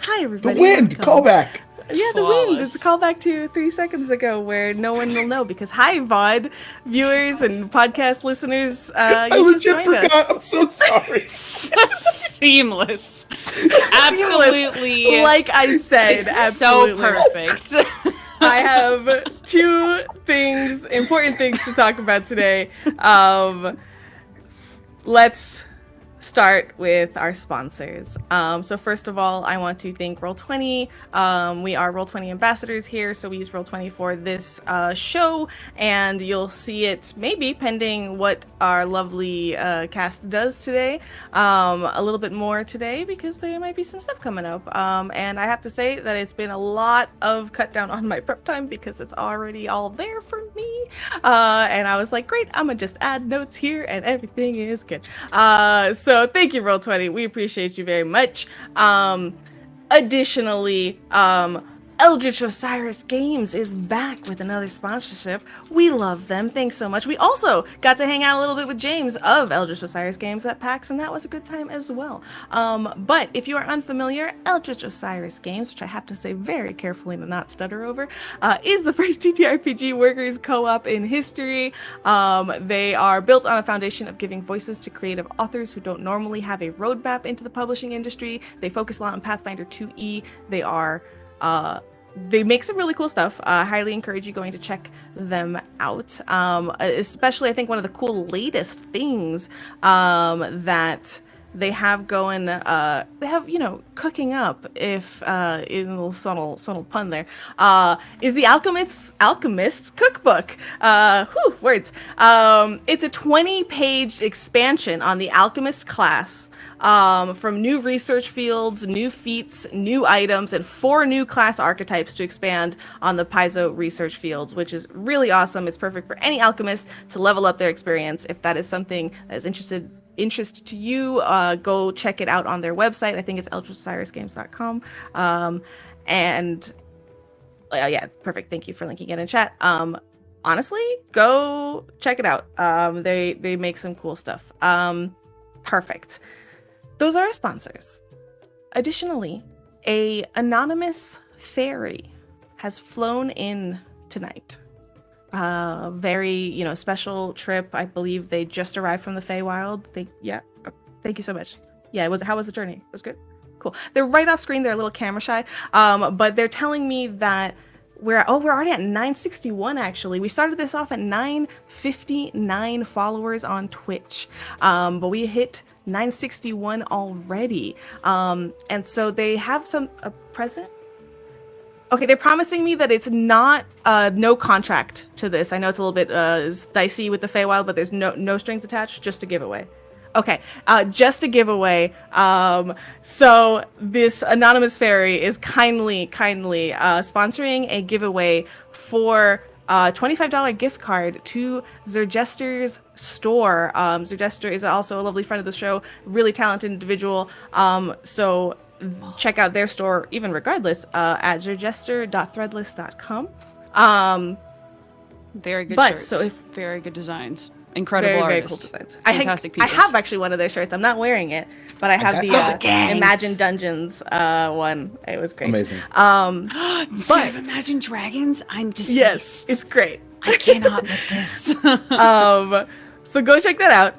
Hi, The everybody. wind! Callback! Yeah, the wind. It's a callback to 3 seconds ago where no one will know because hi, VOD viewers and podcast listeners. I You just legit joined forgot. us. I'm so sorry. Seamless. Absolutely. Like I said, absolutely. So perfect. I have two important things to talk about today. Let's start with our sponsors. So first of all, I want to thank Roll20. We are Roll20 ambassadors here, so we use Roll20 for this show, and you'll see it maybe pending what our lovely cast does today. A little bit more today because there might be some stuff coming up. And I have to say that it's been a lot of cut down on my prep time because it's already all there for me. And I was like, great, I'm gonna just add notes here and everything is good. So thank you, Roll20. We appreciate you very much. Additionally, Eldritch Osiris Games is back with another sponsorship. We love them. Thanks so much. We also got to hang out a little bit with James of Eldritch Osiris Games at PAX, and that was a good time as well. But if you are unfamiliar, Eldritch Osiris Games, which I have to say very carefully to not stutter over, is the first ttrpg workers co-op in history. They are built on a foundation of giving voices to creative authors who don't normally have a roadmap into the publishing industry. They focus a lot on Pathfinder2e. They make some really cool stuff. I highly encourage you going to check them out. Especially, I think one of the cool latest things that they have going, they have, cooking up, if in a little subtle pun there, is the Alchemist's Cookbook. Words. It's a 20-page expansion on the Alchemist class. From new research fields, new feats, new items, and 4 new class archetypes to expand on the Paizo research fields, which is really awesome. It's perfect for any alchemist to level up their experience. If that is something that is interest to you, go check it out on their website. I think it's eldritchosirisgames.com. Yeah, perfect. Thank you for linking it in chat. Honestly, go check it out. They make some cool stuff. Perfect. Those are our sponsors. Additionally, a anonymous fairy has flown in tonight. Very, special trip. I believe they just arrived from the Feywild. Thank you so much. Yeah, how was the journey? It was good? Cool. They're right off screen. They're a little camera shy. But they're telling me that we're already at 961 actually. We started this off at 959 followers on Twitch. But we hit 961 already. And so they have a present. Okay, they're promising me that it's not no contract to this. I know it's a little bit dicey with the Feywild, but there's no strings attached, just a giveaway. Okay, just a giveaway. So this anonymous fairy is kindly sponsoring a giveaway for $25 gift card to Zerjester's store. Zerjester is also a lovely friend of the show, really talented individual. So check out their store, even regardless, at zerjester.threadless.com. Very good shirts. Very good designs. Incredible very artists. Cool designs. Fantastic I pieces. have actually one of their shirts. I'm not wearing it, but I have Imagine Dungeons one. It was great. Amazing. Instead of Imagine Dragons, I'm deceased. Yes, it's great. I cannot with this. So go check that out,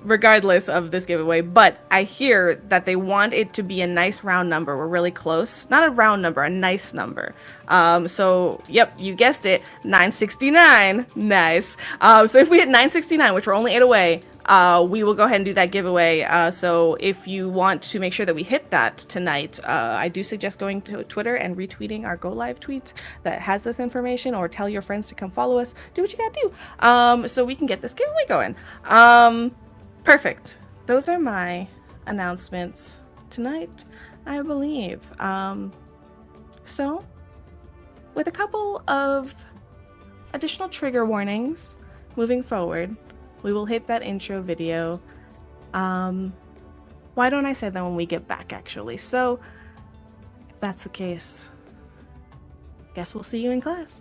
regardless of this giveaway. But I hear that they want it to be a nice round number. We're really close. Not a round number, a nice number. So, yep, you guessed it, 969. Nice. So if we hit 969, which we're only 8 away, we will go ahead and do that giveaway. So if you want to make sure that we hit that tonight, I do suggest going to Twitter and retweeting our Go Live tweet that has this information, or tell your friends to come follow us. Do what you gotta do, so we can get this giveaway going. Perfect. Those are my announcements tonight, I believe. So with a couple of additional trigger warnings moving forward, we will hit that intro video. Why don't I say that when we get back, actually? So, if that's the case, guess we'll see you in class.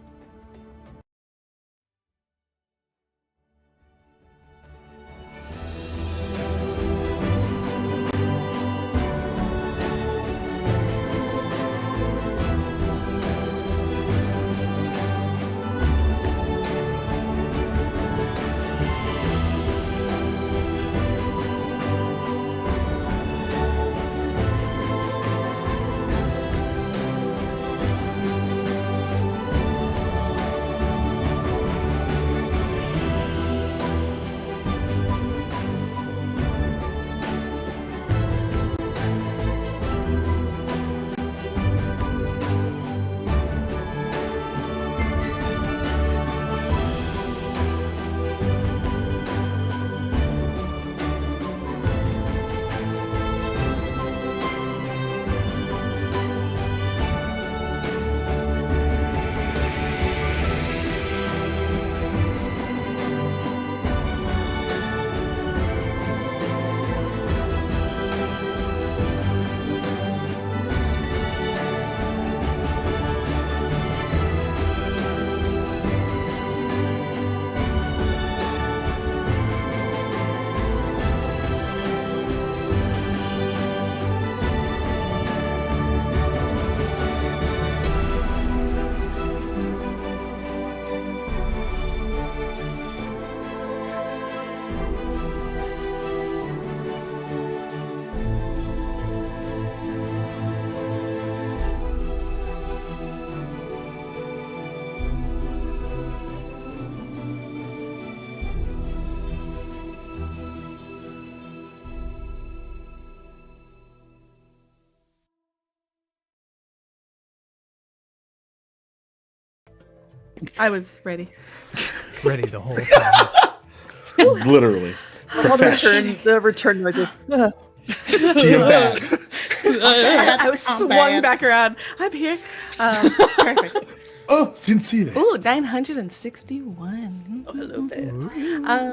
I was ready. Ready the whole time. Literally. The return noises. GM bad. I was swung back around. I'm here. Perfect. Oh, sincere. Ooh, 961. Oh, hello there.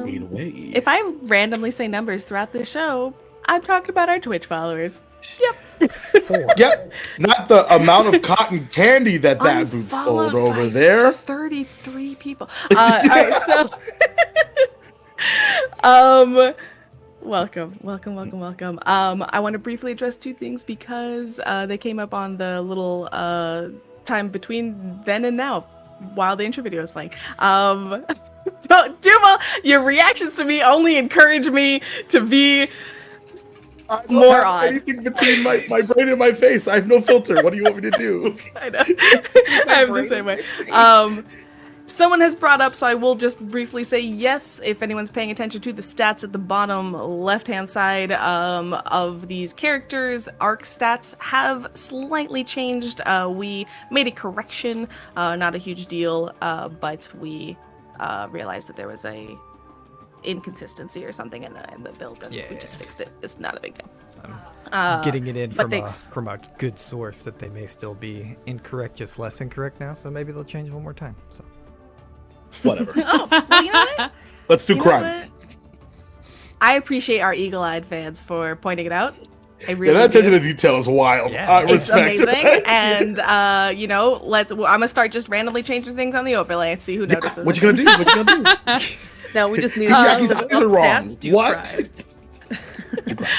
Wait away. If I randomly say numbers throughout the show, I'm talking about our Twitch followers. Yep. 4. Yep. Not the amount of cotton candy that booth sold over there. 33 people. All right, so welcome. I want to briefly address 2 things because they came up on the little time between then and now while the intro video was playing. Duval, your reactions to me only encourage me to be more odd. Anything between my brain and my face. I have no filter. What do you want me to do? I know. I'm the same way. Someone has brought up, so I will just briefly say yes, if anyone's paying attention to the stats at the bottom left-hand side of these characters, arc stats have slightly changed. We made a correction, not a huge deal, but we realized that there was a inconsistency or something in the build, and we just fixed it. It's not a big deal. I'm getting it in but from a good source that they may still be incorrect, just less incorrect now, so maybe they'll change one more time. So Whatever. Oh, well, you know what? Let's do crime. I appreciate our eagle-eyed fans for pointing it out. I really that attention do. to detail is wild. Yeah. I It's respect amazing, it. and I'm gonna start just randomly changing things on the overlay and see who notices. What you gonna do? What you gonna do? Now we just need Jackie's eyes are wrong. stats to What? cry.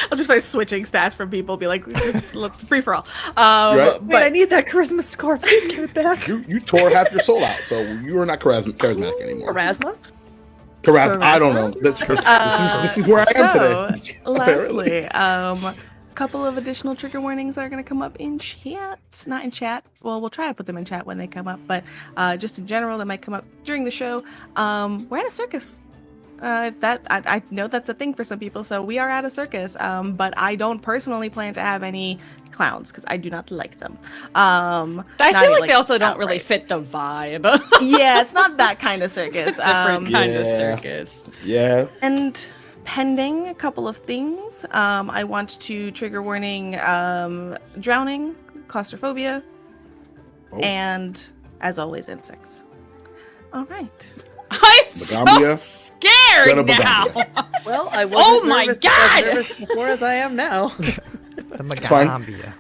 I'll just start switching stats from people. Be like, let's free for all. Right. Wait, I need that charisma score. Please give it back. You tore half your soul out, so you are not charismatic anymore. Erasma? I don't know. That's this is where I am today. Lastly, couple of additional trigger warnings that are going to come up in chat. Not in chat. Well, we'll try to put them in chat when they come up, but just in general, that might come up during the show. We're at a circus. I know that's a thing for some people, so we are at a circus. But I don't personally plan to have any clowns because I do not like them. I feel like they also don't really outright. fit the vibe. Yeah, it's not that kind of circus. It's a different kind of Yeah. circus. Yeah. And pending a couple of things, I want to trigger warning drowning, claustrophobia, and as always, insects. All right. I'm so Magaambya. scared now. Well, I wasn't my nervous, God! as nervous before as I am now. the fine. Magaambya.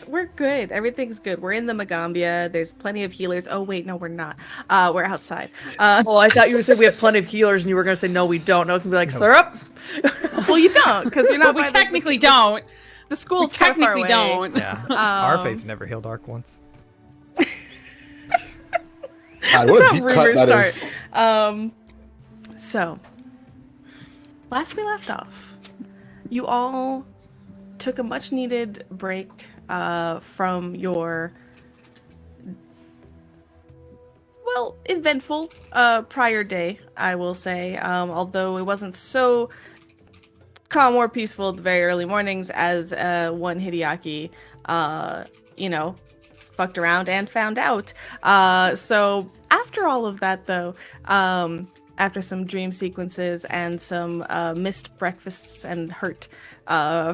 We're good. Everything's good. We're in the Magaambya. There's plenty of healers. Oh wait, no, we're not. We're outside. Oh, I thought you were saying we have plenty of healers, and you were going to say no, we don't. No, it can be like syrup. Well, you don't because you're not. We by the- technically don't. The school's We kind of far technically away. don't. Yeah. Our fate's never healed arc once. God, what a That's deep how cut rumors that start. is. So, last we left off, you all took a much needed break from your, eventful prior day, I will say. Although it wasn't so calm or peaceful at the very early mornings as one Hideaki, fucked around and found out. So after all of that, though, after some dream sequences and some missed breakfasts and hurt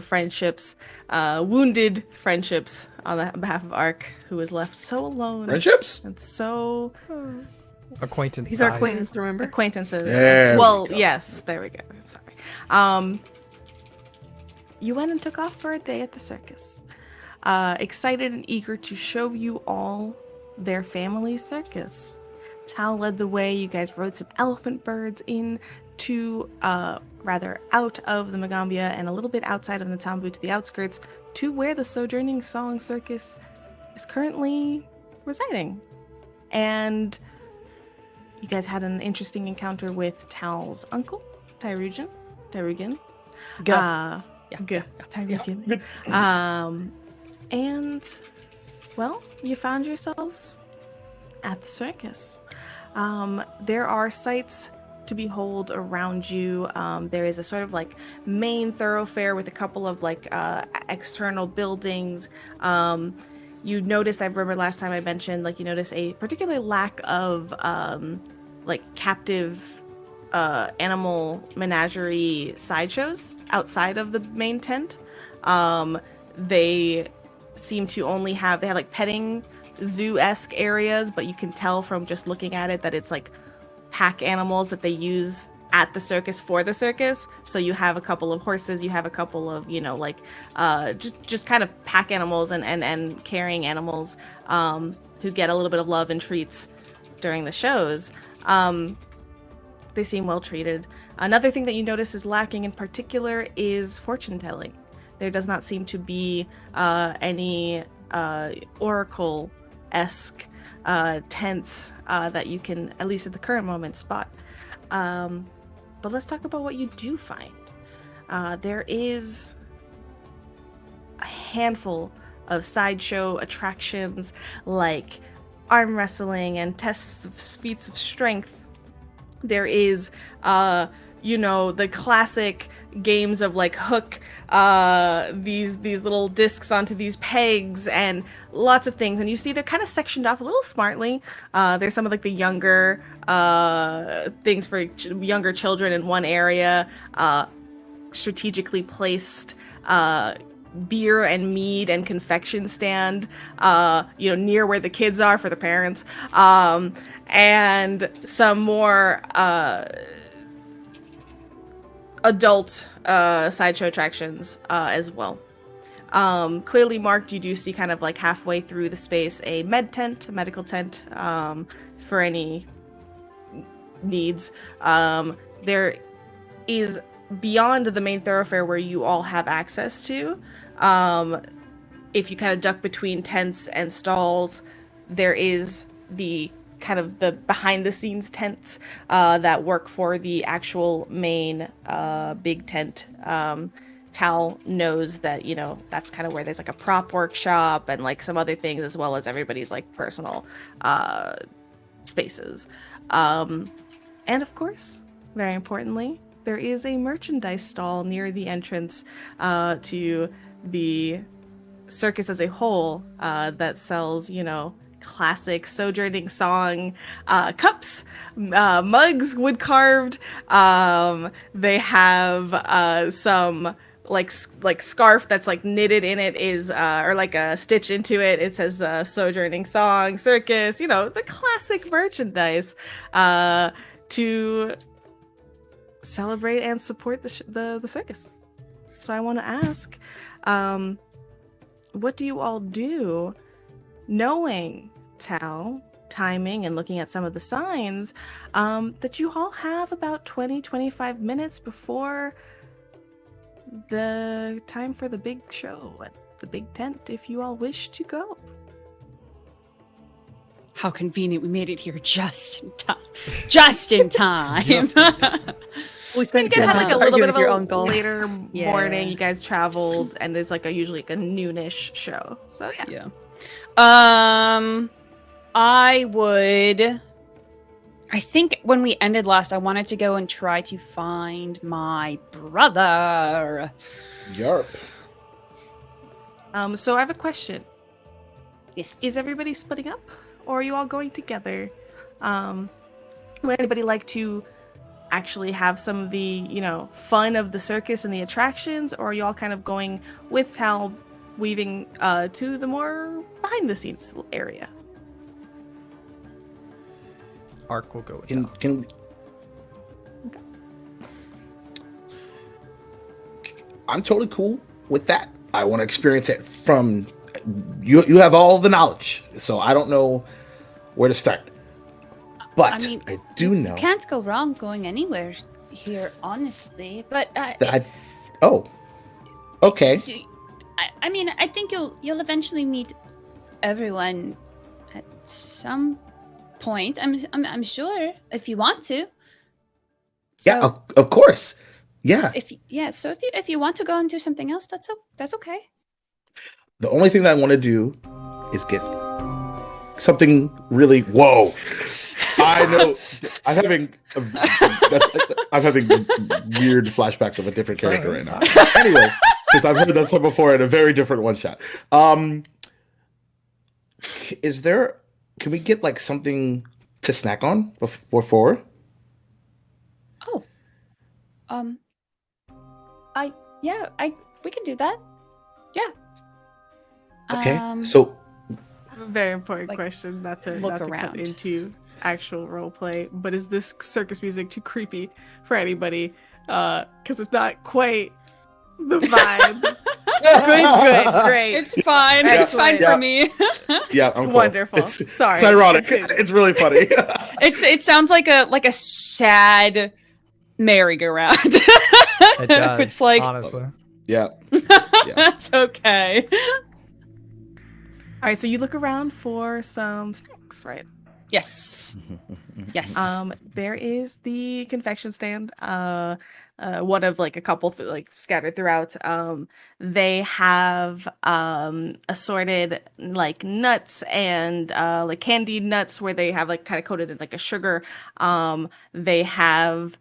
friendships, wounded friendships on the behalf of Ark, who was left so alone. Friendships? And so Acquaintance. He's our acquaintance, remember? acquaintances. There we go. Yes, there we go. Sorry. You went and took off for a day at the circus. Excited and eager to show you all their family circus. Tal led the way. You guys rode some elephant birds in to, rather out of the Magaambya and a little bit outside of the Tambu to the outskirts to where the Sojourning Song Circus is currently residing. And you guys had an interesting encounter with Tal's uncle, Tyrugan. Tyrugan. And, well, you found yourselves at the circus. There are sights to behold around you. There is a sort of like main thoroughfare with a couple of like external buildings. you notice, I remember last time I mentioned, like, you notice a particular lack of like captive animal menagerie sideshows outside of the main tent. They seem to only have, they have like petting zoo-esque areas, but you can tell from just looking at it that it's like pack animals that they use at the circus for the circus. So you have a couple of horses, you have a couple of, you know, like just kind of pack animals and carrying animals who get a little bit of love and treats during the shows. They seem well treated. Another thing that you notice is lacking in particular is fortune telling. There does not seem to be any oracle-esque tents that you can, at least at the current moment, spot. But let's talk about what you do find. There is a handful of sideshow attractions like arm wrestling and tests of feats of strength. There is, you know, the classic games of like hook these little discs onto these pegs and lots of things. And you see they're kind of sectioned off a little smartly. There's some of like the younger things for younger children in one area, strategically placed beer and mead and confection stand, you know, near where the kids are for the parents, and some more adult sideshow attractions as well. Clearly marked, you do see kind of like halfway through the space a a medical tent for any needs. There is, beyond the main thoroughfare where you all have access to, if you kind of duck between tents and stalls, there is the kind of the behind the scenes tents that work for the actual main big tent. Tal knows that, you know, that's kind of where there's like a prop workshop and like some other things, as well as everybody's like personal spaces. And of course, very importantly, there is a merchandise stall near the entrance to the circus as a whole that sells, you know, classic Sojourning Song cups, mugs, wood carved. They have some like scarf that's like knitted in it is or like a stitch into it. It says Sojourning Song Circus. You know, the classic merchandise to celebrate and support the circus. So I want to ask, what do you all do, knowing Tal, timing, and looking at some of the signs, that you all have about 20-25 minutes before the time for the big show at the big tent, if you all wish to go? How convenient, we made it here just in time. Just in time. We spent you guys had like a little bit of a uncle. later morning. You guys traveled, and there's like usually like a noonish show. So yeah. I think when we ended last, I wanted to go and try to find my brother. Yarp. So I have a question. Yes. Is everybody splitting up, or are you all going together? Would anybody like to actually have some of the, you know, fun of the circus and the attractions, or are you all kind of going with Tal, weaving to the more behind the scenes area? Ark will go with Can Okay. I'm totally cool with that. I want to experience it from you. You have all the knowledge, so I don't know where to start. But I do know. Can't go wrong going anywhere here, honestly. But okay. I mean, I think you'll eventually meet everyone at some point. I'm sure, if you want to. So, Yeah, of course. Yeah. So if you want to go and do something else, that's okay. The only thing that I want to do is get something really. Whoa! I know. I'm having weird flashbacks of a different character right now. Anyway, because I've heard that song before in a very different one shot. Is there? Can we get like something to snack on before? Oh. We can do that. Yeah. Okay. So Very important Like, question, not to look cut around. into actual role play, but is this circus music too creepy for anybody? Because it's not quite the vibe. Good, great. It's fine. Yeah. It's fine Yeah. for me. yeah, I'm cool. Wonderful. Sorry. It's ironic. Continue. It's really funny. It sounds like a sad merry-go-round. It does, Which, like, honestly. yeah. that's okay. All right, so you look around for some snacks, right? Yes. Yes. There is the confection stand. One of like a couple like scattered throughout. They have assorted like nuts and like candied nuts where they have like kind of coated in like a sugar. They have.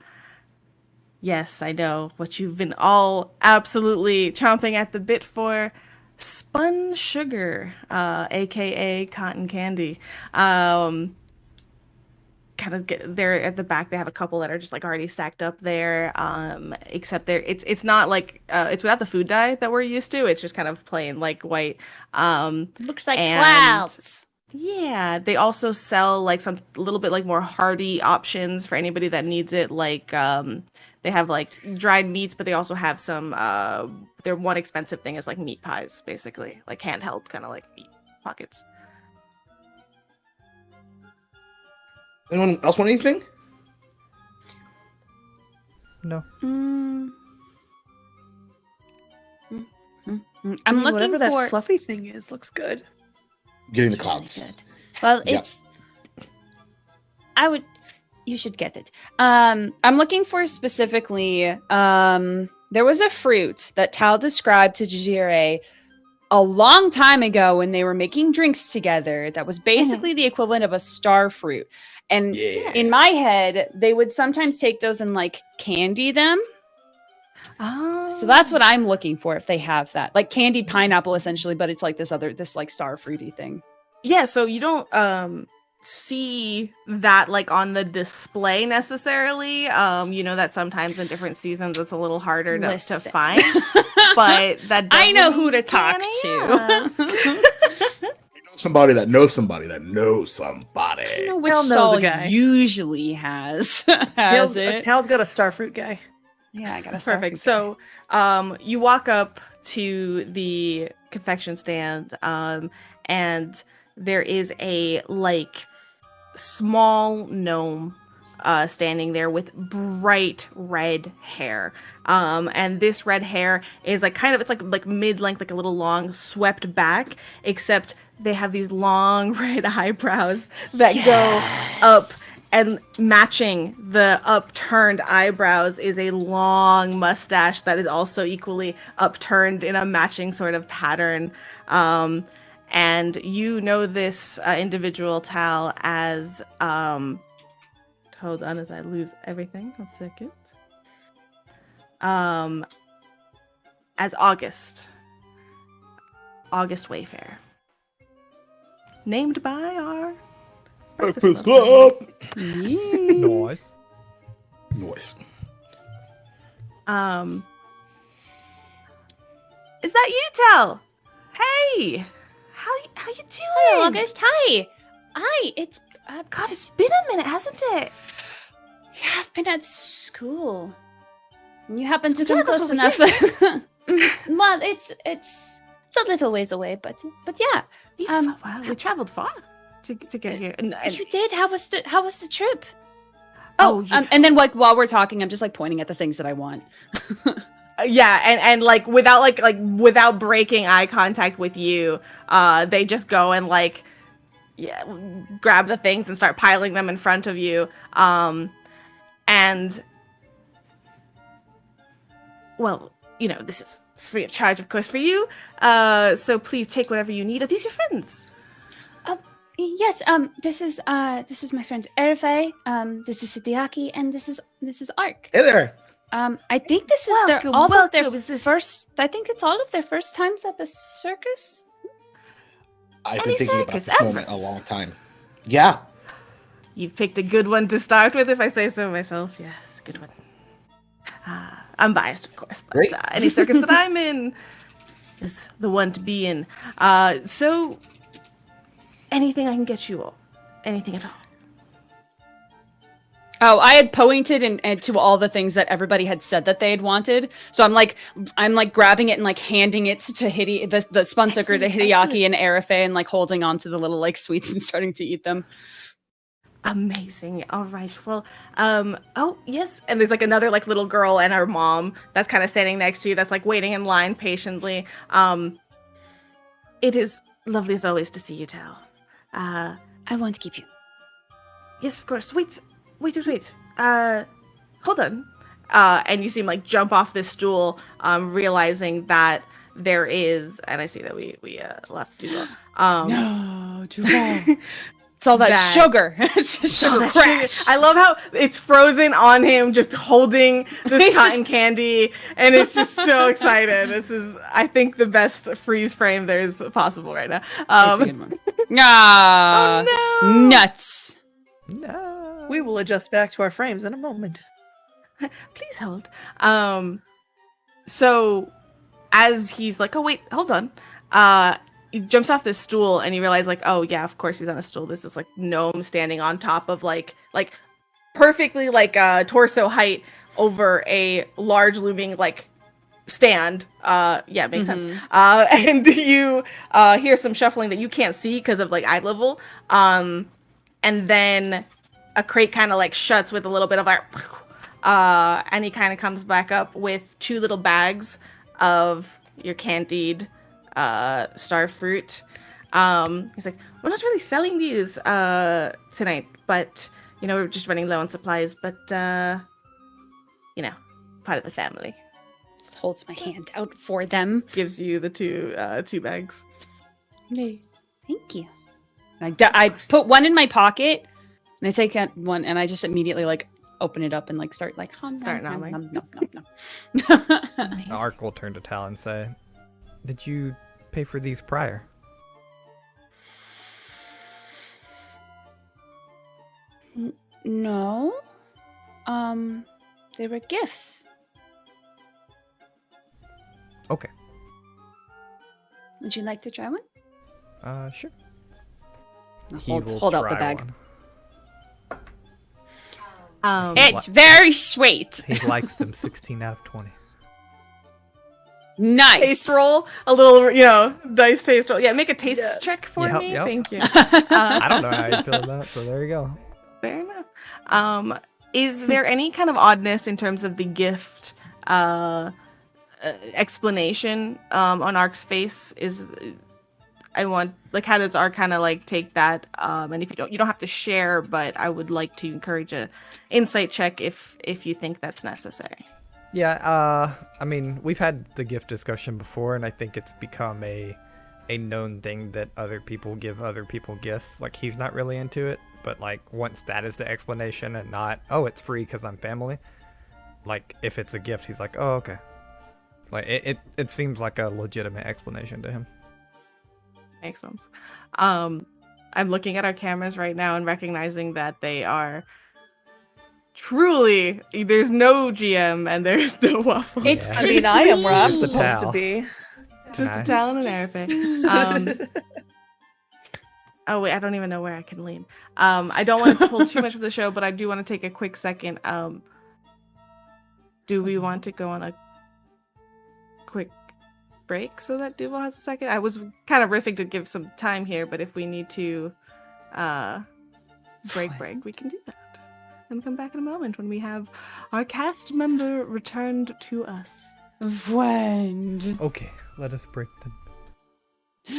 Yes, I know what you've been all absolutely chomping at the bit for. Spun sugar, aka cotton candy. Kind of get there at the back. They have a couple that are just like already stacked up there. Except it's not like it's without the food dye that we're used to. It's just kind of plain like white. Looks like and- clouds. Yeah, they also sell like some a little bit like more hearty options for anybody that needs it. Like they have like dried meats, but they also have some. Their one expensive thing is like meat pies, basically, like handheld kind of like meat pockets. Anyone else want anything? No. I'm looking whatever for that fluffy thing is. Looks good. Getting the It's really clouds. good. Well, Yep. You should get it. I'm looking for specifically, there was a fruit that Tal described to Jajire a long time ago when they were making drinks together that was basically the equivalent of a star fruit. And Yeah. in my head, they would sometimes take those and like candy them. Oh, So that's what I'm looking for if they have that. Like candied pineapple essentially, but it's like this like star fruity thing. Yeah, so you don't see that like on the display necessarily. You know that sometimes in different seasons it's a little harder to Listen. find. But that I know doesn't who to mean talk you can't ask. Somebody that knows somebody that knows somebody. I don't know which Tal knows stall a guy. usually has it. Tal's got a starfruit guy. Yeah, I got a star Perfect. fruit So, you walk up to the confection stand, and there is a like small gnome standing there with bright red hair. And this red hair is like kind of it's like mid-length, like a little long, swept back, except they have these long red eyebrows that go up. And matching the upturned eyebrows is a long mustache that is also equally upturned in a matching sort of pattern. And you know this individual, Tal, as hold on as I lose everything. 1 second. As August Wayfair, named by our Breakfast Club. Nice. Noise. Is that you, Tal? Hey, how you doing? Hello, August. Hi. It's God, it's been a minute, hasn't it? yeah, I've been at school. You happen to Yeah, come that's close what enough. Well, it's a little ways away, but yeah. Wow, we traveled far to get here. And You did. How was the trip? Oh, yeah. And then like while we're talking, I'm just like pointing at the things that I want. yeah, and like without breaking eye contact with you, they just go and like grab the things and start piling them in front of you. And well, you know, this is free of charge, of course, for you. So please take whatever you need. Are these your friends? Yes. This is my friend Erfe. This is Sidiaki, and this is Ark. Hey there. I think this is Welcome, all of their welcome. Is this- first. I think it's all of their first times at the circus. I've Any been thinking about circus this ever? moment a long time. Yeah. You've picked a good one to start with, if I say so myself. Yes, good one. I'm biased, of course, but Great. any circus that I'm in is the one to be in. So, anything I can get you all. Anything at all. Oh, I had pointed and to all the things that everybody had said that they had wanted. So I'm like grabbing it and like handing it to the spun sucker to Excellent, Hideaki excellent. and Arafe and like holding on to the little like sweets and starting to eat them. Amazing. All right. Well, oh, yes. And there's like another like little girl and her mom that's kind of standing next to you that's like waiting in line patiently. It is lovely as always to see you, Tal. I want to keep you. Yes, of course. Wait. Hold on. And you see him like jump off this stool, realizing that there is, and I see that we lost Duval. No, Duval. It's all that sugar. It's just all sugar that crash. sugar. I love how it's frozen on him, just holding this cotton candy, and it's just so excited. This is, I think, the best freeze frame there's possible right now. It's a good one. Ah, Oh, no. nuts. No. We will adjust back to our frames in a moment. Please hold. So as he's like, oh wait, hold on. He jumps off this stool and you realize like, oh yeah, of course he's on a stool. This is like gnome standing on top of like perfectly like torso height over a large looming like stand. Yeah, makes sense. And you hear some shuffling that you can't see because of like eye level. And then a crate kind of like shuts with a little bit of like, and he kind of comes back up with 2 little bags of your candied star fruit. He's like, we're not really selling these tonight, but you know, we're just running low on supplies, but you know, part of the family. Just holds my hand out for them. Gives you the two bags. Thank you. I put one in my pocket, and I take one, and I just immediately like open it up and like start like Start nomming. Ark will turn to Tal and say, "Did you pay for these prior?" No. They were gifts. Okay. Would you like to try one? Sure. Hold out the bag. One. It's very sweet. He likes them 16 out of 20. Nice. Taste roll, a little, you know, dice taste roll. Yeah, make a taste check for me. Yep. Thank you. I don't know how you feel about it, so there you go. Fair enough. Is there any kind of oddness in terms of the gift explanation on Ark's face? How does Ark kind of like take that? And if you don't have to share, but I would like to encourage a insight check if you think that's necessary. Yeah, I mean, we've had the gift discussion before, and I think it's become a known thing that other people give other people gifts. Like, he's not really into it, but like once that is the explanation and not, oh, it's free because I'm family. Like, if it's a gift, he's like, oh, okay. Like, it seems like a legitimate explanation to him. Makes sense. I'm looking at our cameras right now and recognizing that they are truly, there's no GM and there's no Waffles. It's Yeah. I mean, I am where I'm Just a supposed to towel. be. Just a Nice. towel and an Arabic. Oh wait, I don't even know where I can lean. I don't want to pull too much of the show, but I do want to take a quick second. Do we want to go on a quick break so that Duval has a second? I was kind of riffing to give some time here, but if we need to break, we can do that. And come back in a moment when we have our cast member returned to us. Friend. Okay, let us break then.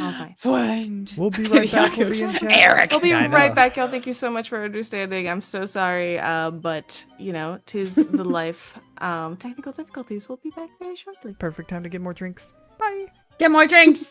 All right. Friend. We'll be right back. We'll be in chat. Eric. I'll be Yeah, I right know. back, y'all. Thank you so much for understanding. I'm so sorry, but you know, 'tis the life. Technical difficulties. We'll be back very shortly. Perfect time to get more drinks. Bye. Get more drinks.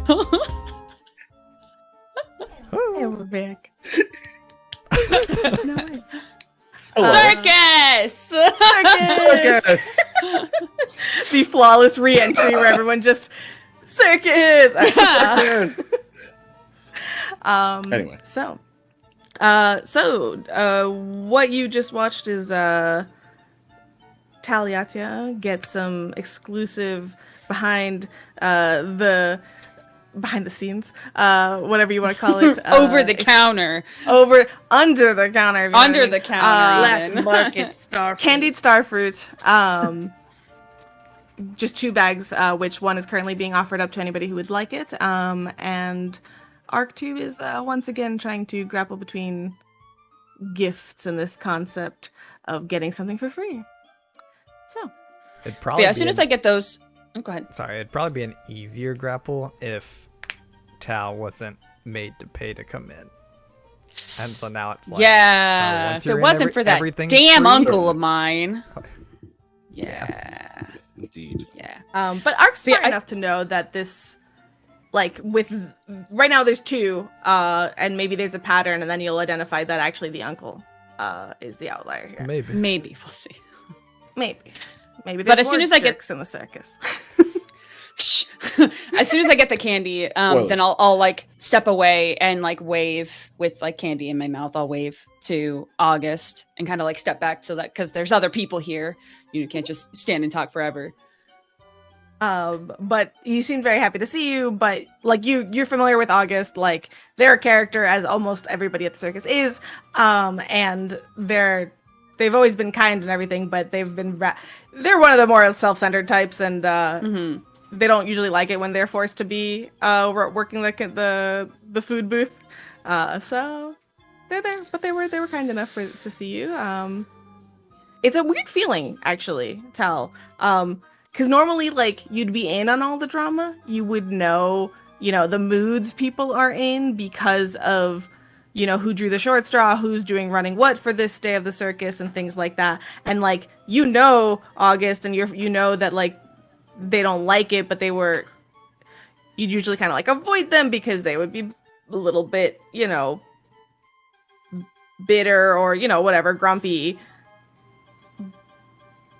And we're back. Nice. Circus! Circus! The flawless re-entry where everyone just circus. Anyway. So what you just watched is Taliatia get some exclusive behind the scenes, whatever you want to call it, Over the counter. Under the counter, if you know what I Under mean. the counter. Black market starfruit. Candied starfruit. Just 2 bags, which one is currently being offered up to anybody who would like it. And Arc 2 is once again trying to grapple between gifts and this concept of getting something for free. So, It'd probably Yeah, as soon as I get those... Oh, go ahead. Sorry, it'd probably be an easier grapple if Tal wasn't made to pay to come in. And so now it's like... Yeah, so once if you're it in, wasn't for that everything's damn free. uncle of mine. Yeah. Indeed. Yeah. but Arc's So, yeah, smart enough to know that this, like, with right now there's 2, and maybe there's a pattern, and then you'll identify that actually the uncle is the outlier here. Maybe. Maybe. We'll see. Maybe there's But as more soon as I get- jerks in the circus. Shh. As soon as I get the candy, then I'll like step away and like wave with like candy in my mouth. I'll wave to August and kind of like step back so that because there's other people here, you can't just stand and talk forever. But he seemed very happy to see you. But like you're familiar with August, like they're a character as almost everybody at the circus is, and they've always been kind and everything, but they're one of the more self-centered types, and they don't usually like it when they're forced to be working the food booth. So they're there, but they were kind enough to see you. It's a weird feeling, actually, Tal. Because normally, like, you'd be in on all the drama. You would know, the moods people are in because of, who drew the short straw, who's doing running what for this day of the circus and things like that. And, like, August, and that, like, they don't like it, but you'd usually kind of, like, avoid them because they would be a little bit, bitter or, whatever, grumpy.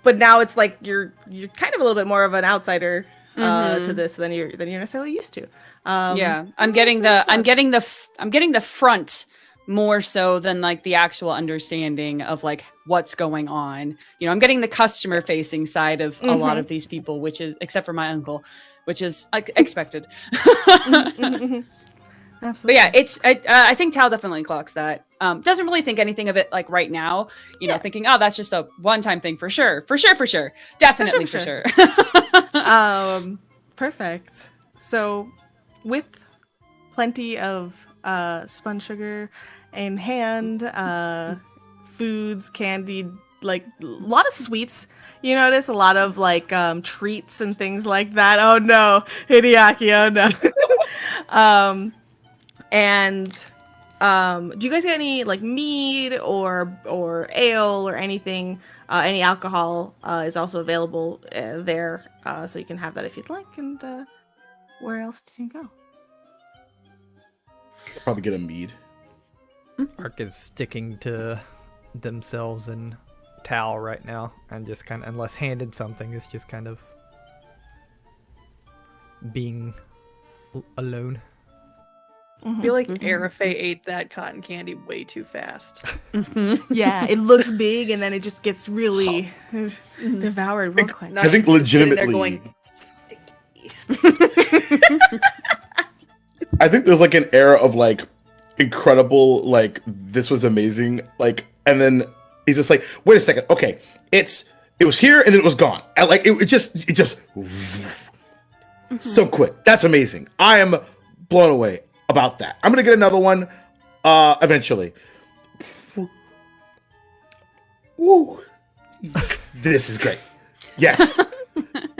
But now it's like you're kind of a little bit more of an outsider to this than you're necessarily used to. Yeah, I'm getting the front more so than like the actual understanding of like what's going on. I'm getting the customer facing side of a lot of these people, which is except for my uncle, which is expected. Absolutely. But yeah, it's I think Tal definitely clocks that. Doesn't really think anything of it like right now, thinking, oh, that's just a one-time thing for sure. Definitely for sure. Perfect. So with plenty of spun sugar in hand, foods, candied, like a lot of sweets. You notice a lot of like treats and things like that. Oh no, Hideaki, oh no. And do you guys get any like mead or ale or anything? Any alcohol is also available there, so you can have that if you'd like. And where else do you go? I'll probably get a mead. Ark is sticking to themselves and Tal right now, and just kind of, unless handed something, is just kind of being alone. I feel like Arafe ate that cotton candy way too fast. Yeah, it looks big and then it just gets really devoured real quick. I think legitimately. I think there's like an era of like incredible, like this was amazing, like, and then he's just like, wait a second, okay, it was here and then it was gone, and like it just so quick. That's amazing. I am blown away about that. I'm gonna get another one eventually. Woo! This is great. Yes,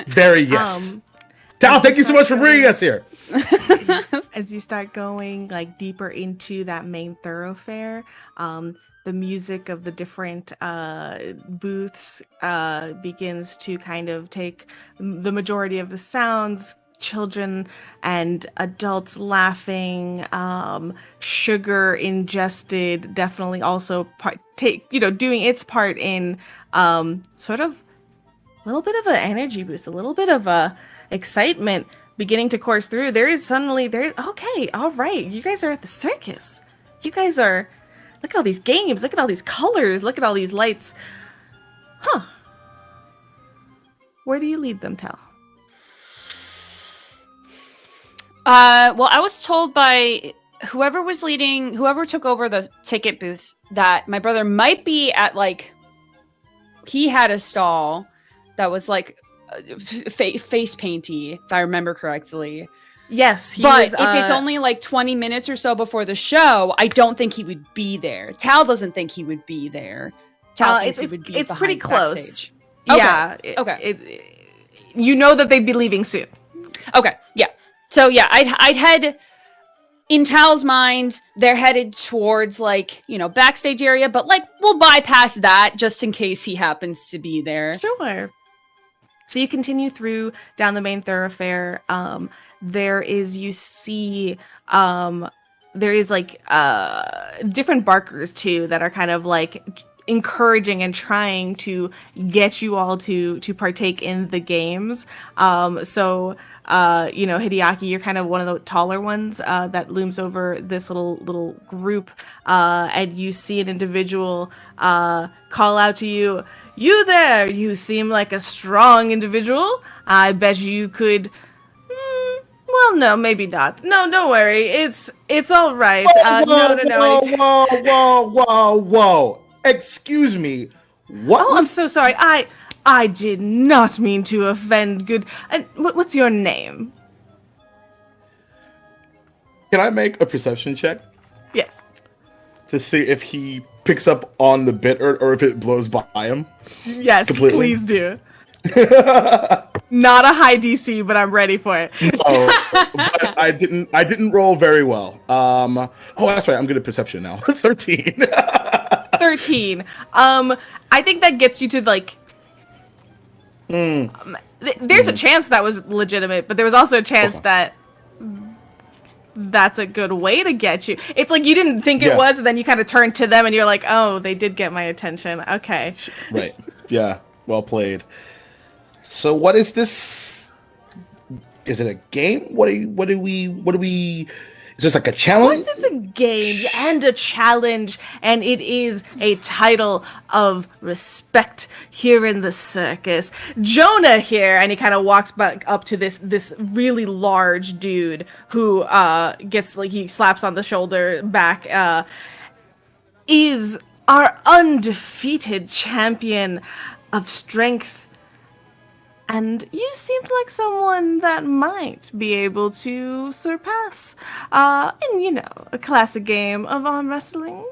very yes. Tal, thank you so much for bringing us here. As you start going like deeper into that main thoroughfare, the music of the different booths begins to kind of take the majority of the sounds, children and adults laughing, sugar ingested, definitely also doing its part in sort of a little bit of an energy boost, a little bit of a excitement beginning to course through. Okay, all right, you guys are at the circus. You guys are, look at all these games, look at all these colors, look at all these lights. Huh. Where do you lead them, Tal? Well, I was told by whoever took over the ticket booth that my brother might be at, like, he had a stall that was like face painty, if I remember correctly. Yes, if it's only like 20 minutes or so before the show, I don't think he would be there. Tal doesn't think he would be there. Tal thinks he would be it's behind pretty close. Backstage. Yeah. Okay. You know that they'd be leaving soon. Okay. Yeah. So yeah, I'd head, in Tal's mind, they're headed towards, like, backstage area, but, like, we'll bypass that just in case he happens to be there. Sure. So you continue through down the main thoroughfare. There is like different barkers too that are kind of like encouraging and trying to get you all to partake in the games. Hideaki, you're kind of one of the taller ones that looms over this little group, and you see an individual call out to you, "You there! You seem like a strong individual. I bet you could." Well, no, maybe not. No, don't worry. It's all right. Whoa. Excuse me. What? Oh, I'm so sorry. I did not mean to offend. Good. And what's your name? Can I make a perception check Yes. to see if he picks up on the bit or if it blows by him? Yes, Completely. please do. Not a high DC, but I'm ready for it. No, but I didn't roll very well. Oh, that's right. I'm good at perception now. 13. 13. I think that gets you to like. There's a chance that was legitimate, but there was also a chance that that's a good way to get you. It's like you didn't think it was, and then you kind of turned to them, and you're like, "Oh, they did get my attention." Okay. Right. Yeah. Well played. So what is this? Is it a game? What do we? Is this like a challenge? Of course, it's a game and a challenge, and it is a title of respect here in the circus. Jonah here, and he kind of walks back up to this really large dude who gets like he slaps on the shoulder back. Is our undefeated champion of strength. And you seemed like someone that might be able to surpass, in, a classic game of arm wrestling.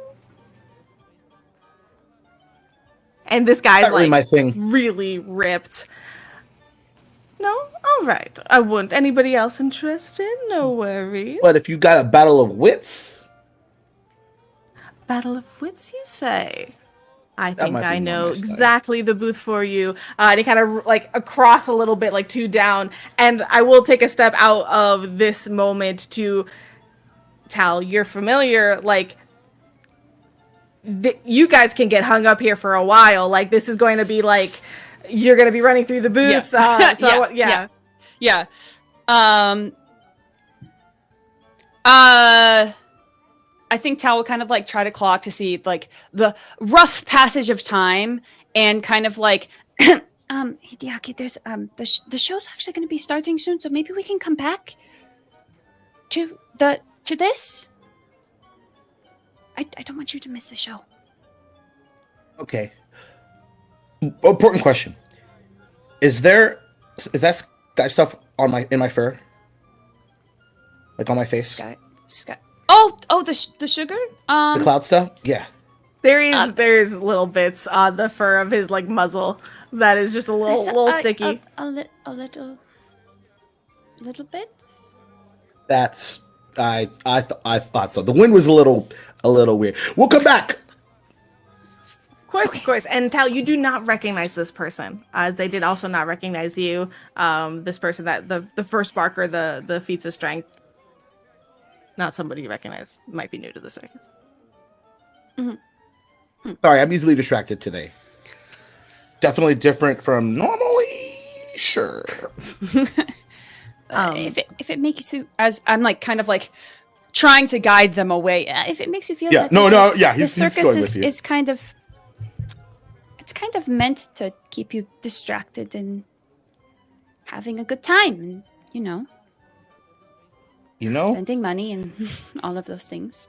And this guy's Not really my thing. really ripped. No? All right. I wouldn't. Anybody else interested? No worries. But if you got a battle of wits. Battle of wits, you say? I That think might be I more know my style. exactly the booth for you. And he kind of like across a little bit, like 2 down. And I will take a step out of this moment to Tal. You're familiar, like you guys can get hung up here for a while. Like this is going to be like you're going to be running through the booths. Yeah. I think Tal will kind of like try to clock to see like the rough passage of time and kind of like, Hideaki, there's the show's actually going to be starting soon, so maybe we can come back to this. I don't want you to miss the show. Okay. Important question. Is that stuff on in my fur? Like on my face? Sky. Oh, the sugar? The cloud stuff? Yeah. There's little bits on the fur of his like muzzle that is just a little sticky. A little bit. That's I thought so. The wind was a little weird. We'll come back. Of course, of course. And Tal, you do not recognize this person, as they did also not recognize you. This person, that the first barker, the feats of strength, not somebody you recognize. Might be new to the circus. Sorry, I'm easily distracted today. Definitely different from normally. Sure. If it makes you, as I'm like kind of like trying to guide them away, if it makes you feel Yeah, better, he's the circus going with you. is kind of, it's kind of meant to keep you distracted and having a good time, and spending money and all of those things.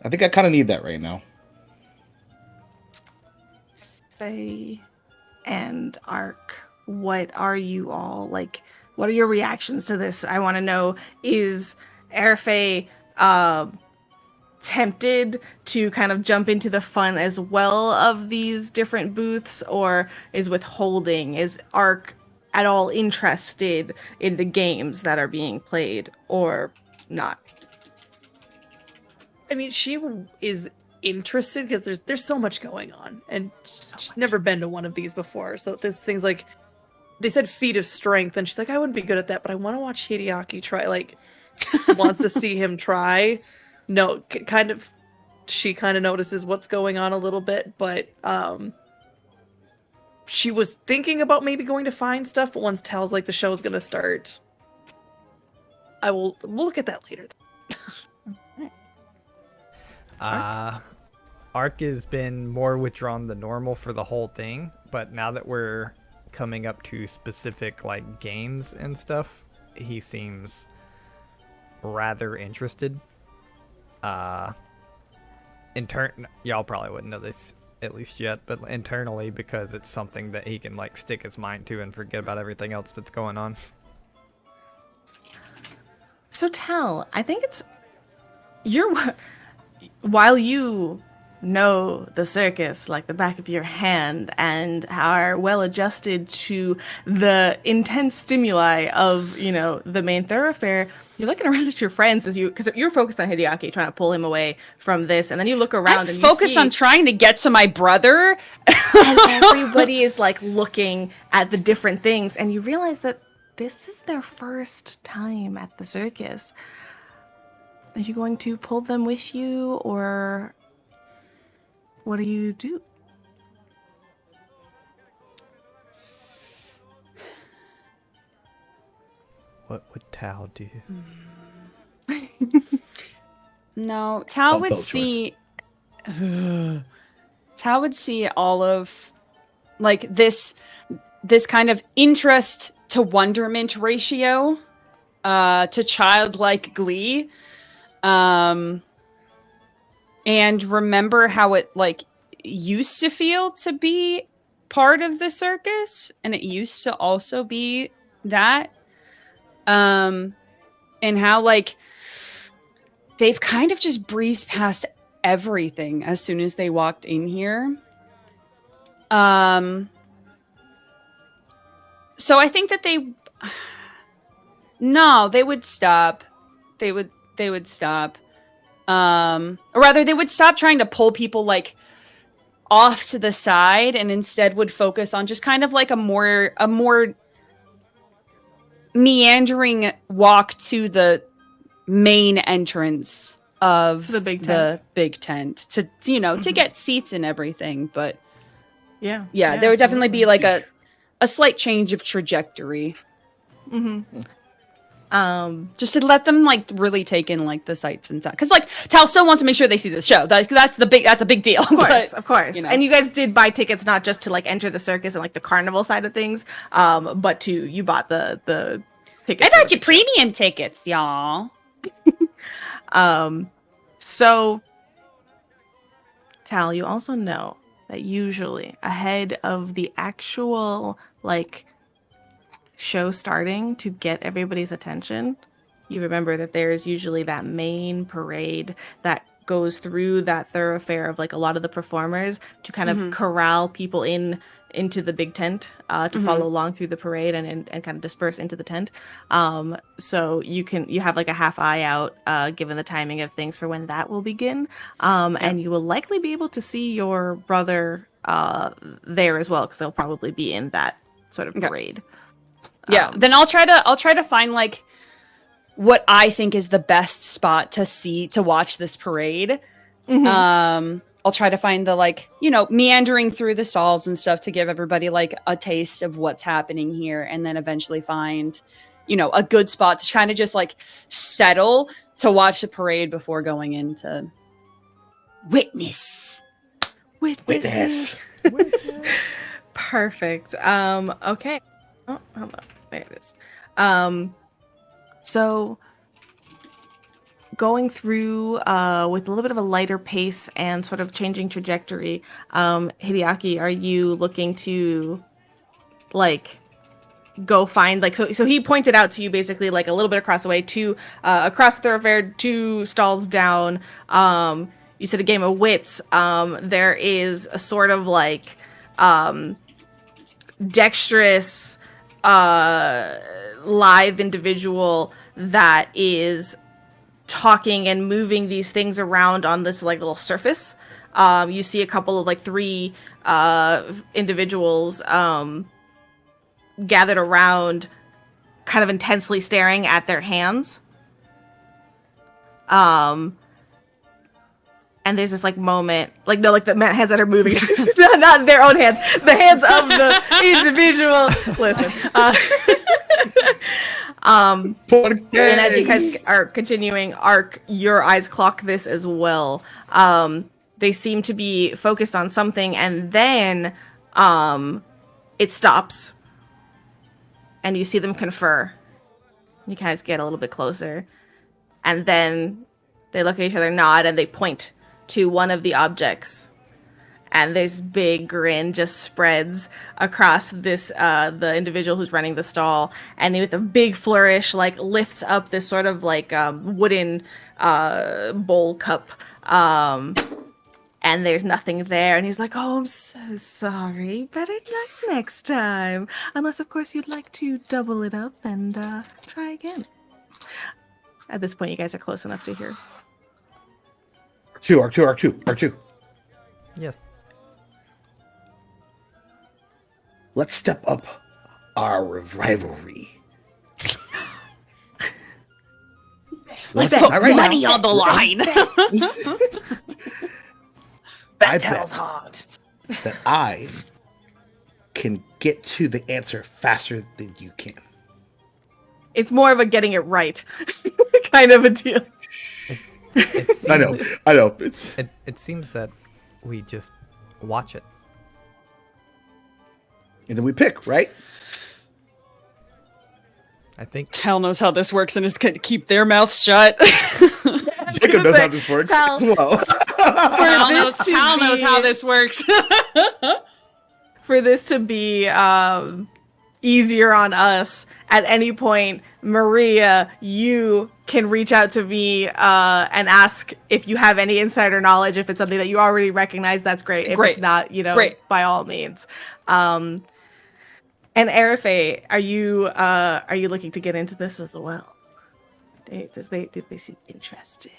I think I kind of need that right now. Faye and Ark, what are you all like? What are your reactions to this? I want to know, is Airfae tempted to kind of jump into the fun as well of these different booths, or is withholding? Is Ark at all interested in the games that are being played, or not? I mean, she is interested because there's so much going on, and she's never been to one of these before. So there's things like, they said feat of strength, and she's like, I wouldn't be good at that, but I want to watch Hideaki try. Like, wants to see him try. No, she kind of notices what's going on a little bit, but she was thinking about maybe going to find stuff, but once Tal's like, the show's gonna start, we'll look at that later. Ark has been more withdrawn than normal for the whole thing, but now that we're coming up to specific like games and stuff, he seems rather interested. Y'all probably wouldn't know this at least yet, but internally, because it's something that he can like stick his mind to and forget about everything else that's going on. So Tal, I think while you know the circus like the back of your hand and are well adjusted to the intense stimuli of, the main thoroughfare, you're looking around at your friends because you're focused on Hideaki, trying to pull him away from this, and then you look around and you focus on trying to get to my brother. And everybody is like looking at the different things, and you realize that this is their first time at the circus. Are you going to pull them with you, or what do you do? What would Tal do? No, Tal would see. Tal would see all of, like, this kind of interest to wonderment ratio, to childlike glee. And remember how it like used to feel to be part of the circus, and it used to also be that, and how like they've kind of just breezed past everything as soon as they walked in here. So I think that they would stop. They would stop. Or rather, they would stop trying to pull people like off to the side, and instead would focus on just kind of like a more meandering walk to the main entrance of the big tent, to to get seats and everything. But yeah, there would definitely be like a slight change of trajectory. Mm-hmm. Just to let them like really take in like the sights and stuff, because like Tal still wants to make sure they see the show. That's a big deal. Of course. And you guys did buy tickets not just to like enter the circus and like the carnival side of things, but you bought the tickets. I bought you premium tickets, y'all. So Tal, you also know that usually ahead of the actual like show starting, to get everybody's attention, you remember that there's usually that main parade that goes through that thoroughfare of like a lot of the performers to kind of corral people into the big tent to follow along through the parade and kind of disperse into the tent. So you have like a half eye out given the timing of things for when that will begin. And you will likely be able to see your brother there as well, because they'll probably be in that sort of parade. Yeah, then I'll try to find like what I think is the best spot to watch this parade. I'll try to find the like, meandering through the stalls and stuff to give everybody like a taste of what's happening here, and then eventually find, a good spot to kind of just like settle to watch the parade before going into witness. Perfect. Okay. Oh, hold on. There it is. So going through with a little bit of a lighter pace and sort of changing trajectory, Hideaki, are you looking to like go find like so he pointed out to you basically like a little bit across the way, across the thoroughfare, 2 stalls down. You said a game of wits. There is a sort of like dexterous lithe individual that is talking and moving these things around on this like little surface. You see a couple of like 3 individuals gathered around, kind of intensely staring at their hands. And there's this like moment, like no, like the hands that are moving, not their own hands, the hands of the individual. Listen, and as you guys are continuing arc, your eyes clock this as well. They seem to be focused on something, and then it stops, and you see them confer. You guys get a little bit closer, and then they look at each other, nod, and they point to one of the objects, and this big grin just spreads across this the individual who's running the stall, and with a big flourish like lifts up this sort of like wooden bowl cup, and there's nothing there, and he's like, "Oh, I'm so sorry, better luck next time, unless of course you'd like to double it up and try again." At this point you guys are close enough to hear. R2. Yes. Let's step up our rivalry. Let's put money on the line. Battle's hot. That I can get to the answer faster than you can. It's more of a getting it right kind of a deal. It seems, I know. It seems that we just watch it. And then we pick, right? I think Tal knows how this works and is going to keep their mouths shut. Jacob knows how this works as well. Tal knows how this works. For this to be easier on us, at any point, Maria, you can reach out to me and ask if you have any insider knowledge. If it's something that you already recognize, that's great. If it's not, by all means. And Arafe, are you looking to get into this as well? Did they seem interested?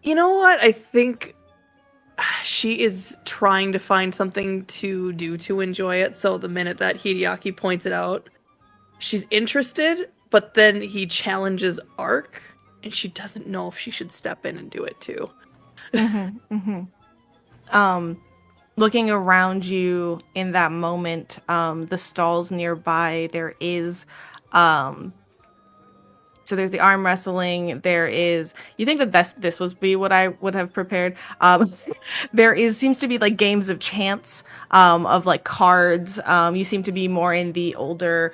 You know what? I think she is trying to find something to do to enjoy it. So the minute that Hideaki points it out, she's interested, but then he challenges Ark, and she doesn't know if she should step in and do it too. Looking around you in that moment, the stalls nearby, there is so there's the arm wrestling. There is, you think that this would be what I would have prepared. Seems to be like games of chance, of like cards. You seem to be more in the older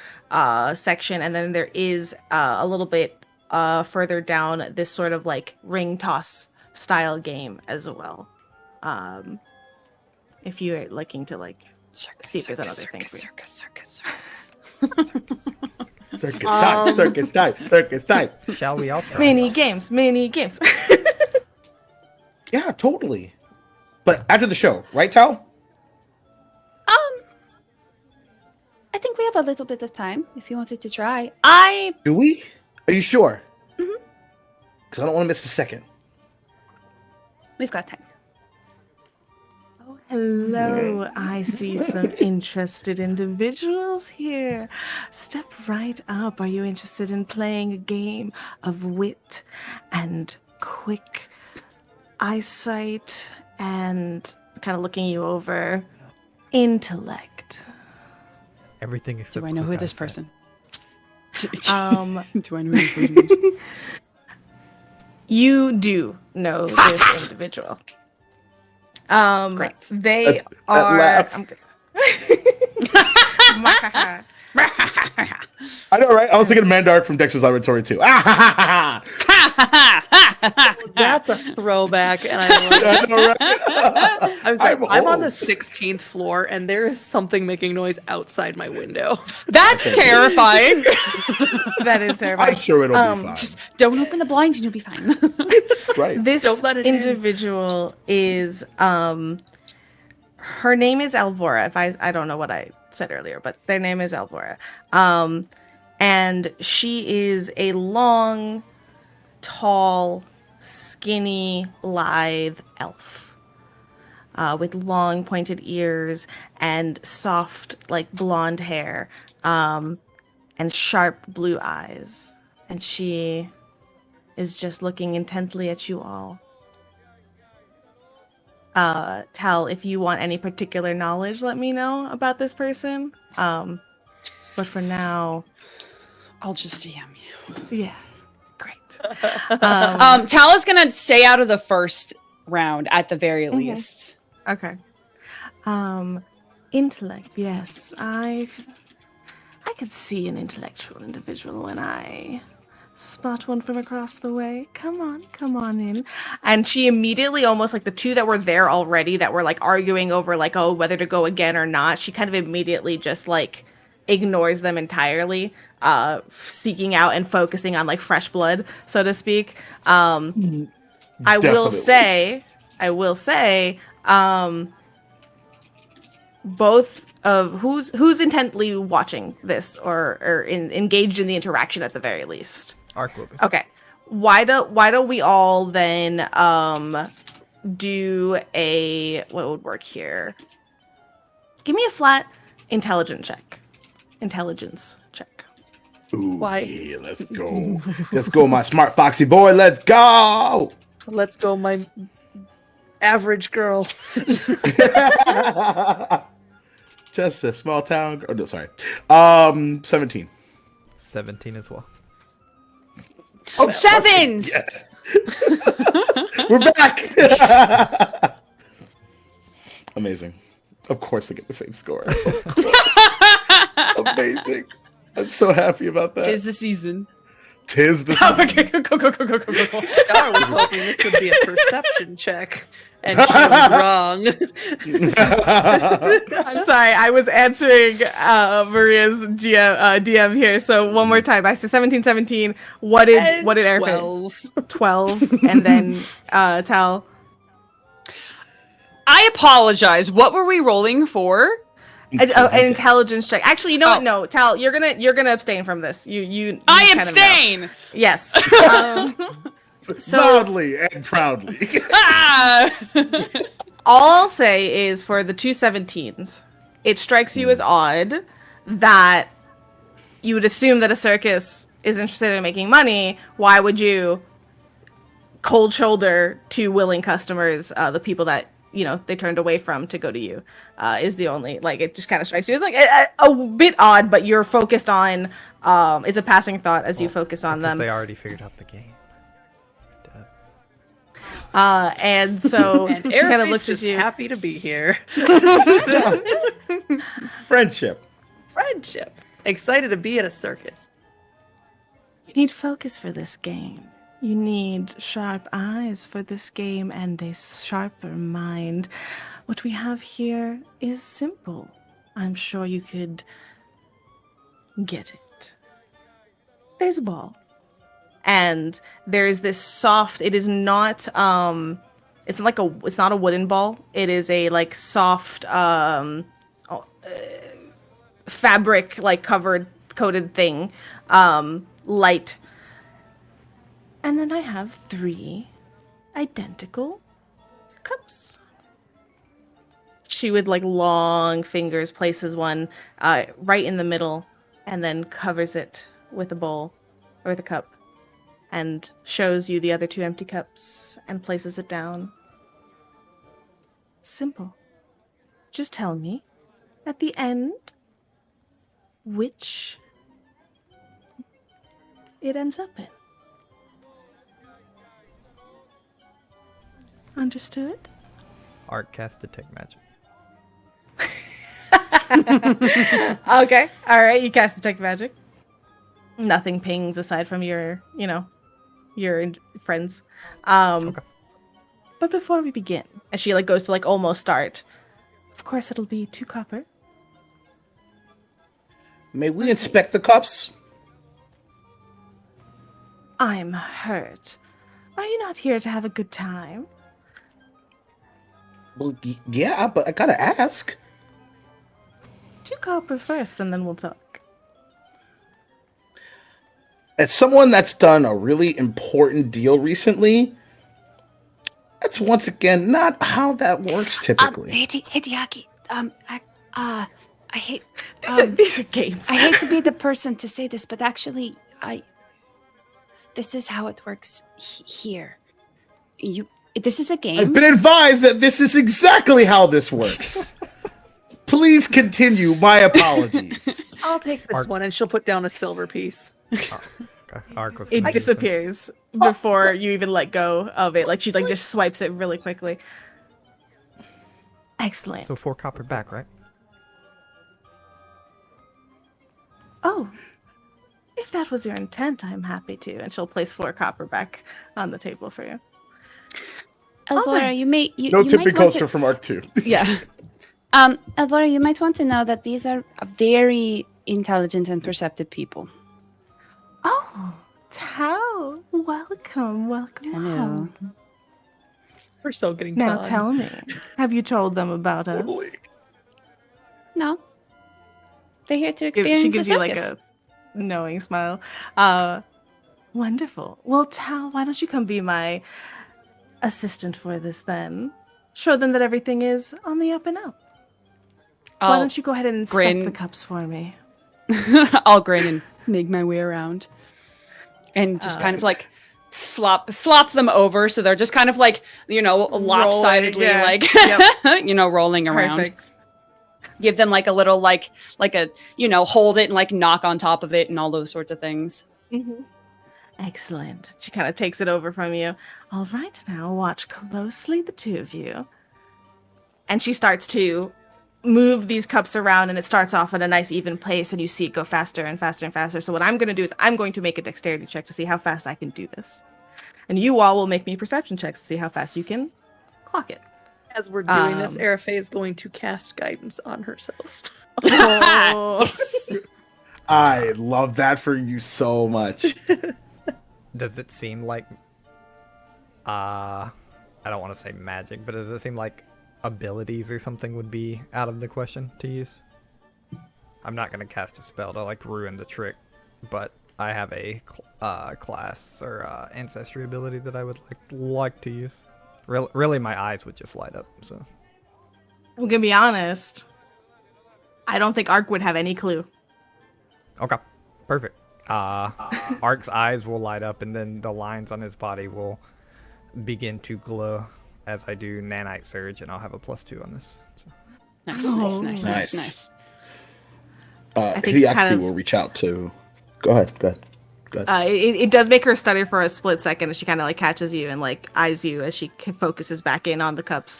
section, and then there is a little bit further down this sort of like ring toss style game as well. If you're looking to like see if there's another thing for you. Circus time. Shall we all try? Mini games. Yeah, totally. But after the show, right, Tal? I think we have a little bit of time if you wanted to try. Do we? Are you sure? Mhm. Because I don't want to miss a second. We've got time. Oh, hello. I see some interested individuals here. Step right up. Are you interested in playing a game of wit and quick eyesight and kind of looking you over intellect? Everything except Do I know who quick this eyesight. person? Do I know who this person is? You do know this individual. Great. They That are. laugh. I'm good. I know, right? I was thinking Mandark from Dexter's Laboratory too. That's a throwback, and I love it. I know, right? I was like, I'm on the old. 16th floor, and there is something making noise outside my window. That's terrifying. That is terrifying. I'm sure it'll be fine. Just don't open the blinds and you'll be fine. Right. This Don't let it in. individual is her name is Elvora. If I don't know what I said earlier, but their name is Elvora. And she is a long, tall, skinny, lithe elf. With long pointed ears and soft, like blonde hair, and sharp blue eyes. And she is just looking intently at you all. Tal, if you want any particular knowledge, let me know about this person. But for now, I'll just DM you. yeah, great. Tal is gonna stay out of the first round at the very least. Okay. Intellect, yes. I could see an intellectual individual when I spot one from across the way. Come on in. And she immediately, almost like the two that were there already that were like arguing over like, oh, whether to go again or not, she kind of immediately just like ignores them entirely, seeking out and focusing on like fresh blood, so to speak. I will say, both of who's intently watching this or engaged in the interaction at the very least. Arc will be. Okay. Why don't we all then do a what would work here? Give me a flat intelligence check. Ooh, Why? yeah, let's go. Let's go, my smart foxy boy. Let's go. Let's go, my average girl. Just a small town. Oh no, sorry. 17. 17 as well. Oh, sevens! Yes. We're back. Amazing. Of course they get the same score. Of course. Amazing. I'm so happy about that. Tis the season. Tis the Okay, go. Star was hoping this would be a perception check, and she was wrong. I'm sorry, I was answering Maria's DM here. So one more time, I said 17. What did Eric? 12, and then Tal. I apologize. What were we rolling for? An intelligence check. Actually, you know what? No, Tal, you're gonna abstain from this. You I kind of know. abstain. Yes. So loudly and proudly. all I'll say is for the two 17s, it strikes you as odd that you would assume that a circus is interested in making money. Why would you cold shoulder two willing customers, the people that they turned away from to go to you, is the only, like, it just kind of strikes you as like a bit odd, but you're focused on, it's a passing thought as you focus on them. They already figured out the game. And so And she kind of Airface looks at just you. happy to be here. Friendship. Friendship. Excited to be at a circus. You need focus for this game. You need sharp eyes for this game and a sharper mind. What we have here is simple. I'm sure you could get it. There's a ball. And there is this soft, it is not It's not a wooden ball. It is a like soft fabric like coated thing, light. And then I have 3 identical cups. She with like long fingers places one right in the middle and then covers it with a bowl or with a cup and shows you the other 2 empty cups and places it down. Simple. Just tell me at the end which it ends up in. Understood? Art cast detect magic. Okay. All right. You cast detect magic. Nothing pings aside from your friends. Okay. But before we begin, as she like goes to like almost start, of course it'll be 2 copper. May we inspect the cups? I'm hurt. Are you not here to have a good time? Well, yeah, but I gotta ask. 2 copper first, and then we'll talk. As someone that's done a really important deal recently, that's once again not how that works typically. Hideaki, I hate. These are games. I hate to be the person to say this, but actually, this is how it works here. This is a game. I've been advised that this is exactly how this works. Please continue. My apologies. I'll take this one, and she'll put down a silver piece. It disappears before you even let go of it. Like she like just swipes it really quickly. Excellent. So 4 copper back, right? Oh, if that was your intent, I'm happy to. And she'll place 4 copper back on the table for you. Elvora, you No you might tipping want coaster from Arc 2. Yeah. Elvora, you might want to know that these are very intelligent and perceptive people. Oh, Tao, welcome Hello. home. We're so getting Now conned. tell me, have you told them about us? No. They're here to She experience gives the you like circus. a knowing smile. Wonderful. Well, Tao, why don't you come be my assistant for this then? Show them that everything is on the up and up. Why don't you go ahead and inspect grin. the cups for me? I'll grin and make my way around. And just kind of like flop them over so they're just kind of like, lopsidedly yeah. like Yep. rolling around. Perfect. Give them like a little like a hold it and like knock on top of it and all those sorts of things. Mm-hmm. Excellent. She kind of takes it over from you. All right, now watch closely, the 2 of you. And she starts to move these cups around, and it starts off at a nice even pace, and you see it go faster and faster and faster. So what I'm going to do is I'm going to make a dexterity check to see how fast I can do this. And you all will make me perception checks to see how fast you can clock it. As we're doing this, Arafe is going to cast guidance on herself. Oh. I love that for you so much. Does it seem like I don't want to say magic, but does it seem like abilities or something would be out of the question to use? I'm not going to cast a spell to like ruin the trick, but I have a class or ancestry ability that I would like to use. Really, my eyes would just light up. So I'm gonna be honest. I don't think Ark would have any clue. okay, perfect. Ark's eyes will light up, and then the lines on his body will begin to glow as I do nanite surge, and I'll have a +2 on this. So. Nice. Nice. I think Hideaki kind of- will reach out to. Go ahead. It does make her stutter for a split second as she kind of like catches you and like eyes you as she focuses back in on the cups.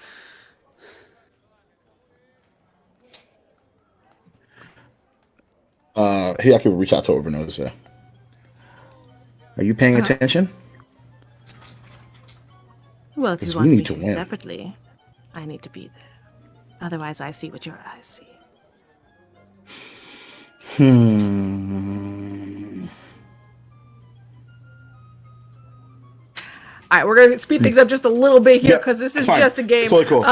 Hideaki will reach out to Overnosa. Are you paying attention? Well, if you 'Cause want we me need to to win. separately, I need to be there. Otherwise, I see what your eyes see. All right, we're gonna speed things up just a little bit here because this is fine. just a game. It's totally cool. So,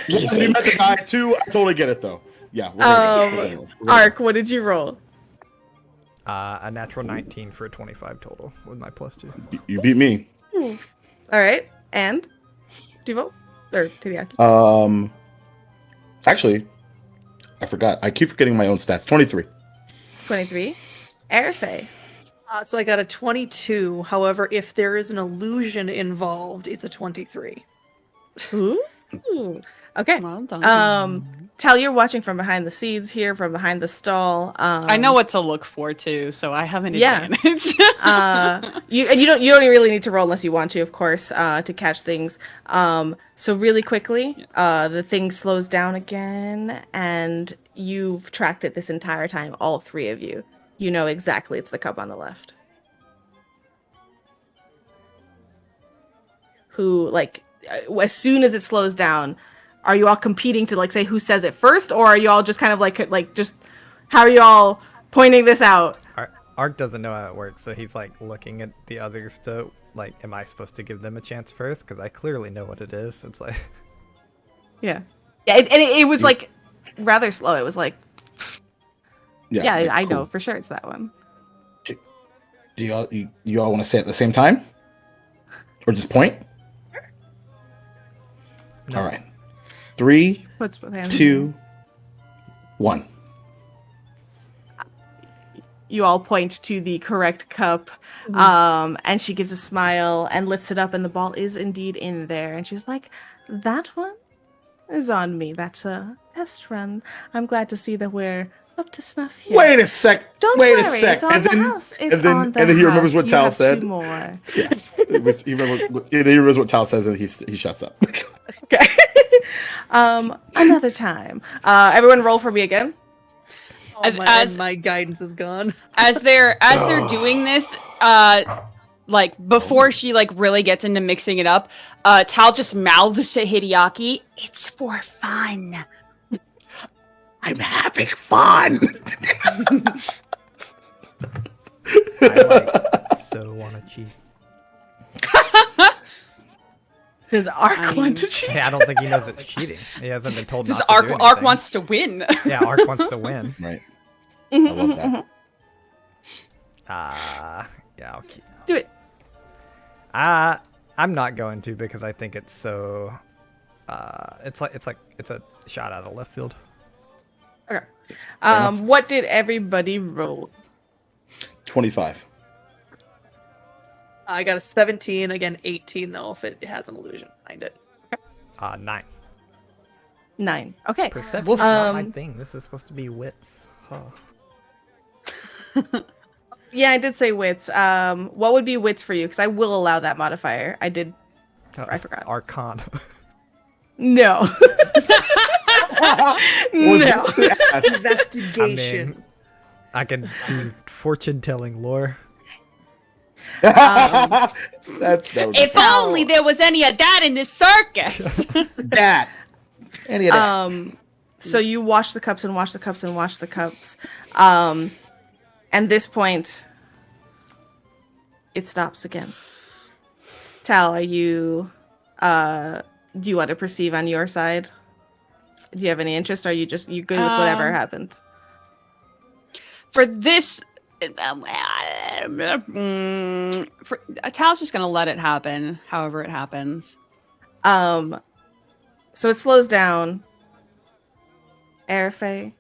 You met the guy too. I totally get it though. Yeah. We're gonna Ark, what did you roll? A natural 19 for a 25 total with my +2. You beat me. All right, and Duvo or Tidiaki? Actually, I forgot. I keep forgetting my own stats. 23. 23. Airfay. So I got a 22. However, if there is an illusion involved, it's a 23. Ooh. Okay. Well done. Tal, you're watching from behind the scenes here, from behind the stall. I know what to look for too, so I have an advantage. You don't really need to roll unless you want to, of course, to catch things. So really quickly, the thing slows down again, and you've tracked it this entire time, all three of you. You know exactly it's the cup on the left. Who, like, as soon as it slows down, are you all competing to, like, say who says it first, or are you all just kind of like just how are you all pointing this out? Ark doesn't know how it works, so he's like looking at the others to like, am I supposed to give them a chance first? Because I clearly know what it is. It's like, yeah, it was like rather slow. It was like, I know for sure it's that one. Do you all want to say it at the same time, or just point? no. All right. 3, Puts both hands. 2, 1. You all point to the correct cup, and she gives a smile and lifts it up, and the ball is indeed in there. And she's like, "That one is on me. That's a test run. I'm glad to see that we're up to snuff here." Wait a sec. Don't Wait worry, a sec. it's on the house. It's and then, on the and then he remembers house. what You Tal have said. 2 more. Yeah. He remembers what Tal says, and he shuts up. Okay. Another time. Everyone roll for me again. My guidance is gone. As they're doing this, like before she like really gets into mixing it up, Tal just mouths to Hideaki, "It's for fun." I'm having fun. I like so want to cheat. Does Ark want to cheat? Hey, I don't think he knows it's cheating. He hasn't been told This not to do anything. Ark wants to win. Yeah, Ark wants to win. Right. I love that. Yeah, I'll keep. Do it. I'm not going to because I think it's so. It's a shot out of left field. Okay. What did everybody roll? 25. I got a 17, again 18 though, if it has an illusion behind it. 9. 9. Okay. Perception's not my thing. This is supposed to be wits. Oh. Yeah, I did say wits. What would be wits for you? Because I will allow that modifier. I forgot. Arcana. No. No. Investigation. I can do fortune telling lore. That would be If only there was any of that in this circus. that. Any of that. So you wash the cups and wash the cups and wash the cups. And this point, it stops again. Tal, are you do you want to perceive on your side? Do you have any interest? Or are you good with whatever happens? For this, Tal's just gonna let it happen, however it happens. So it slows down. Airfay,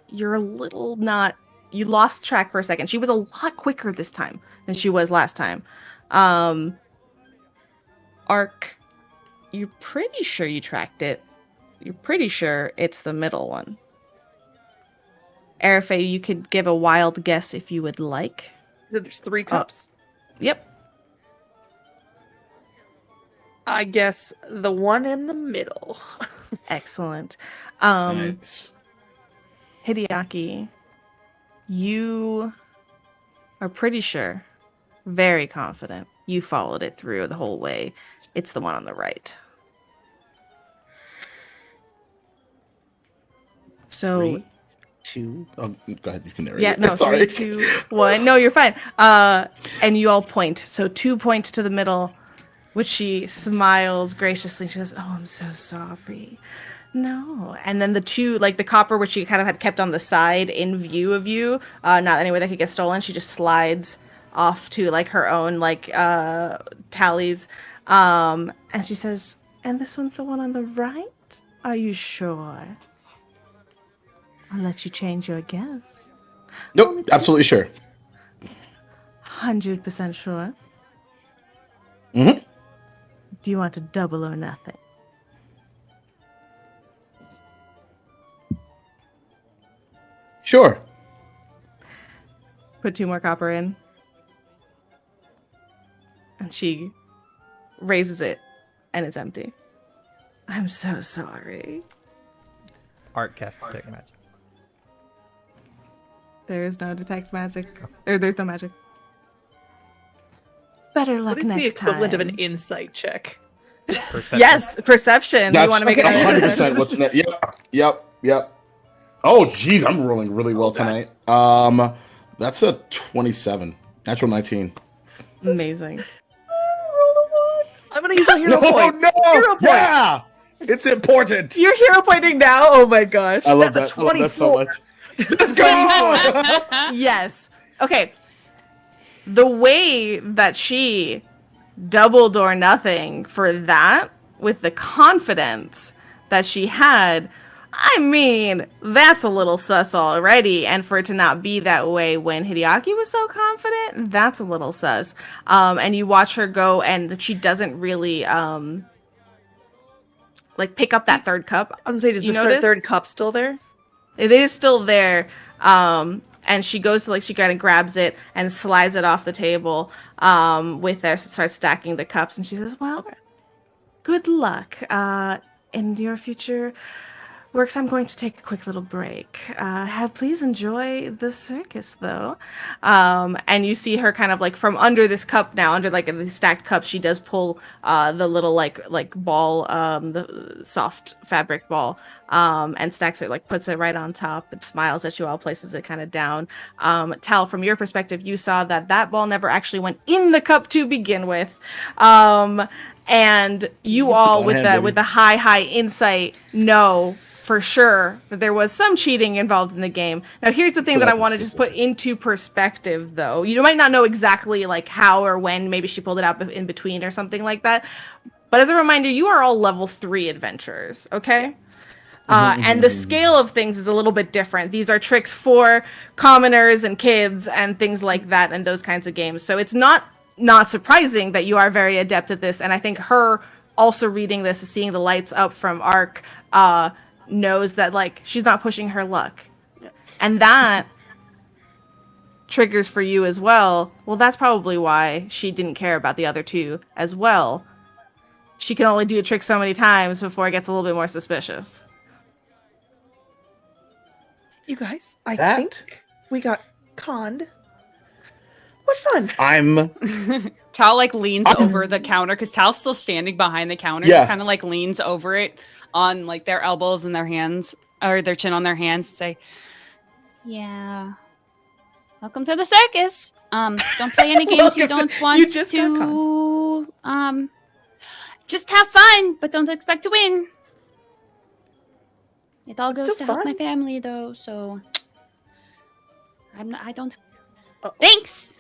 you're a little not. You lost track for a second. She was a lot quicker this time than she was last time. Ark, you're pretty sure you tracked it. You're pretty sure it's the middle one. Airfay, you could give a wild guess if you would like. There's 3 cups. Yep. I guess the one in the middle. Excellent. Nice. Hideaki, you are pretty sure, very confident, you followed it through the whole way. It's the one on the right. So, 2. Oh, go ahead. You can narrate. Yeah, it. no, Sorry. 3, 2, 1. No, you're fine. And you all point. So 2 point to the middle, which she smiles graciously. She says, "Oh, I'm so sorry." No. And then the 2, like the copper, which she kind of had kept on the side in view of you, not anywhere that could get stolen. She just slides off to like her own like tallies. And she says, "And this one's the one on the right? Are you sure? I'll let you change your guess." Nope. Absolutely sure. 100% sure. Mm-hmm. Do you want to double or nothing? Sure. Put 2 more copper in. And she raises it, and it's empty. I'm so sorry. Art cast detect magic. There is no detect magic. There's no magic. Better luck What is next the equivalent time. of an insight check? Perception. Yes, perception. You want to make it 100% what's next. Yep. Oh, geez, I'm rolling really well tonight. That's a 27. Natural 19. Amazing. Roll a 1. I'm gonna use a hero point. No! Hero point. Yeah! It's important. You're hero pointing now? Oh my gosh. I love That's that. a I love that so 24. much. Let's go! Yes. Okay. The way that she doubled or nothing for that, with the confidence that she had, I mean, that's a little sus already. And for it to not be that way when Hideaki was so confident, that's a little sus. And you watch her go, and she doesn't really like pick up that third cup. I was gonna say, is You the notice? third cup still there? It is still there. And she goes to, like, she kind of grabs it and slides it off the table with her, starts stacking the cups. And she says, "Well, good luck in your future works. I'm going to take a quick little break. Please enjoy the circus, though." And you see her kind of like from under this cup now, under like the stacked cup, she does pull the little like ball, the soft fabric ball, and stacks it, like puts it right on top. It smiles at you all, places it kind of down. Tal, from your perspective, you saw that ball never actually went in the cup to begin with. And you all, with the high insight, know for sure that there was some cheating involved in the game. Now, here's the thing that I want to just put into perspective, though. You might not know exactly like how or when maybe she pulled it out in between or something like that. But as a reminder, you are all level 3 adventurers, okay? And the scale of things is a little bit different. These are tricks for commoners and kids and things like that and those kinds of games. So it's not surprising that you are very adept at this. And I think her also reading this and seeing the lights up from Arc knows that, like, she's not pushing her luck. And that triggers for you as well. Well, that's probably why she didn't care about the other 2 as well. She can only do a trick so many times before it gets a little bit more suspicious. You guys, I think we got conned. What fun! Tal like leans over the counter because Tal's still standing behind the counter. Yeah. Just kind of like leans over it on like their elbows and their hands, or their chin on their hands, to say, "Yeah, welcome to the circus. Don't play any games you don't want you just to. Just have fun, but don't expect to win. It all It's goes still to help my fun. family, though. So I don't. Uh-oh. Thanks."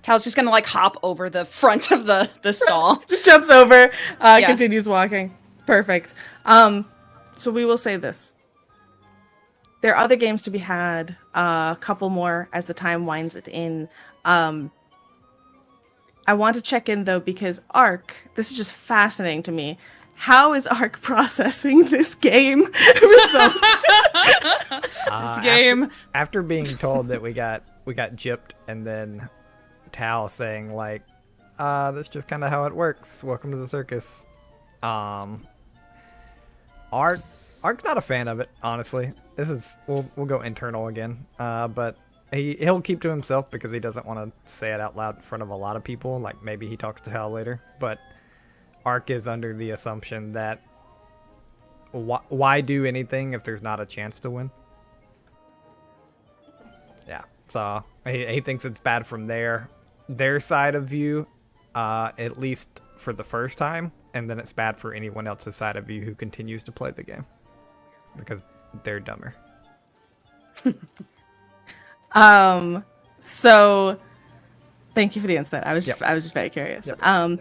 Tal's just gonna like hop over the front of the stall. Just jumps over, continues walking. Perfect. So we will say this. There are other games to be had, a couple more as the time winds it in. I want to check in, though, because Arc, this is just fascinating to me. How is Arc processing this game result? This game. After being told that we got gypped, and then Tal saying like, that's just kind of how it works. Welcome to the circus. Arc's not a fan of it, honestly. This is we'll go internal again. But he'll keep to himself because he doesn't want to say it out loud in front of a lot of people. Like maybe he talks to Tal later. But Arc is under the assumption that why do anything if there's not a chance to win? Yeah. So he thinks it's bad from their side of view, at least for the first time, and then it's bad for anyone else's side of view who continues to play the game because they're dumber. So thank you for the insight. I was just very curious. Yep.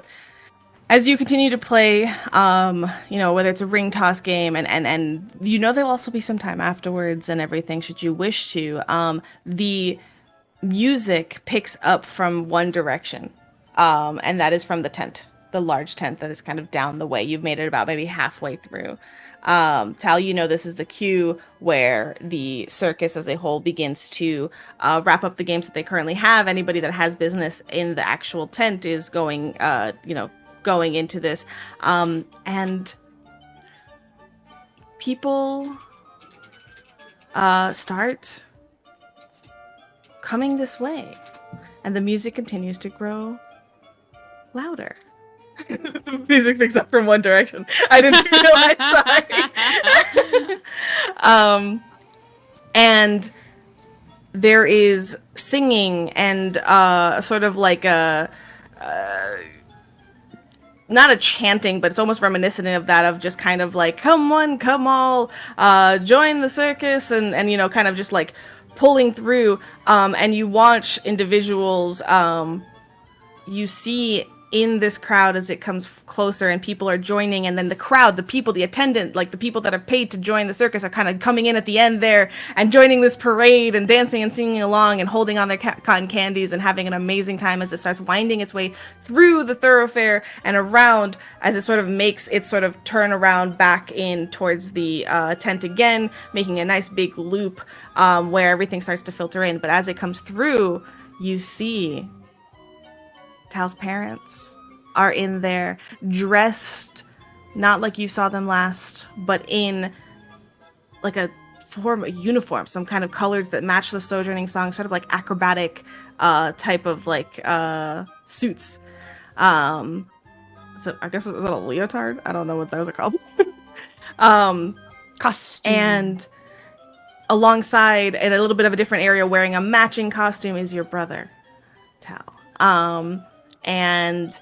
As you continue to play, whether it's a ring toss game and there'll also be some time afterwards and everything should you wish to, the music picks up from one direction, and that is from the tent, the large tent that is kind of down the way. You've made it about maybe halfway through. Tal, this is the cue where the circus as a whole begins to wrap up the games that they currently have. Anybody that has business in the actual tent is going into this, and people start coming this way, and the music continues to grow louder. The music picks up from one direction. I didn't realize. Sorry. And there is singing and sort of like a not a chanting, but it's almost reminiscent of that, of just kind of like, come one, come all, join the circus, and kind of just like pulling through. And you watch individuals, you see in this crowd as it comes closer and people are joining, and then the crowd, the people, the attendant, like the people that are paid to join the circus are kind of coming in at the end there and joining this parade and dancing and singing along and holding on their cotton candies and having an amazing time as it starts winding its way through the thoroughfare and around as it sort of makes its sort of turn around back in towards the tent again, making a nice big loop where everything starts to filter in. But as it comes through, you see Tal's parents are in there, dressed not like you saw them last, but in like a uniform, some kind of colors that match the Sojourning song, sort of like acrobatic type of like suits. So I guess, is that a leotard? I don't know what those are called. Costume. And alongside, in a little bit of a different area, wearing a matching costume, is your brother, Tal. And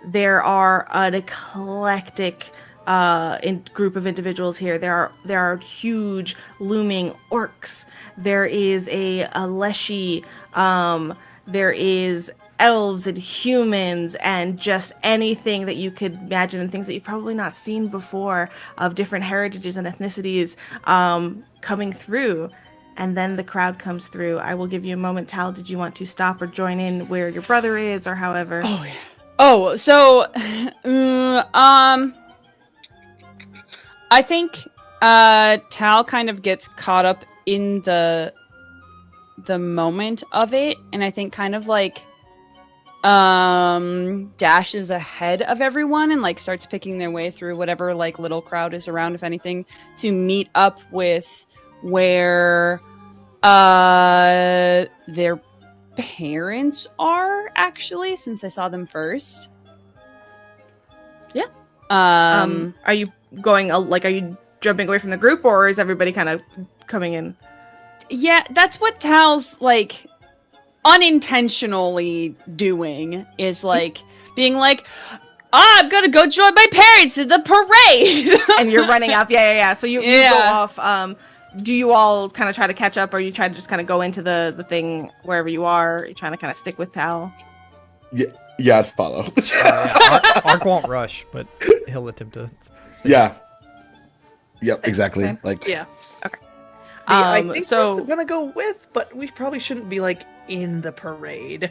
there are an eclectic group of individuals here. There are huge looming orcs. There is a leshy. There is elves and humans and just anything that you could imagine, and things that you've probably not seen before, of different heritages and ethnicities coming through. And then the crowd comes through. I will give you a moment. Tal, did you want to stop or join in where your brother is, or however? Oh, yeah. Oh, so, I think Tal kind of gets caught up in the moment of it, and I think kind of like dashes ahead of everyone and like starts picking their way through whatever like little crowd is around, if anything, to meet up with where their parents are, actually, since I saw them first. Yeah. Are you going are you jumping away from the group, or is everybody kind of coming in? Yeah, that's what Tal's like unintentionally doing, is like being like, I'm gonna go join my parents in the parade. And you're running up. Yeah. So you go off. Do you all kind of try to catch up, or you try to just kind of go into the thing wherever you are? Are you trying to kind of stick with Tal? Yeah, I'd follow. Ark won't rush, but he'll attempt to. Yeah. Yep, exactly. Okay. Like, Yeah. I think we're gonna go with, but we probably shouldn't be like in the parade.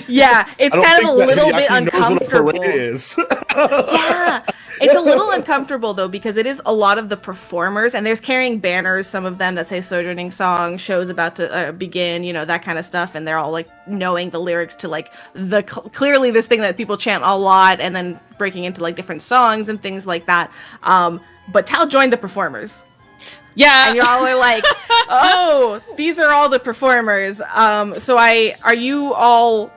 Yeah, it's kind of a little bit uncomfortable. Knows what a parade is. Yeah, it's a little uncomfortable though, because it is a lot of the performers, and there's carrying banners, some of them that say Sojourning song, show's about to begin, that kind of stuff, and they're all like knowing the lyrics to like the clearly this thing that people chant a lot, and then breaking into like different songs and things like that. But Tal joined the performers. Yeah. And y'all are like, oh, these are all the performers. So are you all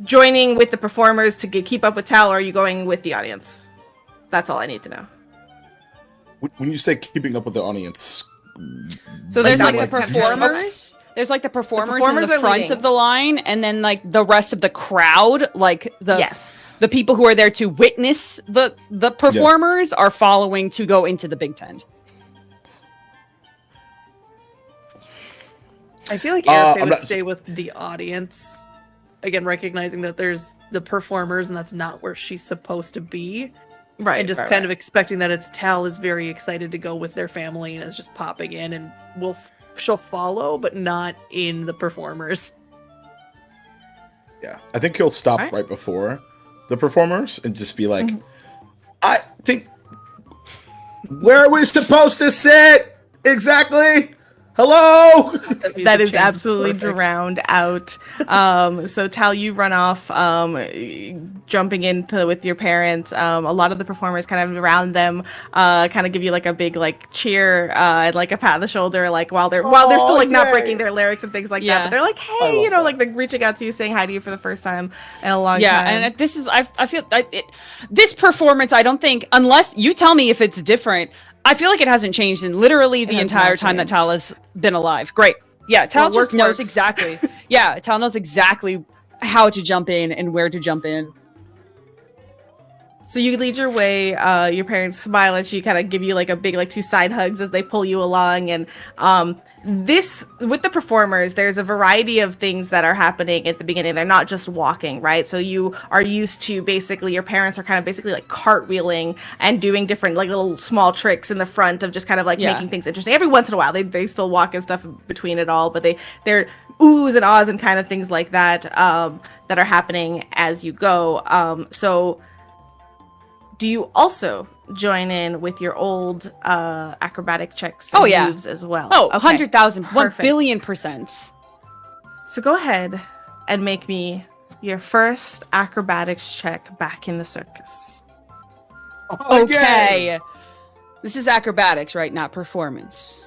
joining with the performers to keep up with Tal, or are you going with the audience? That's all I need to know. When you say keeping up with the audience, so there's like the kind of performers. There's like the performers in performers the are front leading. of the line, and then like the rest of the crowd, like Yes. the people who are there to witness the performers are following to go into the big tent. I feel like Erife would not- stay with the audience. Again, recognizing that there's the performers and that's not where she's supposed to be. Right. And just kind of expecting that it's Tal is very excited to go with their family and is just popping in and she'll follow, but not in the performers. Yeah, I think he'll stop Alright. right before the performers and just be like, I think, where are we supposed to sit? Exactly? Hello? That is absolutely drowned out. So Tal, you run off, jumping into with your parents. A lot of the performers kind of around them, kind of give you like a big like cheer, and like a pat on the shoulder, like while they're still like not breaking their lyrics and things like that. But they're like, hey, you know, like they're reaching out to you, saying hi to you for the first time in a long time. Yeah, and this is I feel this performance. I don't think, unless you tell me if it's different, I feel like it hasn't changed in literally the entire time that Tal has been alive. Great. Yeah, Tal just knows exactly. Yeah, Tal knows exactly how to jump in and where to jump in. So you lead your way, your parents smile at you, kind of give you like a big like 2 side hugs as they pull you along. And this, with the performers, there's a variety of things that are happening at the beginning. They're not just walking, right? So you are used to basically, your parents are kind of basically like cartwheeling and doing different like little small tricks in the front of just kind of like making things interesting. Every once in a while, they still walk and stuff between it all, but they're oohs and ahs and kind of things like that, that are happening as you go. So do you also join in with your old acrobatic checks and moves as well? Oh, Okay. 100,000, 1 Perfect. billion%. So go ahead and make me your first acrobatics check back in the circus. Okay. This is acrobatics, right? Not performance.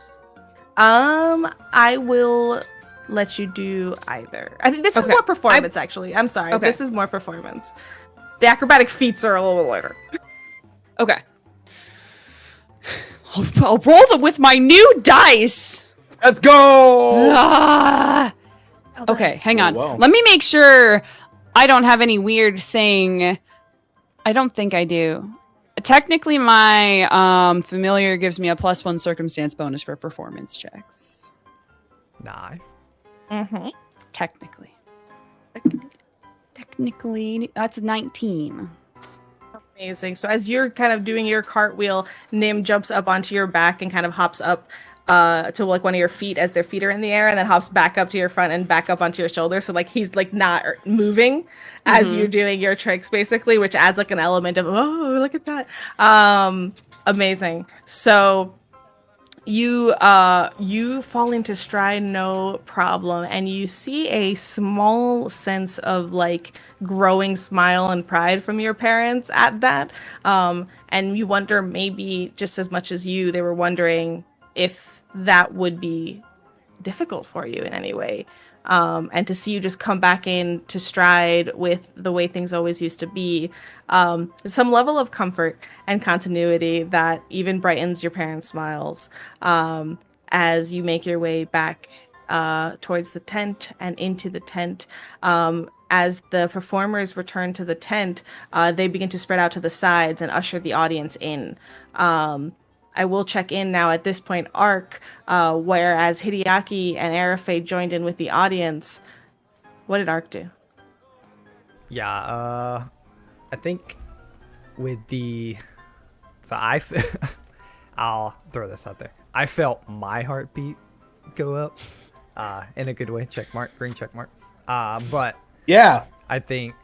I will let you do either. I think this is more performance, actually. I'm sorry. Okay. This is more performance. The acrobatic feats are a little later. Okay. I'll roll them with my new dice. Let's go! Ah! Okay, hang on. wow. Let me make sure I don't have any weird thing. I don't think I do. Technically, my familiar gives me a +1 circumstance bonus for performance checks. Nice. Mm-hmm. Technically, that's a 19. Amazing. So as you're kind of doing your cartwheel, Nim jumps up onto your back and kind of hops up to like one of your feet as their feet are in the air, and then hops back up to your front and back up onto your shoulder. So like he's like not moving as you're doing your tricks, basically, which adds like an element of, oh, look at that. Amazing. So you fall into stride, no problem, and you see a small sense of like growing smile and pride from your parents at that, and you wonder, maybe just as much as you, they were wondering if that would be difficult for you in any way, and to see you just come back in to stride with the way things always used to be, some level of comfort and continuity that even brightens your parents' smiles, as you make your way back towards the tent and into the tent. As the performers return to the tent, they begin to spread out to the sides and usher the audience in. I will check in now at this point, Ark, whereas Hideaki and Erife joined in with the audience. What did Ark do? Yeah, I think with the... So I'll throw this out there. I felt my heartbeat go up, in a good way. Check mark, green check mark. But Yeah. I think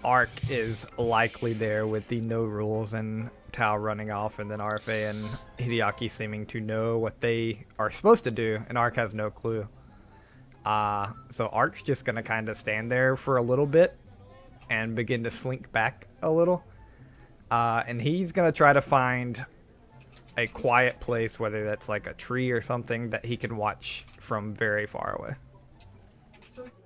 Ark is likely there with the no rules and Tao running off, and then RFA and Hideaki seeming to know what they are supposed to do, and Ark has no clue. So Ark's just gonna kind of stand there for a little bit and begin to slink back a little. And he's gonna try to find a quiet place, whether that's like a tree or something, that he can watch from very far away.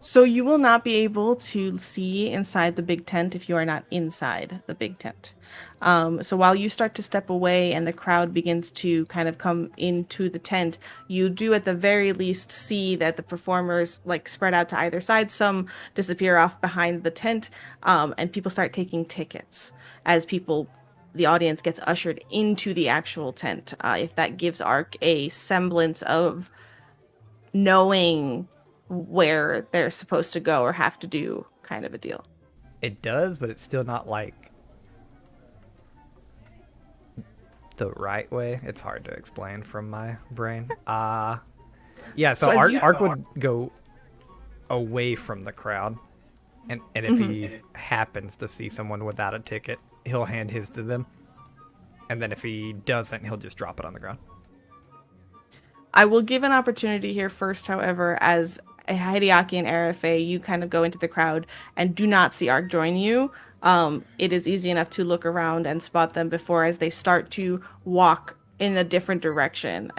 So you will not be able to see inside the big tent if you are not inside the big tent. So while you start to step away and the crowd begins to kind of come into the tent, you do at the very least see that the performers like spread out to either side. Some disappear off behind the tent, and people start taking tickets as the audience gets ushered into the actual tent. If that gives Ark a semblance of knowing where they're supposed to go or have to do kind of a deal. It does, but it's still not like the right way. It's hard to explain from my brain. Yeah, so Ark would go away from the crowd, and if he happens to see someone without a ticket, he'll hand his to them, and then if he doesn't, he'll just drop it on the ground. I will give an opportunity here first, however, as Hideaki and Arafe, you kind of go into the crowd and do not see Ark join you. It is easy enough to look around and spot them before as they start to walk in a different direction.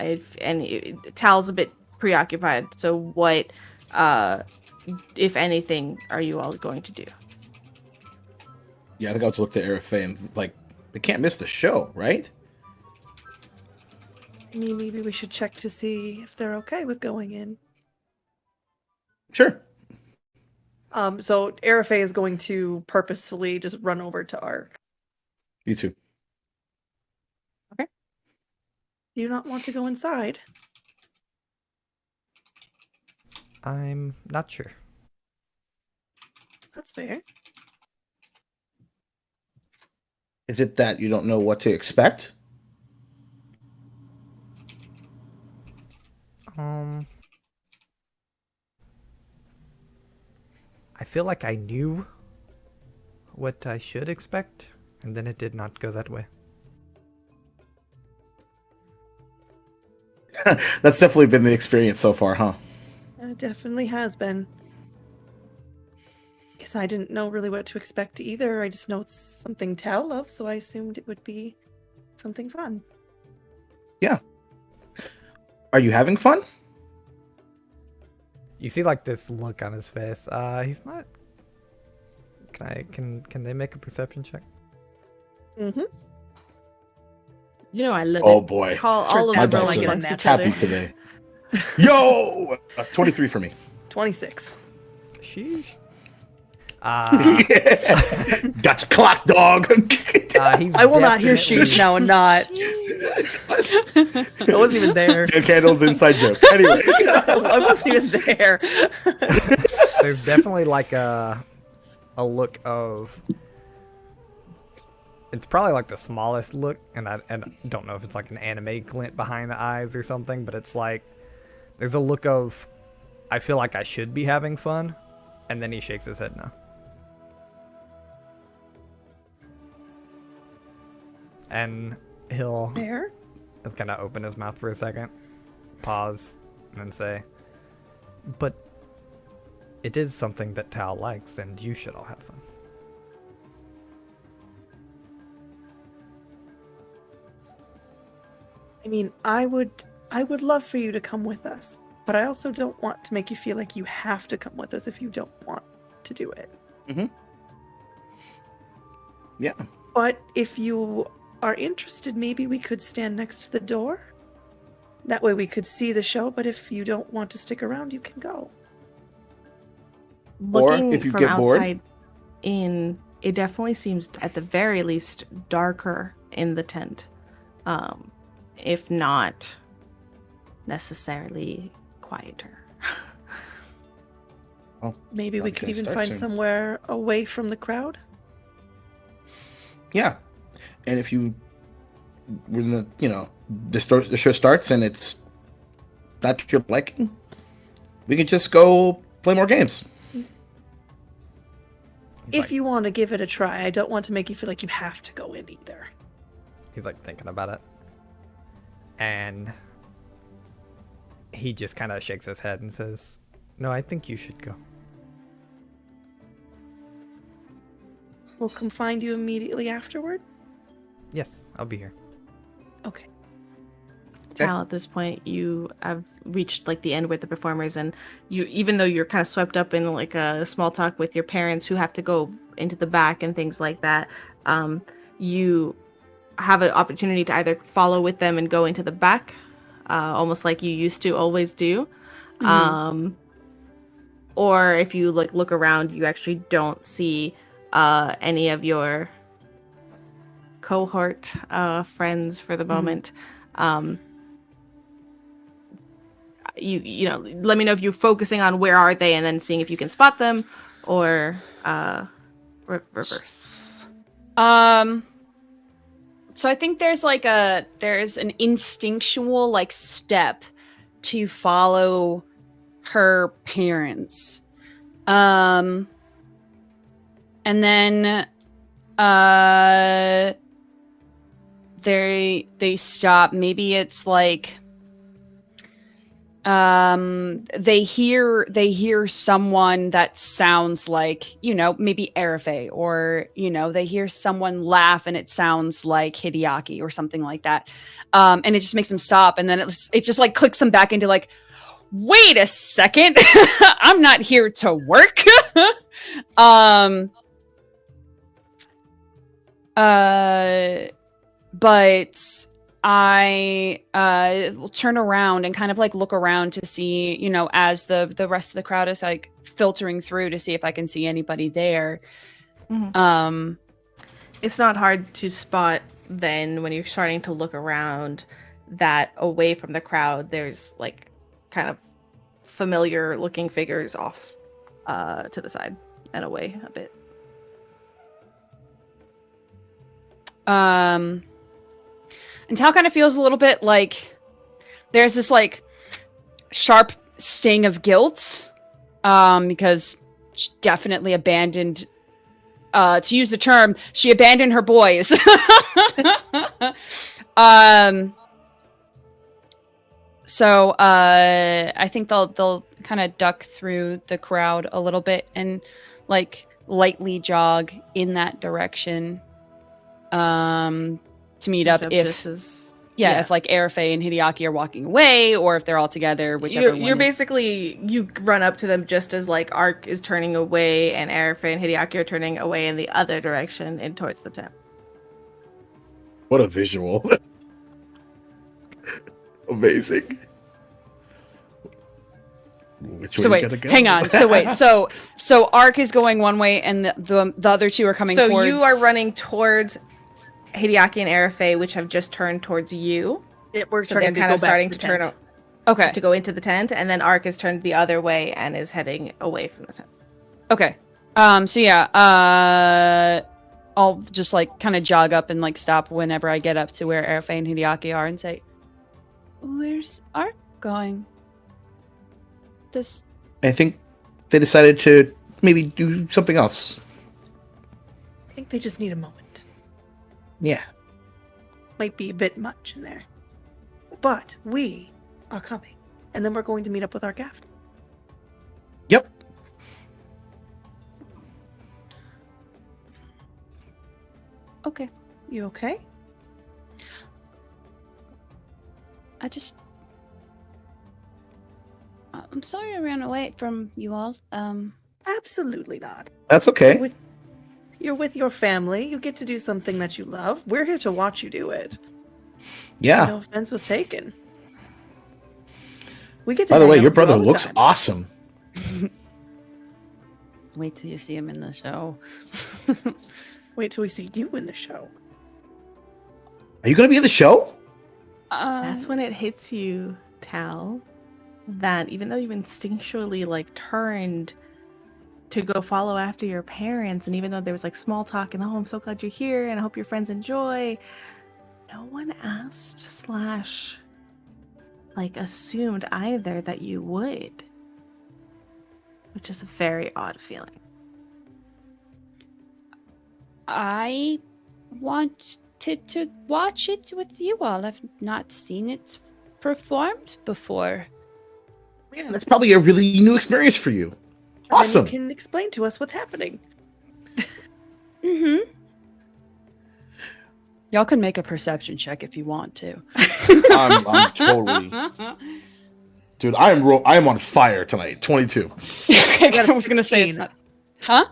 Tal's a bit preoccupied. So what, if anything, are you all going to do? Yeah, I think I'll just look to Arafe and it's like, they can't miss the show, right? Maybe we should check to see if they're okay with going in. Sure. So Arafe is going to purposefully just run over to Ark. You too. Okay. Do you not want to go inside? I'm not sure. That's fair. Is it that you don't know what to expect? I feel like I knew what I should expect, and then it did not go that way. That's definitely been the experience so far, huh? It definitely has been. Guess I didn't know really what to expect either. I just know it's something Tal loves, so I assumed it would be something fun. Yeah. Are you having fun? You see like this look on his face. He's not. Can they make a perception check? Mm-hmm. You know I love it. Oh boy. Call all of My them dice rolling are against each happy other. today. Yo! 23 for me. 26. Sheesh. Gotcha clock, dog. He's I will not hear definitely- sheesh now and not. I wasn't even there. Dead Candles inside joke. Anyway. I wasn't even there. There's definitely like a look of. It's probably like the smallest look, and I don't know if it's like an anime glint behind the eyes or something, but it's like there's a look of I feel like I should be having fun, and then he shakes his head no. And he'll There? just kind of open his mouth for a second, pause, and then say, "But it is something that Tal likes, and you should all have fun." I mean, I would love for you to come with us, but I also don't want to make you feel like you have to come with us if you don't want to do it. Mm-hmm. Yeah. But if you are interested, maybe we could stand next to the door. That way we could see the show, but if you don't want to stick around, you can go. Looking if you from get bored. outside in, it definitely seems at the very least darker in the tent. If not necessarily quieter. Well, Maybe we I'm could gonna even start find soon. somewhere away from the crowd. Yeah. And if you, when the show starts and it's not to your liking, we can just go play more games. If you want to give it a try, I don't want to make you feel like you have to go in either. He's like thinking about it. And he just kind of shakes his head and says, "No, I think you should go." We'll come find you immediately afterward. Yes, I'll be here. Okay. Tal, at this point, you have reached like the end with the performers, and you, even though you're kind of swept up in like a small talk with your parents who have to go into the back and things like that, you have an opportunity to either follow with them and go into the back, almost like you used to always do, or if you like look around, you actually don't see any of your cohort friends for the moment. You know, let me know if you're focusing on where are they and then seeing if you can spot them, or reverse. So I think there's an instinctual like step to follow her parents. And then they stop. Maybe it's like they hear someone that sounds like, you know, maybe Arafe, or, you know, they hear someone laugh and it sounds like Hideaki or something like that. And it just makes them stop, and then it just like clicks them back into like, wait a second, I'm not here to work. But I will turn around and kind of like look around to see, you know, as the rest of the crowd is like filtering through to see if I can see anybody there. It's not hard to spot then when you're starting to look around that away from the crowd, there's like kind of familiar looking figures off to the side and away a bit. And Tal kind of feels a little bit like there's this like sharp sting of guilt, because she definitely abandoned, to use the term, she abandoned her boys. So I think they'll kind of duck through the crowd a little bit and like lightly jog in that direction. To meet up if if like Arafe and Hideaki are walking away, or if they're all together, whichever you're basically, you run up to them just as like Ark is turning away and Arafe and Hideaki are turning away in the other direction and towards the tent. What a visual. Amazing. Which way wait, you gotta go? hang on. So Ark is going one way and the other two are coming towards... So you are running towards Hideaki and Arafe, which have just turned towards you. We're so they're kind of starting to turn to go into the tent, and then Ark is turned the other way and is heading away from the tent. Okay. So yeah, I'll just like kind of jog up and like stop whenever I get up to where Arafe and Hideaki are and say, "Where's Ark going?" I think they decided to maybe do something else. I think they just need a moment. Yeah. Might be a bit much in there. But we are coming. And then we're going to meet up with our gaff. Yep. Okay. You okay? I'm sorry I ran away from you all. Absolutely not. That's okay. You're with your family. You get to do something that you love. We're here to watch you do it. Yeah. No offense was taken. We get to. By the way, your brother looks awesome. Wait till you see him in the show. Wait till we see you in the show. Are you going to be in the show? That's when it hits you, Tal, that even though you've instinctually like turned to go follow after your parents, and even though there was like small talk and, oh, I'm so glad you're here and I hope your friends enjoy, no one asked / like assumed either that you would, which is a very odd feeling. I wanted to watch it with you all. I've not seen it performed before. Yeah, that's probably a really new experience for you. Awesome. And you can explain to us what's happening. Y'all can make a perception check if you want to. I'm totally, dude. I am on fire tonight. 22. I was gonna say it's 16. not. Huh?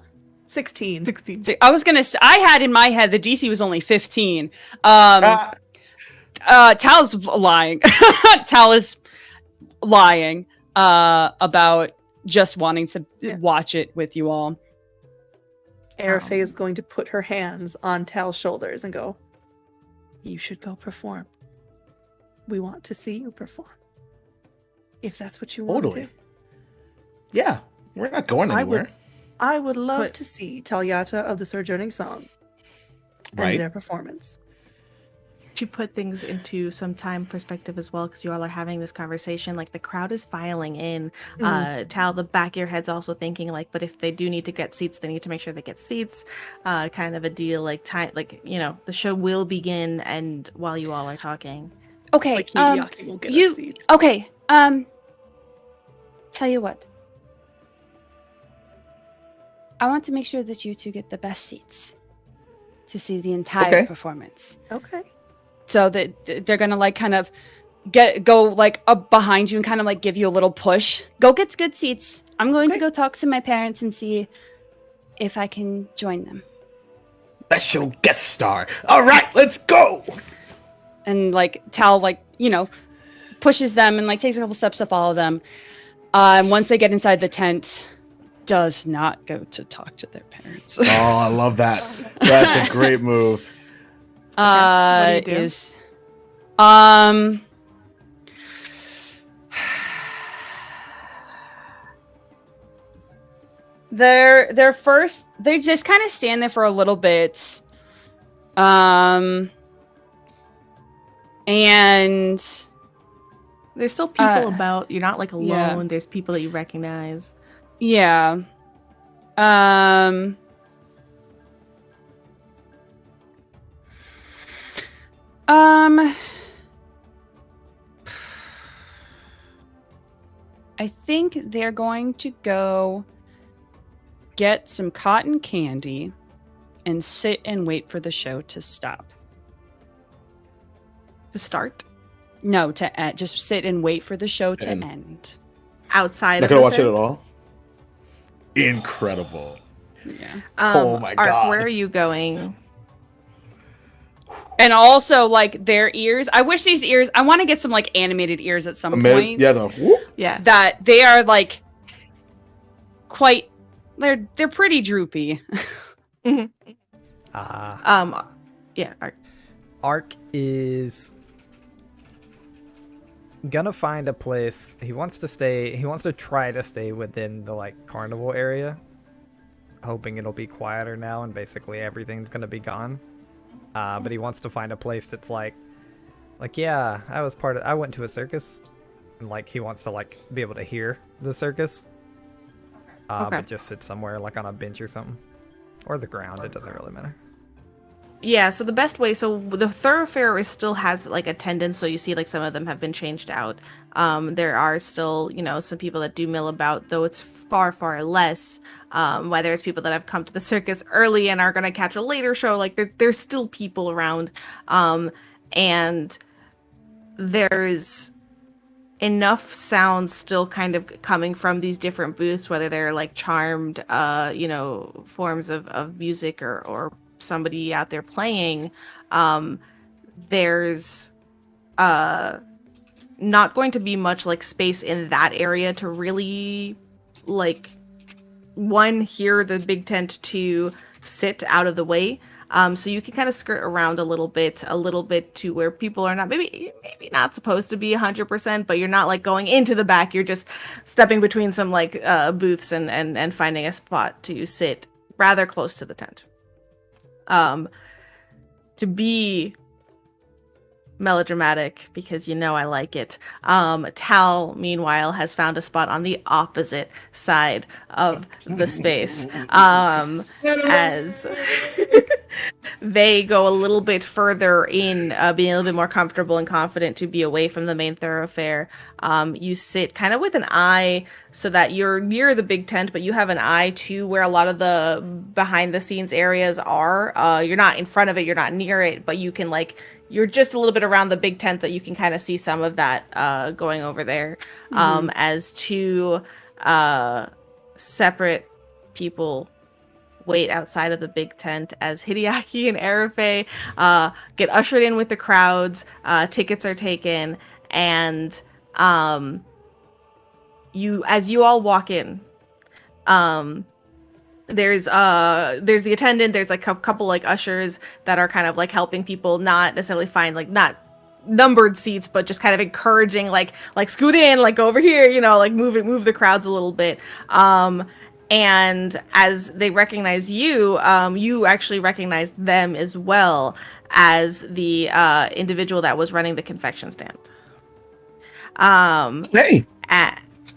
16. 16. So I was gonna. I had in my head the DC was only 15. Tal's lying. Tal is lying about just wanting to watch it with you all. Airfay is going to put her hands on Tal's shoulders and go, "You should go perform. We want to see you perform. If that's what you want to do." Yeah, we're not going anywhere. I would love to see Talyata of the Sojourning Song and their performance. To put things into some time perspective as well, because you all are having this conversation, like the crowd is filing in. Tal, the back of your head's also thinking like, but if they do need to get seats, they need to make sure they get seats. Kind of a deal, like time, like, you know, the show will begin, and while you all are talking. Okay. Like Hideaki will get us seats. Okay. Tell you what. I want to make sure that you two get the best seats to see the entire performance. Okay. So that they're gonna like kind of go like up behind you and kind of like give you a little push. Go get good seats. I'm going to go talk to my parents and see if I can join them. Special guest star. All right, let's go. And like Tal, like, you know, pushes them and like takes a couple steps to follow them. And once they get inside the tent, does not go to talk to their parents. Oh, I love that. That's a great move. What do you do? Is they're first, they just kind of stand there for a little bit, and There's still people about. You're not like alone. There's people that you recognize. yeah. I think they're going to go get some cotton candy and sit and wait for the show to stop. To start No, to end. Just sit and wait for the show to end. outside. Not of gonna the watch it tent? at all. Incredible. Yeah. Oh my Ark, God. where are you going? And also, like, their ears. I wish these ears. I want to get some, like, animated ears at some point. Yeah, though. Yeah. That they are, like, quite. They're pretty droopy. Yeah. Ark. Ark is gonna find a place. He wants to try to stay within the like carnival area, hoping it'll be quieter now and basically everything's gonna be gone. But he wants to find a place that's like yeah, I went to a circus, and like he wants to like be able to hear the circus. But just sit somewhere like on a bench or something, or the ground. It doesn't really matter. Yeah, so the best way, so the thoroughfare still has like attendance, so you see like some of them have been changed out. There are still, you know, some people that do mill about, though it's far, far less. Whether it's people that have come to the circus early and are going to catch a later show, like there's still people around. And there's enough sounds still kind of coming from these different booths, whether they're like charmed, you know, forms of music or somebody out there playing. There's not going to be much like space in that area to really like hear the big tent, to sit out of the way. So you can kind of skirt around a little bit to where people are not maybe not supposed to be 100%, but you're not like going into the back. You're just stepping between some like booths and finding a spot to sit rather close to the tent. To be melodramatic, because you know I like it, Tal meanwhile has found a spot on the opposite side of the space, as they go a little bit further in, being a little bit more comfortable and confident to be away from the main thoroughfare. You sit kind of with an eye so that you're near the big tent, but you have an eye to where a lot of the behind the scenes areas are. You're not in front of it, you're not near it, but you can you're just a little bit around the big tent that you can kind of see some of that going over there. As two separate people wait outside of the big tent as Hideaki and Arafe get ushered in with the crowds. Tickets are taken, and as you all walk in, there's the attendant, there's like a couple like ushers that are kind of like helping people not necessarily find like not numbered seats, but just kind of encouraging like scoot in, like go over here, you know, like move the crowds a little bit. And as they recognize you, you actually recognize them as well as the individual that was running the confection stand. Hey.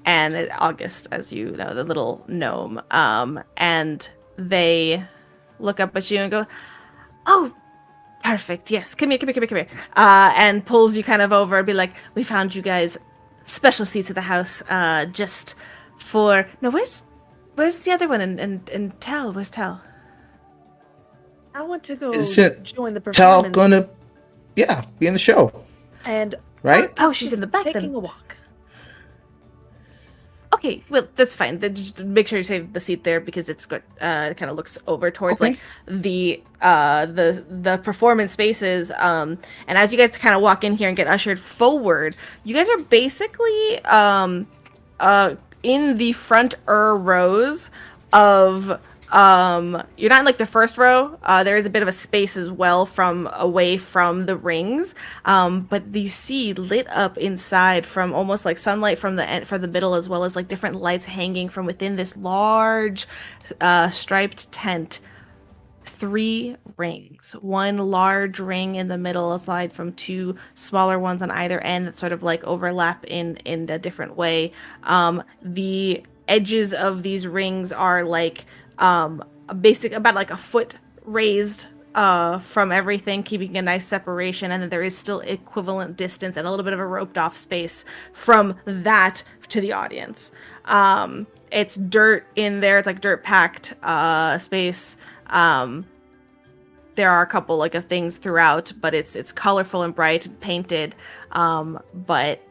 And August, as you know, the little gnome. And they look up at you and go, "Oh, perfect. Yes, come here. And pulls you kind of over and be like, "We found you guys special seats at the house, just for..." No, where's the other one? And Tal, where's Tal? I want to go join the performance. Tal gonna, be in the show. And right? Oh, she's in the back taking then. a walk. Okay, well, that's fine. Just make sure you save the seat there because it's good. It kind of looks over towards like the performance spaces. And as you guys kind of walk in here and get ushered forward, you guys are basically in the front rows of you're not in like the first row. There is a bit of a space as well from away from the rings, but you see lit up inside from almost like sunlight from the middle, as well as like different lights hanging from within this large striped tent. 3 rings, one large ring in the middle aside from 2 smaller ones on either end that sort of like overlap in a different way. The edges of these rings are like about like a foot raised from everything, keeping a nice separation, and then there is still equivalent distance and a little bit of a roped off space from that to the audience. It's dirt in there, it's like dirt packed space. There are a couple like of things throughout, but it's colorful and bright and painted, but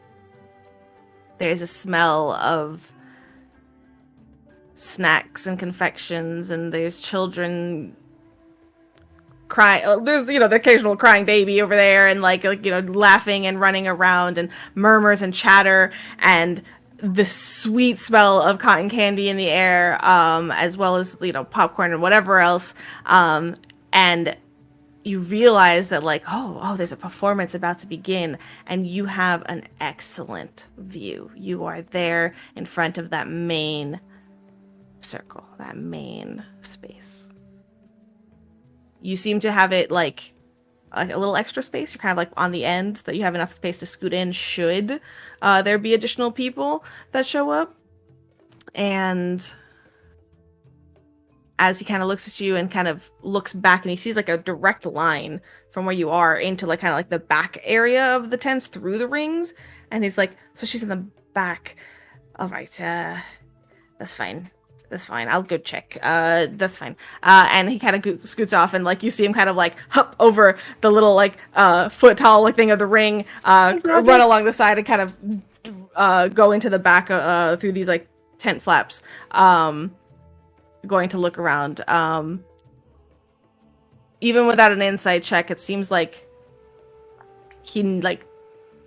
there's a smell of snacks and confections, and there's children crying. There's, you know, the occasional crying baby over there, and like you know, laughing and running around, and murmurs and chatter, and the sweet smell of cotton candy in the air, as well as, you know, popcorn and whatever else. And you realize that like, oh, there's a performance about to begin, and you have an excellent view. You are there in front of that main circle, that main space. You seem to have it like a little extra space. You're kind of like on the end so that you have enough space to scoot in should there be additional people that show up. And as he kind of looks at you and kind of looks back, and he sees like a direct line from where you are into like kind of like the back area of the tents through the rings, and he's like, "So she's in the back. All right, that's fine. I'll go check. That's fine." And he kind of scoots off, and like you see him kind of like hop over the little like foot tall like thing of the ring, run along the side, and kind of go into the back through these like tent flaps, going to look around. Even without an insight check, it seems like he like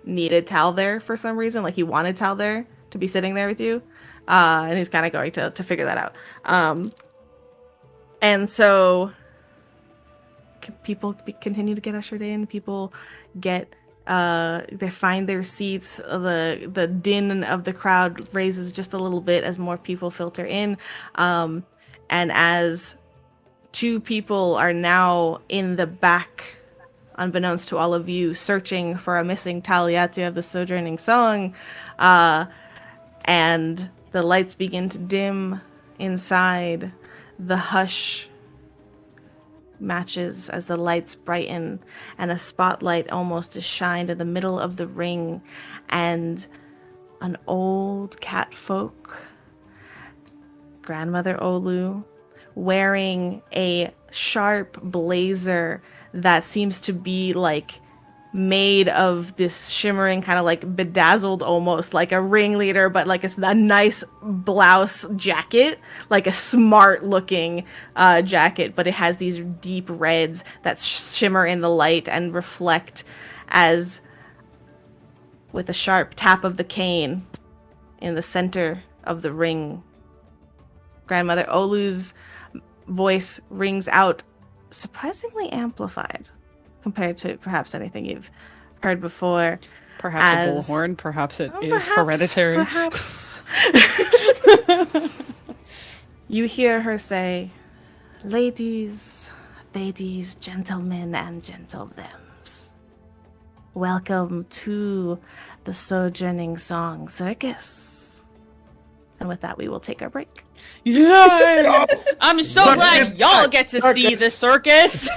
needed Tal there for some reason. Like he wanted Tal there to be sitting there with you. And he's kind of going to figure that out. And so people continue to get ushered in. People get, they find their seats. The din of the crowd raises just a little bit as more people filter in. And as 2 people are now in the back, unbeknownst to all of you, searching for a missing Taliati of the Sojourning Song, and the lights begin to dim inside. The hush matches as the lights brighten, and a spotlight almost is shined in the middle of the ring, and an old cat folk, Grandmother Olu, wearing a sharp blazer that seems to be like made of this shimmering kind of like bedazzled, almost like a ringleader, but like a nice blouse jacket, like a smart looking jacket, but it has these deep reds that shimmer in the light and reflect as with a sharp tap of the cane in the center of the ring. Grandmother Olu's voice rings out surprisingly amplified compared to perhaps anything you've heard before. Perhaps a bullhorn, perhaps it is hereditary. Perhaps. You hear her say, ladies, gentlemen, and gentlethems, welcome to the Sojourning Song Circus. And with that, we will take our break. Yay! I'm so glad y'all get to see the circus.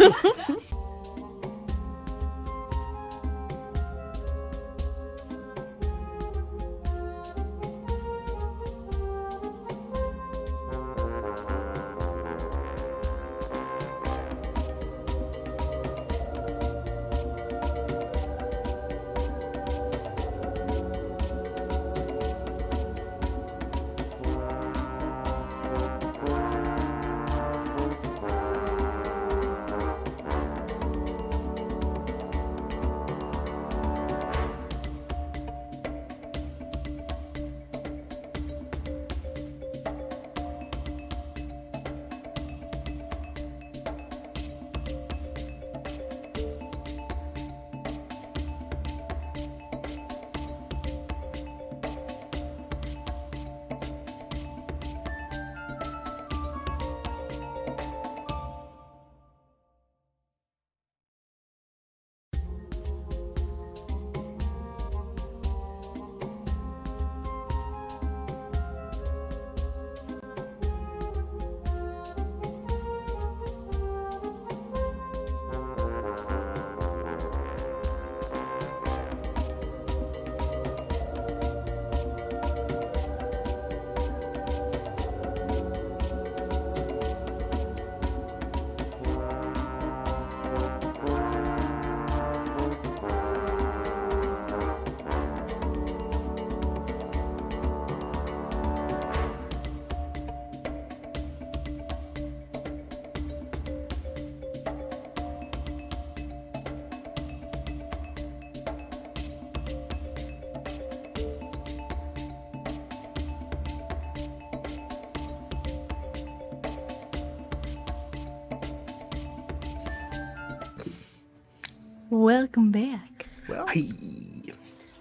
Welcome back. Well,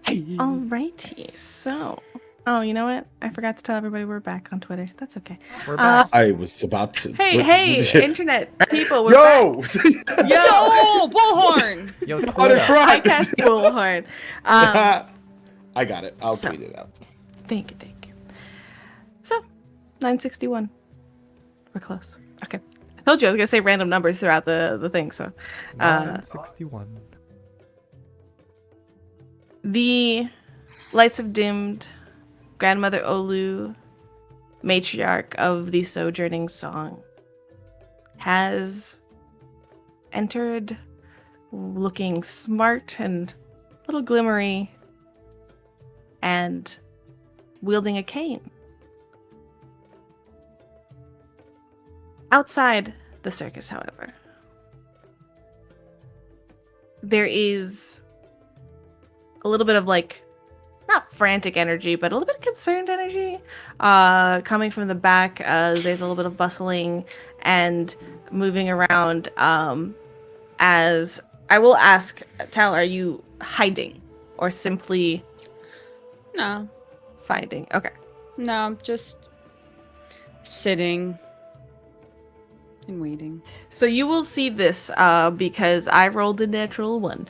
Alrighty, so... Oh, you know what? I forgot to tell everybody we're back on Twitter. That's okay. we're back. I was about to. Hey, internet people, we're Yo! back. Yo, bullhorn! Yo, On Twitter. the front. Outcast Bullhorn. I got it. I'll so- tweet it out. Thank you. So, 961. We're close. Okay. I told you I was going to say random numbers throughout the thing, so... 961. The lights have dimmed. Grandmother Olu, matriarch of the Sojourning Song, has entered looking smart and a little glimmery and wielding a cane. Outside the circus, however, there is a little bit of like, not frantic energy, but a little bit of concerned energy coming from the back. There's a little bit of bustling and moving around. As I will ask, Tal, are you hiding or simply No, fighting? Okay. no, I'm just sitting and waiting. So you will see this because I rolled a natural 1.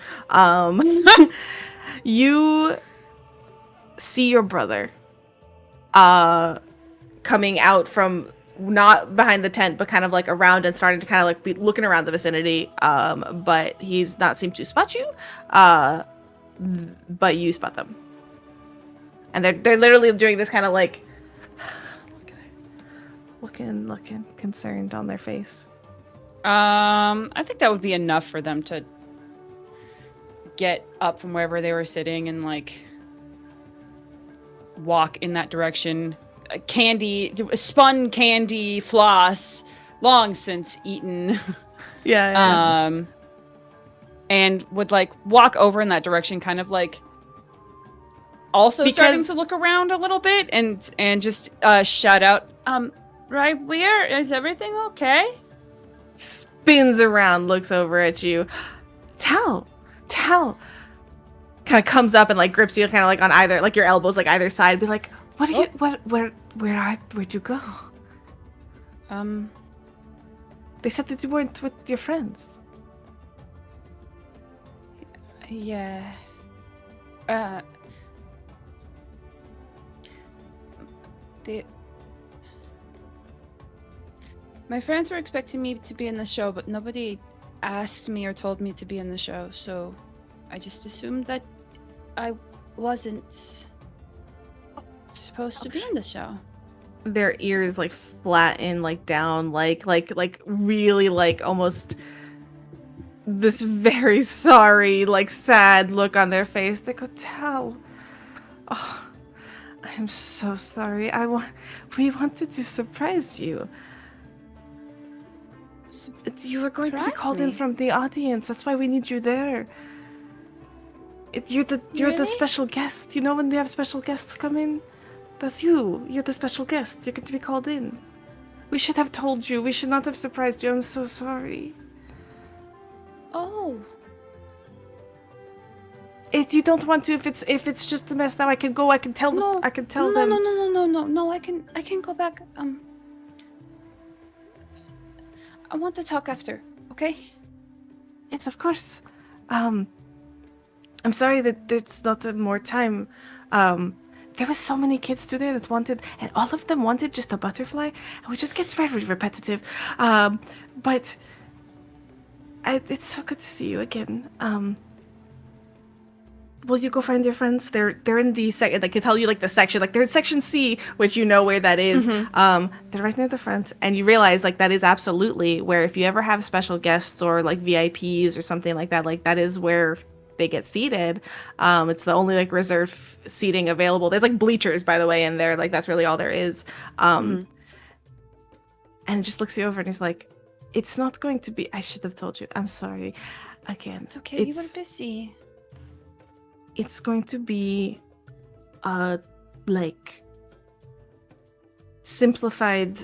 You see your brother coming out from not behind the tent, but kind of like around and starting to kind of like be looking around the vicinity. But he's not seemed to spot you. But you spot them. and they're literally doing this kind of like looking concerned on their face. I think that would be enough for them to get up from wherever they were sitting and like walk in that direction. Spun candy floss, long since eaten. Yeah. And would like walk over in that direction, kind of like also starting to look around a little bit and just shout out, right where is everything okay? Spins around, looks over at you. Tell. Kind of comes up and like grips you kind of like on either, like your elbows, like either side. Be like, where'd you go? They said that you weren't with your friends. Yeah. My friends were expecting me to be in the show, but nobody asked me or told me to be in the show, so I just assumed that I wasn't supposed to be in the show. Their ears like flatten like down, like really like almost this very sorry, like sad look on their face. They go, Tell. Oh, I'm so sorry. We wanted to surprise you. You were going to be called in from the audience. That's why we need you there. You're the special guest. You know when they have special guests come in? That's you. You're the special guest. You're going to be called in. We should have told you. We should not have surprised you. I'm so sorry. Oh. If you don't want to, if it's just a mess now, I can go. I can tell them. No, I can tell them. No. I can go back. I want to talk after. Okay. Yes, of course. I'm sorry that there's not more time. There were so many kids today that wanted, and all of them wanted just a butterfly, and it just gets very repetitive. But it's so good to see you again. Will you go find your friends? They're in the second. I can tell you like the section. Like they're in section C, which you know where that is. Mm-hmm. They're right near the front, and you realize like that is absolutely where if you ever have special guests or like VIPs or something like that is where they get seated. It's the only like reserved seating available. There's like bleachers, by the way, in there. Like that's really all there is. And he just looks you over and he's like, "It's not going to be. I should have told you. I'm sorry. Again, it's okay. You were busy. It's going to be like simplified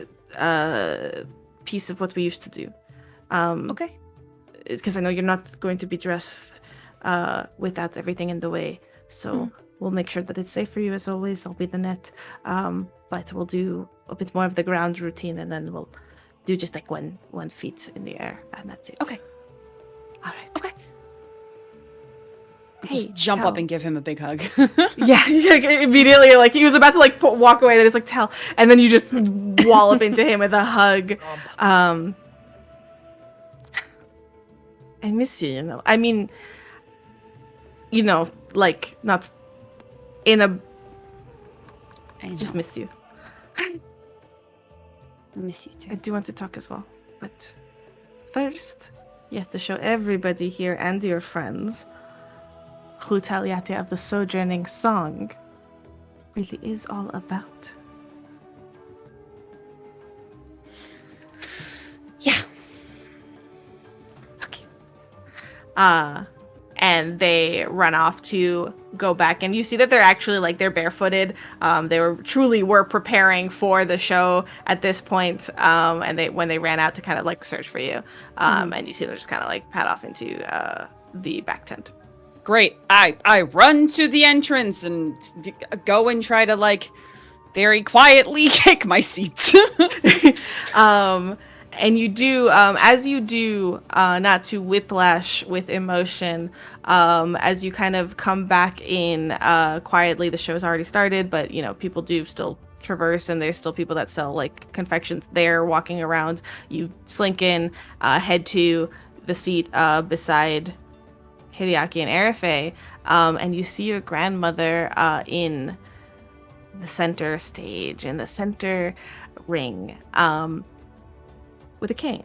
piece of what we used to do. Okay. Because I know you're not going to be dressed without everything in the way. So we'll make sure that it's safe for you as always. There'll be the net. But we'll do a bit more of the ground routine and then we'll do just like one feet in the air and that's it. Okay. All right. Okay. Hey, just jump up and give him a big hug. yeah, immediately, like he was about to like walk away. Then it's like Tell, and then you just wallop into him with a hug. I miss you. You know, I mean, you know, like not in a. I just missed you. I miss you too. I do want to talk as well, but first, you have to show everybody here and your friends who Taliate of the Sojourning Song really is all about. Yeah. Okay. And they run off to go back, and you see that they're actually like they're barefooted. They were preparing for the show at this point. And when they ran out to kind of like search for you, and you see they're just kind of like pad off into the back tent. Great. I run to the entrance and go and try to like very quietly kick my seat. And you do, as you do, not to whiplash with emotion, as you kind of come back in quietly. The show's already started, but you know people do still traverse, and there's still people that sell like confections there walking around. You slink in, head to the seat beside Hideaki and Arafe, and you see your grandmother in the center stage in the center ring with a cane.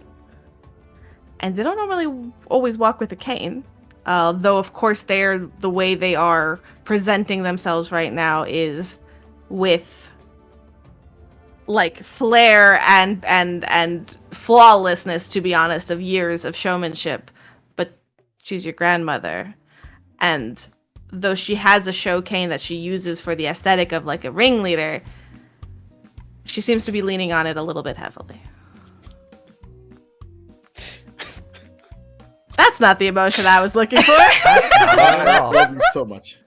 And they don't normally always walk with a cane, though of course the way they are presenting themselves right now is with like flair and flawlessness, to be honest, of years of showmanship. But she's your grandmother, and though she has a show cane that she uses for the aesthetic of like a ringleader, she seems to be leaning on it a little bit heavily. That's not the emotion I was looking for. That's not it at I all. love you so much.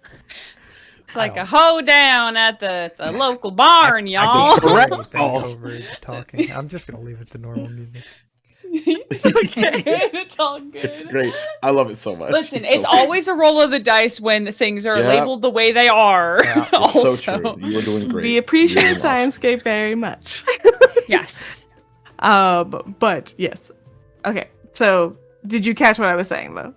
It's like a hoedown at the local barn, y'all. Correct. Anything over the talking. I'm just gonna leave it to normal music. It's okay. It's all good. It's great. I love it so much. Listen, so it's always a roll of the dice when things are Yeah. labeled the way they are. Yeah, it's also, so true. You are doing great. We appreciate You're doing awesome. Sciencescape very much. yes. But yes. Okay, so did you catch what I was saying though?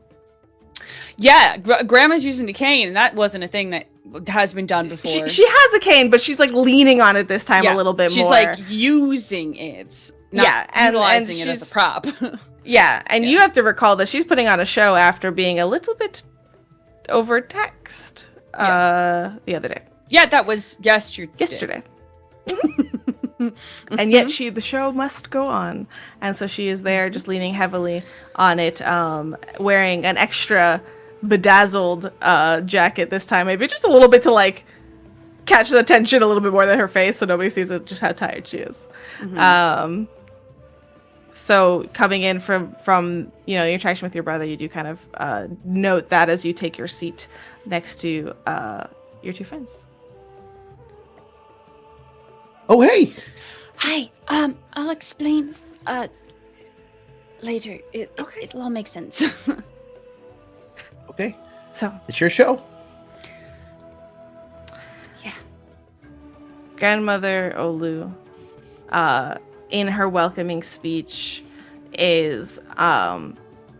Yeah, Grandma's using the cane, and that wasn't a thing that has been done before. She has a cane, but she's like leaning on it this time a little bit she's more. like using it, not utilizing it as a she's- prop. Yeah, and you have to recall that she's putting on a show after being a little bit overtaxed the other day. Yeah, that was yesterday. And yet the show must go on. And so she is there just leaning heavily on it, wearing an extra bedazzled jacket this time, maybe just a little bit to like catch the attention a little bit more than her face so nobody sees just how tired she is. So coming in from your interaction with your brother, you do kind of note that as you take your seat next to your two friends. Oh, hey. Hi. I'll explain later. It'll all make sense. Okay. So It's your show. Yeah. Grandmother Olu, in her welcoming speech, is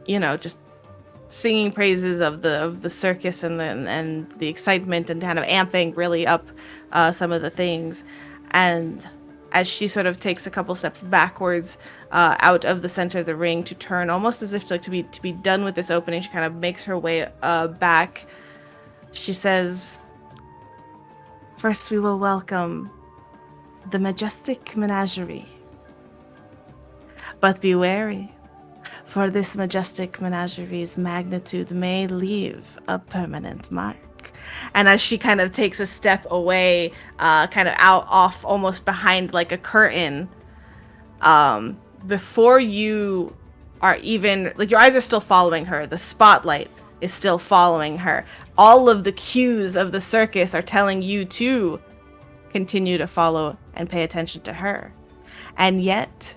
just singing praises of the circus and the excitement and kind of amping really up some of the things. And as she sort of takes a couple steps backwards out of the center of the ring to turn, almost as if to be done with this opening, she kind of makes her way back. She says, "First, we will welcome the majestic menagerie. But be wary, for this majestic menagerie's magnitude may leave a permanent mark." And as she kind of takes a step away, kind of off almost behind like a curtain, before you are even, like, your eyes are still following her, the spotlight is still following her. All of the cues of the circus are telling you to continue to follow and pay attention to her. And yet,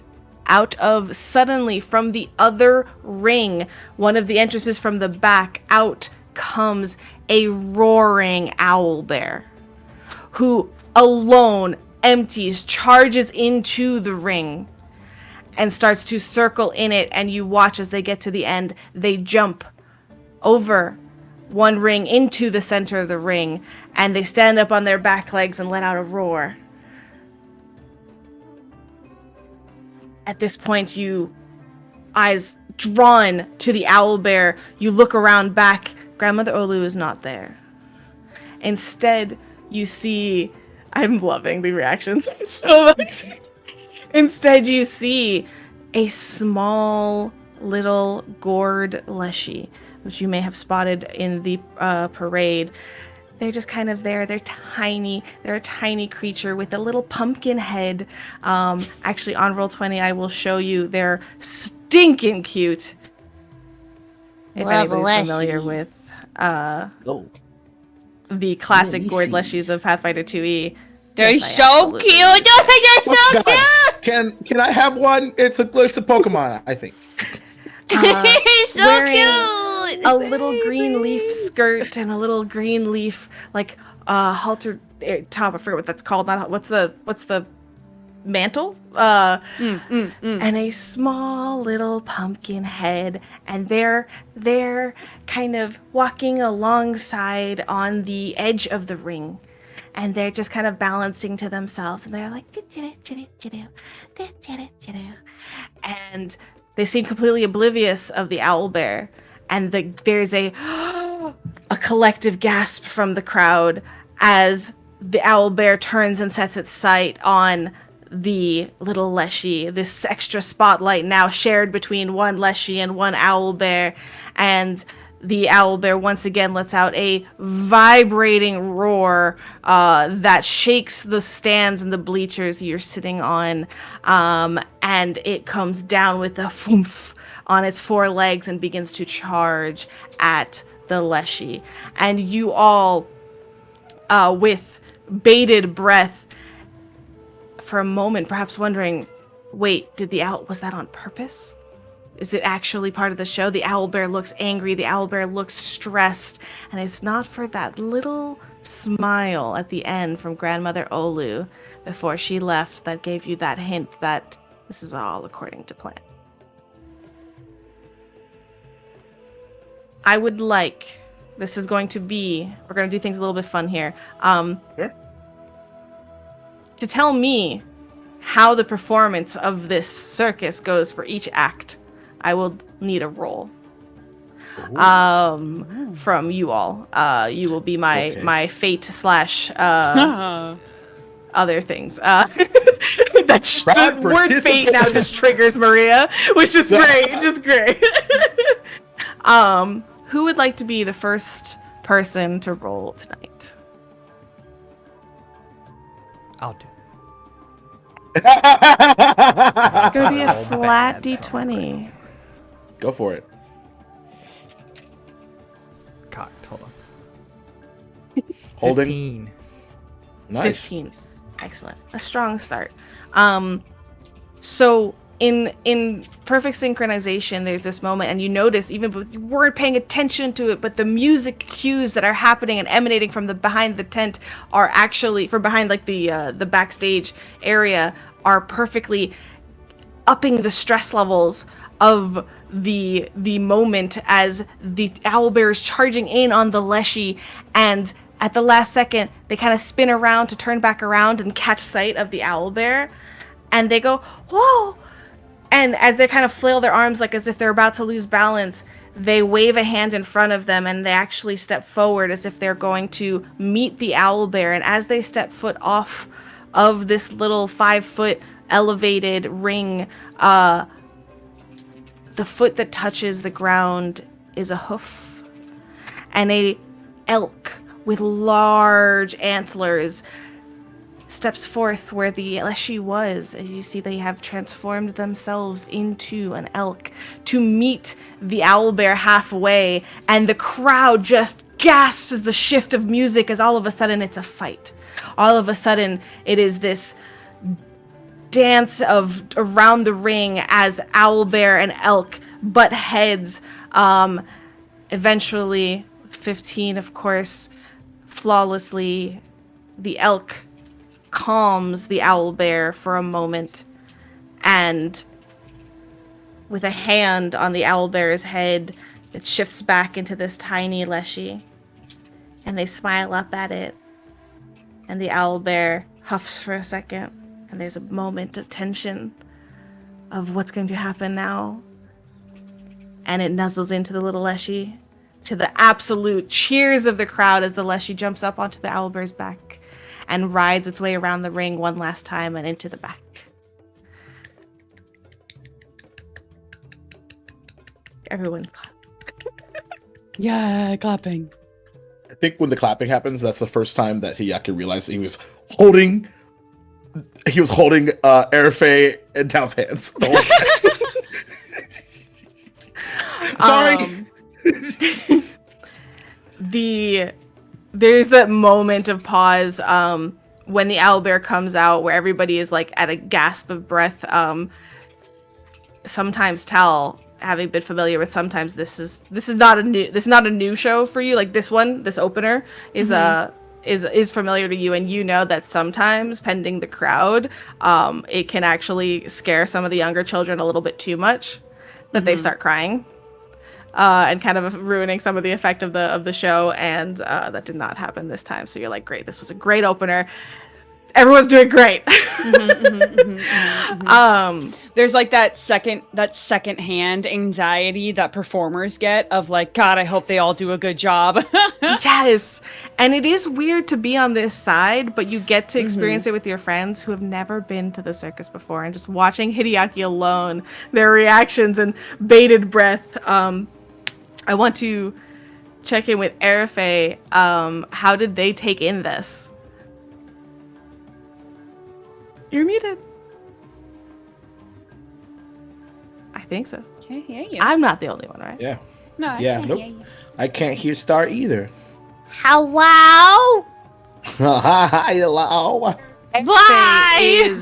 out of suddenly from the other ring, one of the entrances from the back, out comes a roaring owlbear who alone charges into the ring and starts to circle in it. And you watch as they get to the end, they jump over one ring into the center of the ring, and they stand up on their back legs and let out a roar. At this point, you eyes drawn to the owlbear, you look around back. Grandmother Olu is not there. Instead, you see, I'm loving the reactions so much. Instead, you see a small little gourd leshy, which you may have spotted in the parade. They're just kind of there. They're tiny. They're a tiny creature with a little pumpkin head. Actually, on Roll20, I will show you. They're stinking cute. If anybody's familiar with the classic gourd leshies of Pathfinder2e. They're Yes, I so absolutely cute. do. They're so cute. Can I have one? It's a Pokemon, I think. They're so Wearing cute. a little green leaf skirt and a little green leaf halter top. I forget what that's called. What's the mantle? And a small little pumpkin head, and they're kind of walking alongside on the edge of the ring. and they're just kind of balancing to themselves, and they're like, and they seem completely oblivious of the owlbear, and there's a collective gasp from the crowd as the owlbear turns and sets its sight on the little Leshy, this extra spotlight now shared between one Leshy and one owlbear, and the owlbear once again lets out a vibrating roar that shakes the stands and the bleachers you're sitting on, and it comes down with a thoomph on its four legs and begins to charge at the Leshy. And you all, with bated breath, for a moment, perhaps wondering, wait, was that on purpose? Is it actually part of the show? The owlbear looks angry, the owlbear looks stressed, and it's not for that little smile at the end from Grandmother Olu before she left that gave you that hint that this is all according to plan. I would like, this is going to be, we're going to do things a little bit fun here. Sure. To tell me how the performance of this circus goes for each act, I will need a roll. From you all. You will be my fate / other things. The word fate now just triggers Maria, which is great. Just great. Who would like to be the first person to roll tonight? I'll do. It's going to be a flat d20. Go for it. Cocked. Hold on. Holding. 15. Nice. 15. Excellent. A strong start. So in perfect synchronization, there's this moment, and you notice, even if you weren't paying attention to it, but the music cues that are happening and emanating from the behind the tent are actually, from behind like the backstage area, are perfectly upping the stress levels of the moment as the owlbear is charging in on the Leshy, and at the last second they kind of spin around to turn back around and catch sight of the owlbear, and they go, whoa! And as they kind of flail their arms like as if they're about to lose balance, they wave a hand in front of them, and they actually step forward as if they're going to meet the owlbear. And as they step foot off of this little 5-foot elevated ring, the foot that touches the ground is a hoof, and a elk with large antlers steps forth where the Leshy was. As you see, they have transformed themselves into an elk to meet the owlbear halfway, and the crowd just gasps as the shift of music, as all of a sudden it's a fight. All of a sudden it is this dance of around the ring as owlbear and elk butt heads. Eventually, 15, of course, flawlessly, the elk calms the owlbear for a moment, and with a hand on the owlbear's head, it shifts back into this tiny Leshy, and they smile up at it, and the owlbear huffs for a second, and there's a moment of tension of what's going to happen now, and it nuzzles into the little Leshy, to the absolute cheers of the crowd as the Leshy jumps up onto the owlbear's back and rides its way around the ring one last time and into the back. Everyone clap. Yeah, clapping. I think when the clapping happens, that's the first time that Hiyaki realized he was holding Airfay and Tao's hands the whole time. Sorry. There's that moment of pause when the owlbear comes out, where everybody is like at a gasp of breath. Sometimes Tal, having been familiar with, sometimes this is not a new show for you. Like this opener is is familiar to you, and you know that sometimes, pending the crowd, it can actually scare some of the younger children a little bit too much, that they start crying. and kind of ruining some of the effect of the show. And that did not happen this time. So you're like, great, this was a great opener. Everyone's doing great. There's like that second-hand anxiety that performers get of like, God, I hope they all do a good job. Yes. And it is weird to be on this side, but you get to experience it with your friends who have never been to the circus before, and just watching Hideaki alone, their reactions and bated breath. I want to check in with Arafe. How did they take in this? You're muted. I think so. Can't hear you. I'm not the only one, right? Yeah. No, I Yeah, can't nope. hear you. I can't hear Star either. Hello? Hello. Arafe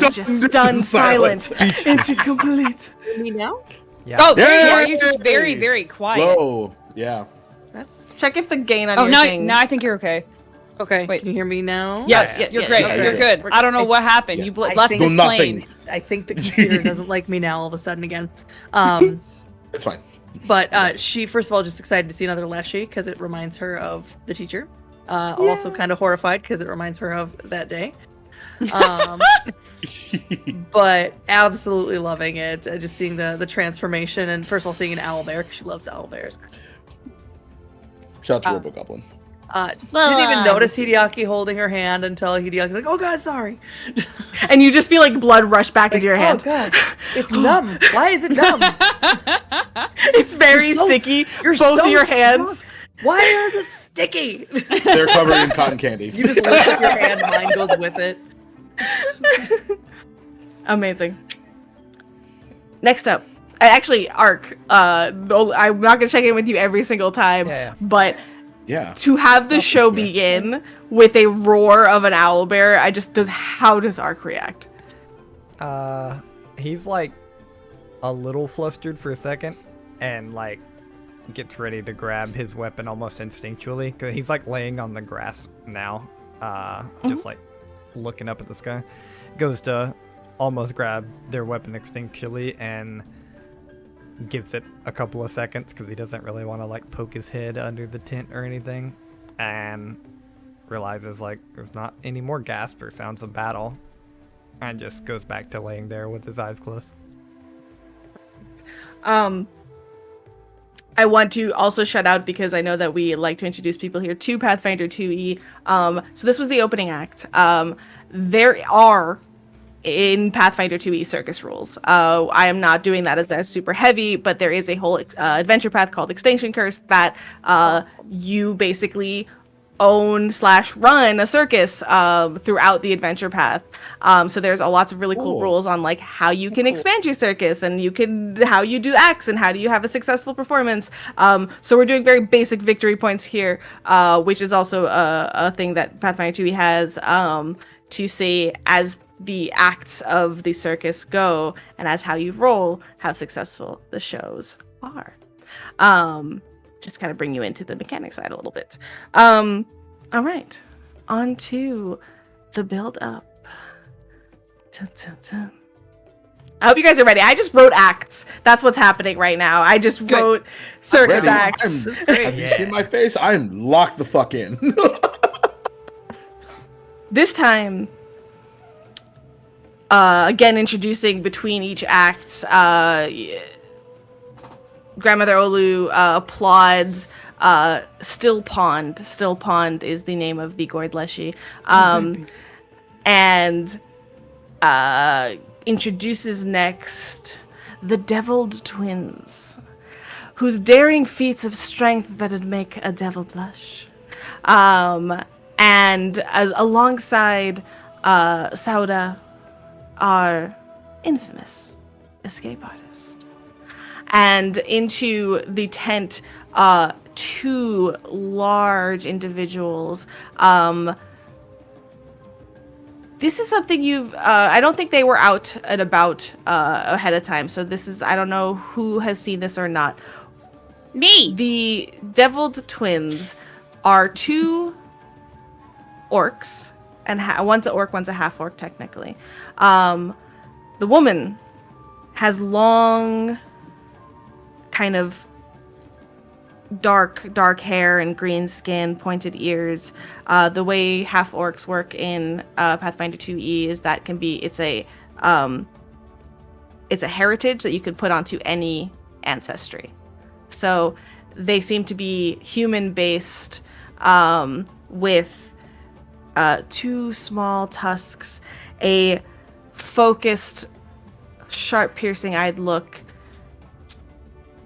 is just stunned silent into complete. Me now? Yeah. Oh, there you are. Yay! You're just very, very quiet. Whoa. Yeah. That's Check if the gain on Oh, your now, thing. now I think you're okay. okay. Wait. Can you hear me now? Yes, Yeah, you're yeah, great. yeah, You're yeah. good. I don't know what happened. Yeah. You I left think- this Do plane. nothing. I think the computer doesn't like me now all of a sudden again. It's fine. But she, first of all, just excited to see another Leshy because it reminds her of the teacher. Also kind of horrified because it reminds her of that day. But absolutely loving it. Just seeing the transformation, and first of all, seeing an owlbear because she loves owlbears. Shout out to RoboGoblin. Didn't even notice Hideaki holding her hand until Hideaki's like, "Oh God, sorry," And you just feel like blood rush back into your "Oh hand. God, it's numb. Why is it numb? It's very You're so- sticky. You're Both so of your strong. hands. Why is it sticky?" They're covered in cotton candy. You just lift up your hand, mine goes with it. Amazing. Next up, actually, Ark. I'm not gonna check in with you every single time, Yeah. but Yeah. to have the That's show fair. begin with a roar of an owlbear, how does Ark react? He's like a little flustered for a second, and like gets ready to grab his weapon almost instinctually, because he's like laying on the grass now, just like looking up at the sky. Goes to almost grab their weapon instinctually and gives it a couple of seconds because he doesn't really want to like poke his head under the tent or anything, and realizes like there's not any more gasp or sounds of battle, and just goes back to laying there with his eyes closed. I want to also shout out, because I know that we like to introduce people here to Pathfinder2e. So this was the opening act. There are in Pathfinder2e circus rules. I am not doing that as that's super heavy, but there is a whole adventure path called Extinction Curse that you basically own/run a circus throughout the adventure path. So there's lots of really cool rules on like how you can expand your circus, and how you do acts, and how do you have a successful performance. So we're doing very basic victory points here, which is also a thing that Pathfinder2e has to say as the acts of the circus go, and as how you roll, how successful the shows are. Just kind of bring you into the mechanic side a little bit. All right, on to the build up. Dun, dun, dun. I hope you guys are ready. I just wrote acts. That's what's happening right now. I just wrote circus Ready. acts. Have you seen my face? I'm locked the fuck in. This time, again, introducing between each acts, Grandmother Olu applauds Still Pond. Still Pond is the name of the Gourd Leshy. And introduces next the Deviled Twins, whose daring feats of strength that'd make a devil blush. And alongside Sauda, our infamous escape artist. And into the tent, two large individuals. This is something I don't think they were out and about ahead of time. So this is, I don't know who has seen this or not. Me. The Deviled Twins are two orcs, and one's an orc, one's a half orc technically. The woman has long, kind of dark hair and green skin, pointed ears. The way half orcs work in Pathfinder2e is that it's a heritage that you can put onto any ancestry. So they seem to be human based, with 2 small tusks, a focused, sharp, piercing eyed look,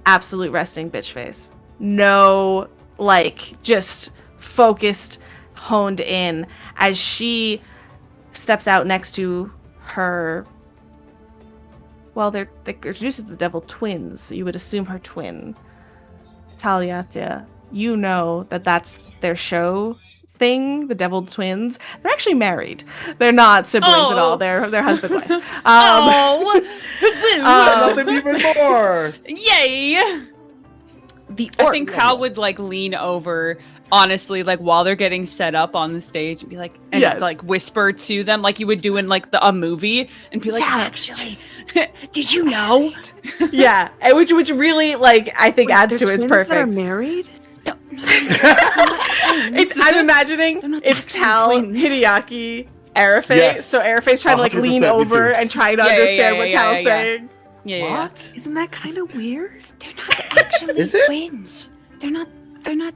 absolute resting bitch face. No, like, just focused, honed in as she steps out next to her. Well, they're introduced as the devil twins, so you would assume her twin, Taliatia. You know that that's their show thing, the devil twins. They're actually married. They're not siblings at all. They're husband wife. Nothing even more. Yay! The I think Tal would like lean over, honestly, like while they're getting set up on the stage, and be like, and like whisper to them, like you would do in like a movie, and be like, actually, did you know? Yeah, which really, like, I think adds to its perfect. They're married. No. I'm imagining it's Tal, twins. Hideaki, Arafe. Yes. So Arafe's trying to like 100% lean me over too. and try to understand what Tal's yeah. saying. Yeah. What? Isn't that kind of weird? They're not actually Is it? twins. They're not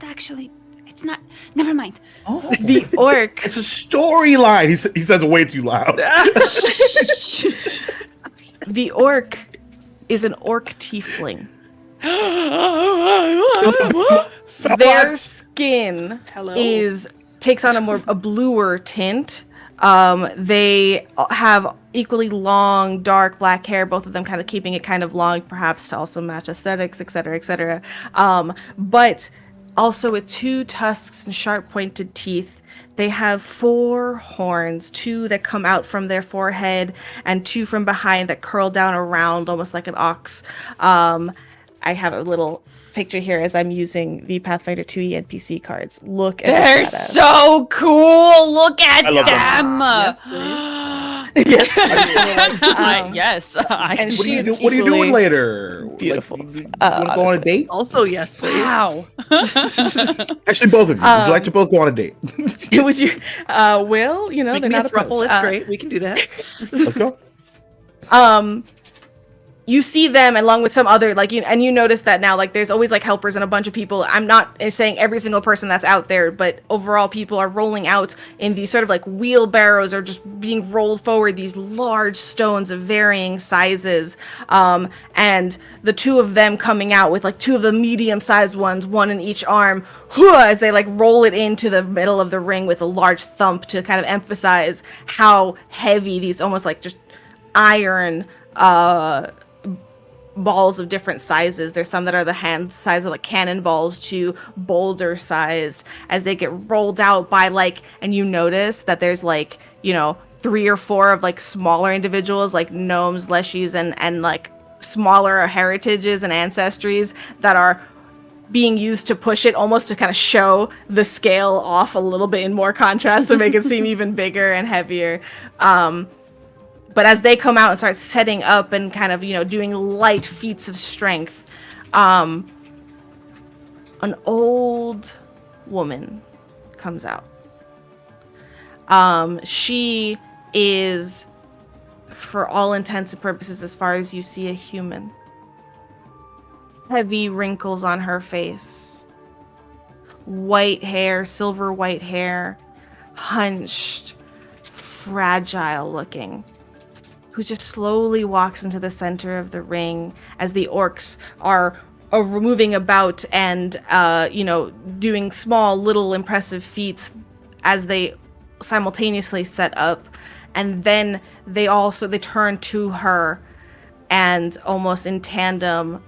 actually. It's not. Never mind. Oh, The orc. it's a storyline. He says way too loud. The orc is an orc tiefling. Their skin takes on a bluer tint. They have equally long, dark black hair, both of them kind of keeping it kind of long, perhaps to also match aesthetics, etc., etc. But also with 2 tusks and sharp pointed teeth. They have 4 horns, 2 that come out from their forehead and 2 from behind that curl down around almost like an ox. I have a little picture here as I'm using the Pathfinder2e NPC cards. Look at They're the so cool. Look at I love them. Yes, please. Yes. Yes. And What are she's you doing equally later? beautiful. Like, you want to go on a date? Also, yes, please. Wow. Actually, both of you. Would you like to both go on a date? Would you? Will you know Make they're me a not throuple. opposed. It's great. We can do that. Let's go. You see them along with some other and you notice that now, like, there's always like helpers and a bunch of people. I'm not saying every single person that's out there, but overall people are rolling out in these sort of like wheelbarrows or just being rolled forward, these large stones of varying sizes. And the 2 of them coming out with like 2 of the medium-sized ones, 1 in each arm, as they like roll it into the middle of the ring with a large thump to kind of emphasize how heavy these almost like just iron balls of different sizes. There's some that are the hand size of like cannonballs to boulder sized as they get rolled out by like, and you notice that there's like, 3 or 4 of like smaller individuals like gnomes, leshies, and like smaller heritages and ancestries that are being used to push it almost to kind of show the scale off a little bit in more contrast to make it seem even bigger and heavier. But as they come out and start setting up and kind of, doing light feats of strength, an old woman comes out. She is, for all intents and purposes, as far as you see, a human. Heavy wrinkles on her face. White hair, silver white hair, hunched, fragile looking. Who just slowly walks into the center of the ring as the orcs are moving about and, doing small, little impressive feats as they simultaneously set up. And then they turn to her and almost in tandem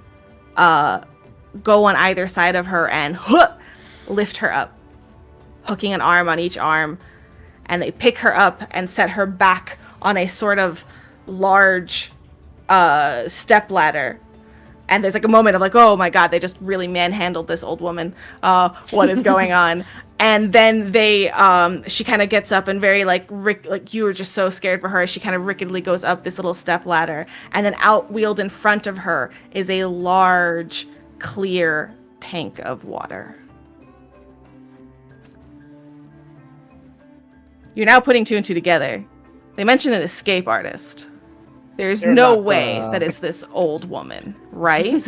go on either side of her and lift her up, hooking an arm on each arm. And they pick her up and set her back on a sort of large step ladder, and there's like a moment of like, oh my god, they just really manhandled this old woman, what is going on? And then she kind of gets up and very like you were just so scared for her, she kind of rickettily goes up this little step ladder, and then out wheeled in front of her is a large clear tank of water. You're now putting two and two together. They mention an escape artist. There's They're no not way gonna- that it's this old woman, right?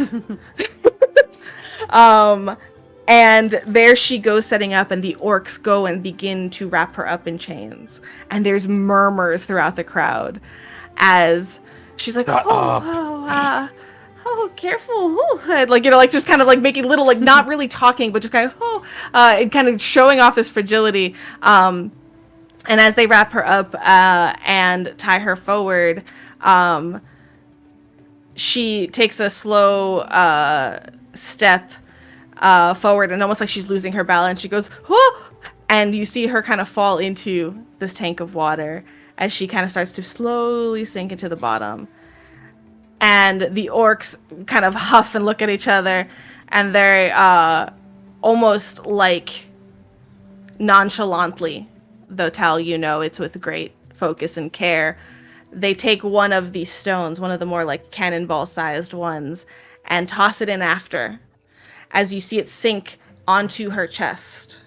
And there she goes setting up, and the orcs go and begin to wrap her up in chains. And there's murmurs throughout the crowd as she's like, oh, careful. Oh. Like, just kind of like making little, like not really talking, but just kind of, and kind of showing off this fragility. And as they wrap her up and tie her forward, she takes a slow step forward, and almost like she's losing her balance. She goes, whoa! And you see her kind of fall into this tank of water as she kind of starts to slowly sink into the bottom. And the orcs kind of huff and look at each other, and they're almost like nonchalantly, though Tal, you know it's with great focus and care, they take one of these stones, one of the more like cannonball-sized ones, and toss it in after, as you see it sink onto her chest,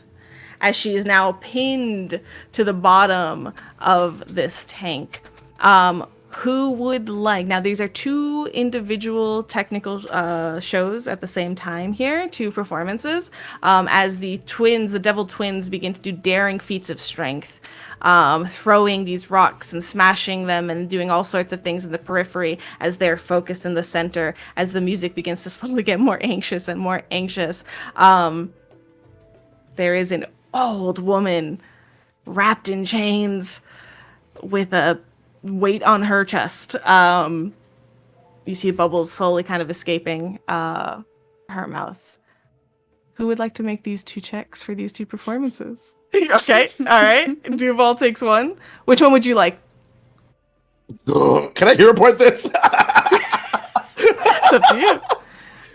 as she is now pinned to the bottom of this tank. Who would like... Now, these are two individual technical shows at the same time here, two performances, as the devil twins begin to do daring feats of strength, throwing these rocks and smashing them and doing all sorts of things in the periphery as they're focused in the center, as the music begins to slowly get more anxious and more anxious. There is an old woman wrapped in chains with a weight on her chest. You see bubbles slowly kind of escaping her mouth. Who would like to make these two checks for these two performances? Okay, all right. Duval takes one. Which one would you like? Can I hero point this? It's up to you.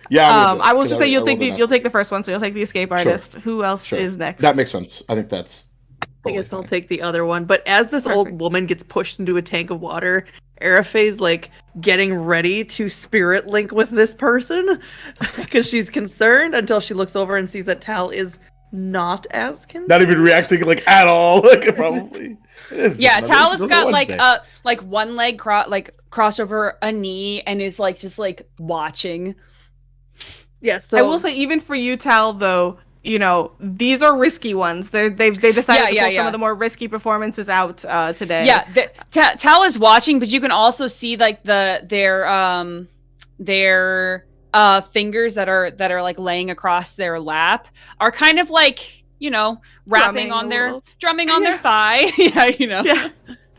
Yeah, I will just say you'll take the first one, so you'll take the escape artist. Sure. Who else is next? That makes sense. I think that's... I guess I'll take the other one. But as this old woman gets pushed into a tank of water, Arafe's like getting ready to spirit link with this person because she's concerned, until she looks over and sees that Tal is not as concerned. Not even reacting like at all. Like probably. Yeah, Tal has got like one leg crossed over a knee and is like just like watching. Yeah, so I will say, even for you, Tal, though, you know, these are risky ones. They decided to pull some of the more risky performances out today. Yeah, Tal is watching, but you can also see like their fingers that are like laying across their lap are kind of like, you know, drumming on their thigh. Yeah, you know. Yeah,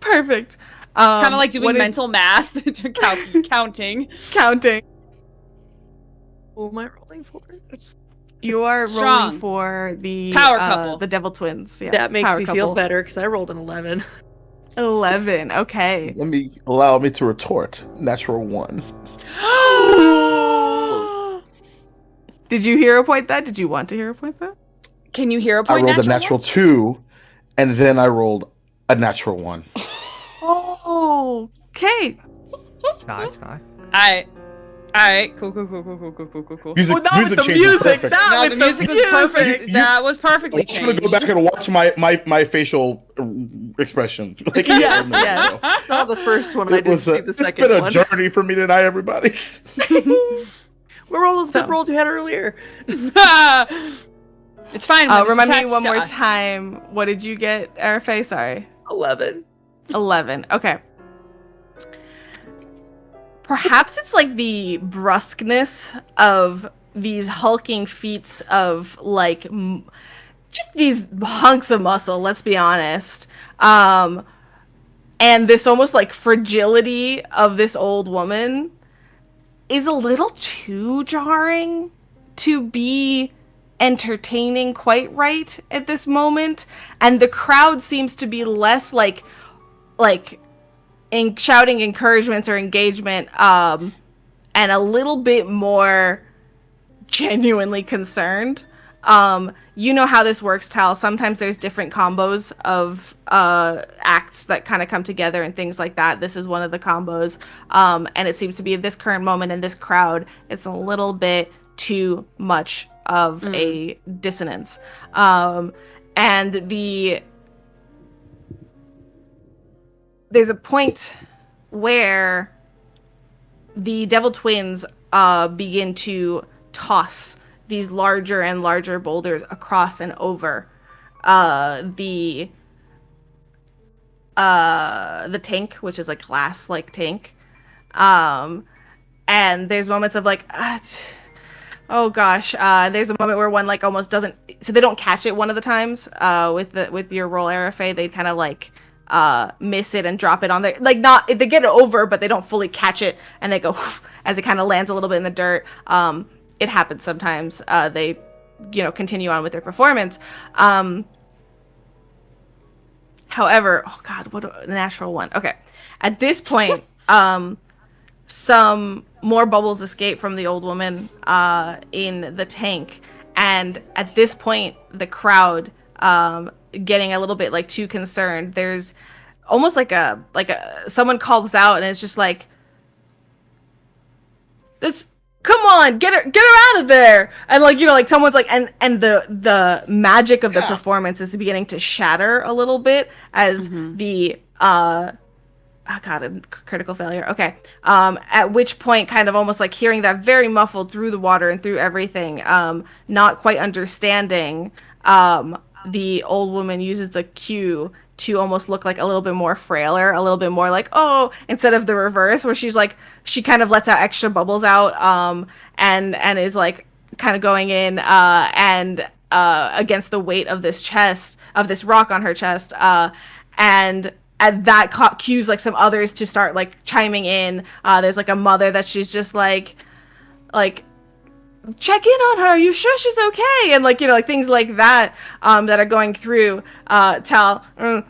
perfect. Kind of like doing mental math to counting. Who am I rolling for? You are rolling for the power couple, the devil twins. Yeah, that makes me feel better because I rolled an 11. 11. Okay. Allow me to retort. Natural 1. Did you hero point that? Did you want to hero point that? Can you hero point? I rolled a natural 2, and then I rolled a natural 1. Oh, okay. Nice. All right, cool. Music, well, that was the music. The music was perfect. That was perfectly changed. I'm gonna go back and watch my facial expression. Like, yes. I saw the first one. I didn't see the second one. It's been a journey for me tonight, everybody. Where were all those rolls you had earlier? It's fine. Remind me one more time. What did you get, Arafe? Sorry. 11. 11. Okay. Perhaps it's like the brusqueness of these hulking feats of like just these hunks of muscle, let's be honest. And this almost like fragility of this old woman is a little too jarring to be entertaining quite right at this moment. And the crowd seems to be less like in shouting encouragements or engagement, and a little bit more genuinely concerned. You know how this works, Tal. Sometimes there's different combos of acts that kind of come together and things like that. This is one of the combos, and it seems to be at this current moment in this crowd, it's a little bit too much of a dissonance. And there's a point where the devil twins begin to toss these larger and larger boulders across and over the tank, which is like glass like tank. And there's moments of like oh gosh, there's a moment where one like almost doesn't, so they don't catch it one of the times with your roll RFA. They kind of like miss it and drop it on there, like not, they get it over but they don't fully catch it, and they go as it kind of lands a little bit in the dirt. It happens sometimes. They continue on with their performance. However, oh god, what a natural one. Okay, at this point some more bubbles escape from the old woman in the tank, and at this point the crowd getting a little bit like too concerned. There's almost like a someone calls out, and it's just like, "It's come on, get her out of there!" And like someone's like, and the magic of the performance is beginning to shatter a little bit as the oh god, a critical failure. Okay. At which point, kind of almost like hearing that very muffled through the water and through everything, not quite understanding, the old woman uses the cue to almost look like a little bit more frailer, a little bit more like, oh, instead of the reverse where she's like, she kind of lets out extra bubbles out, and is like kind of going in, and against the weight of this chest, of this rock on her chest, and that cues like some others to start like chiming in. There's like a mother that she's just like check in on her. Are you sure she's okay? And like things like that that are going through. Tal,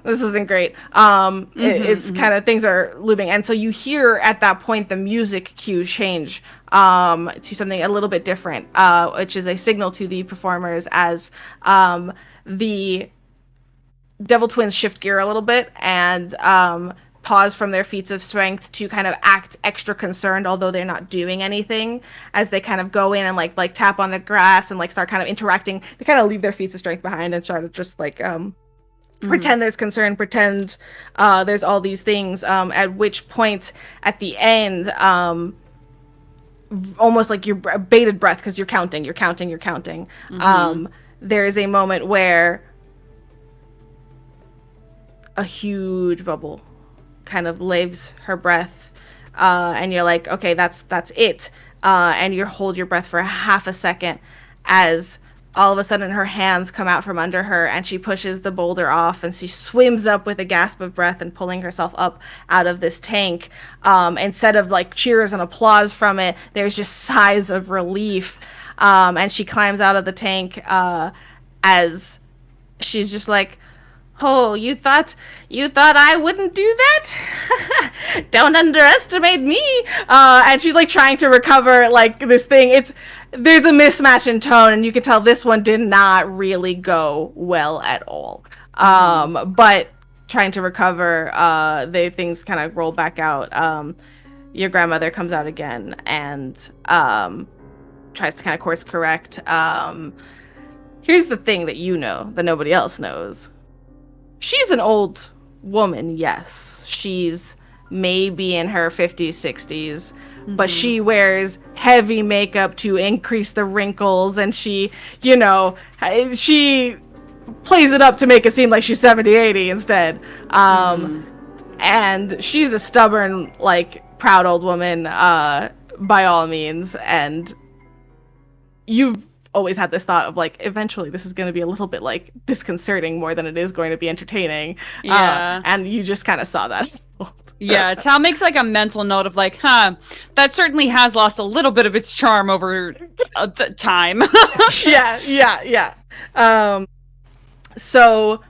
this isn't great. It's kind of, things are looping, and so you hear at that point the music cue change to something a little bit different, which is a signal to the performers as the devil twins shift gear a little bit and pause from their feats of strength to kind of act extra concerned, although they're not doing anything, as they kind of go in and like tap on the grass and like start kind of interacting. They kind of leave their feats of strength behind and try to just like pretend there's concern, pretend there's all these things, at which point at the end, almost like your bated breath because you're counting. There is a moment where a huge bubble kind of laves her breath, and you're like, okay, that's it, and you hold your breath for half a second as all of a sudden her hands come out from under her and she pushes the boulder off and she swims up with a gasp of breath and pulling herself up out of this tank. Instead of like cheers and applause from it, there's just sighs of relief, and she climbs out of the tank as she's just like, oh, you thought I wouldn't do that? Don't underestimate me. And she's like trying to recover like this thing. There's a mismatch in tone, and you can tell this one did not really go well at all. But trying to recover, things kind of roll back out. Your grandmother comes out again and tries to kind of course correct. Here's the thing that that nobody else knows. She's an old woman, yes. She's maybe in her 50s, 60s, but she wears heavy makeup to increase the wrinkles, and she plays it up to make it seem like she's 70, 80 instead. And she's a stubborn, like, proud old woman, by all means, and you've always had this thought of like, eventually this is going to be a little bit like disconcerting more than it is going to be entertaining. And you just kind of saw that. Yeah, Tal makes like a mental note of like, that certainly has lost a little bit of its charm over the time. Yeah. So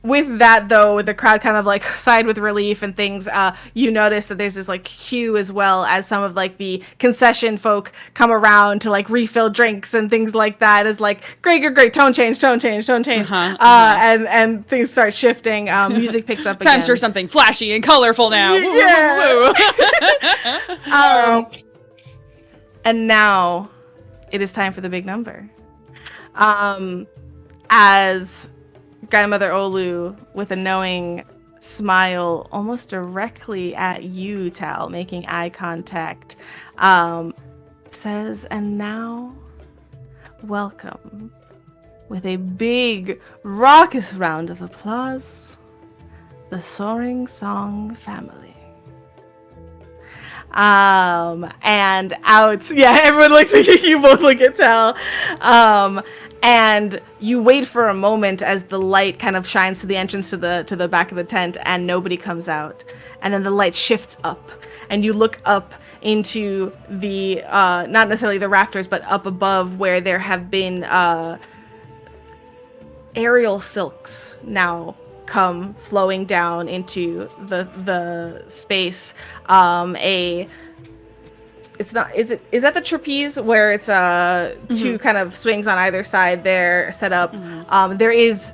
with that, though, the crowd kind of like sighed with relief and things. You notice that there's this like queue as well as some of like the concession folk come around to like refill drinks and things like that. Is like great tone change, and things start shifting. Music picks up again. Time for something flashy and colorful now. Yeah. And now it is time for the big number. As Grandmother Olu, with a knowing smile almost directly at you, Tal, making eye contact, says, and now, welcome, with a big, raucous round of applause, the Soaring Song family. And out, yeah, everyone looks at you, you both look at Tal. And you wait for a moment as the light kind of shines to the entrance to the back of the tent, and nobody comes out. And then the light shifts up, and you look up into the not necessarily the rafters, but up above, where there have been aerial silks now come flowing down into the space. It's not, is that the trapeze where it's two kind of swings on either side there set up? There is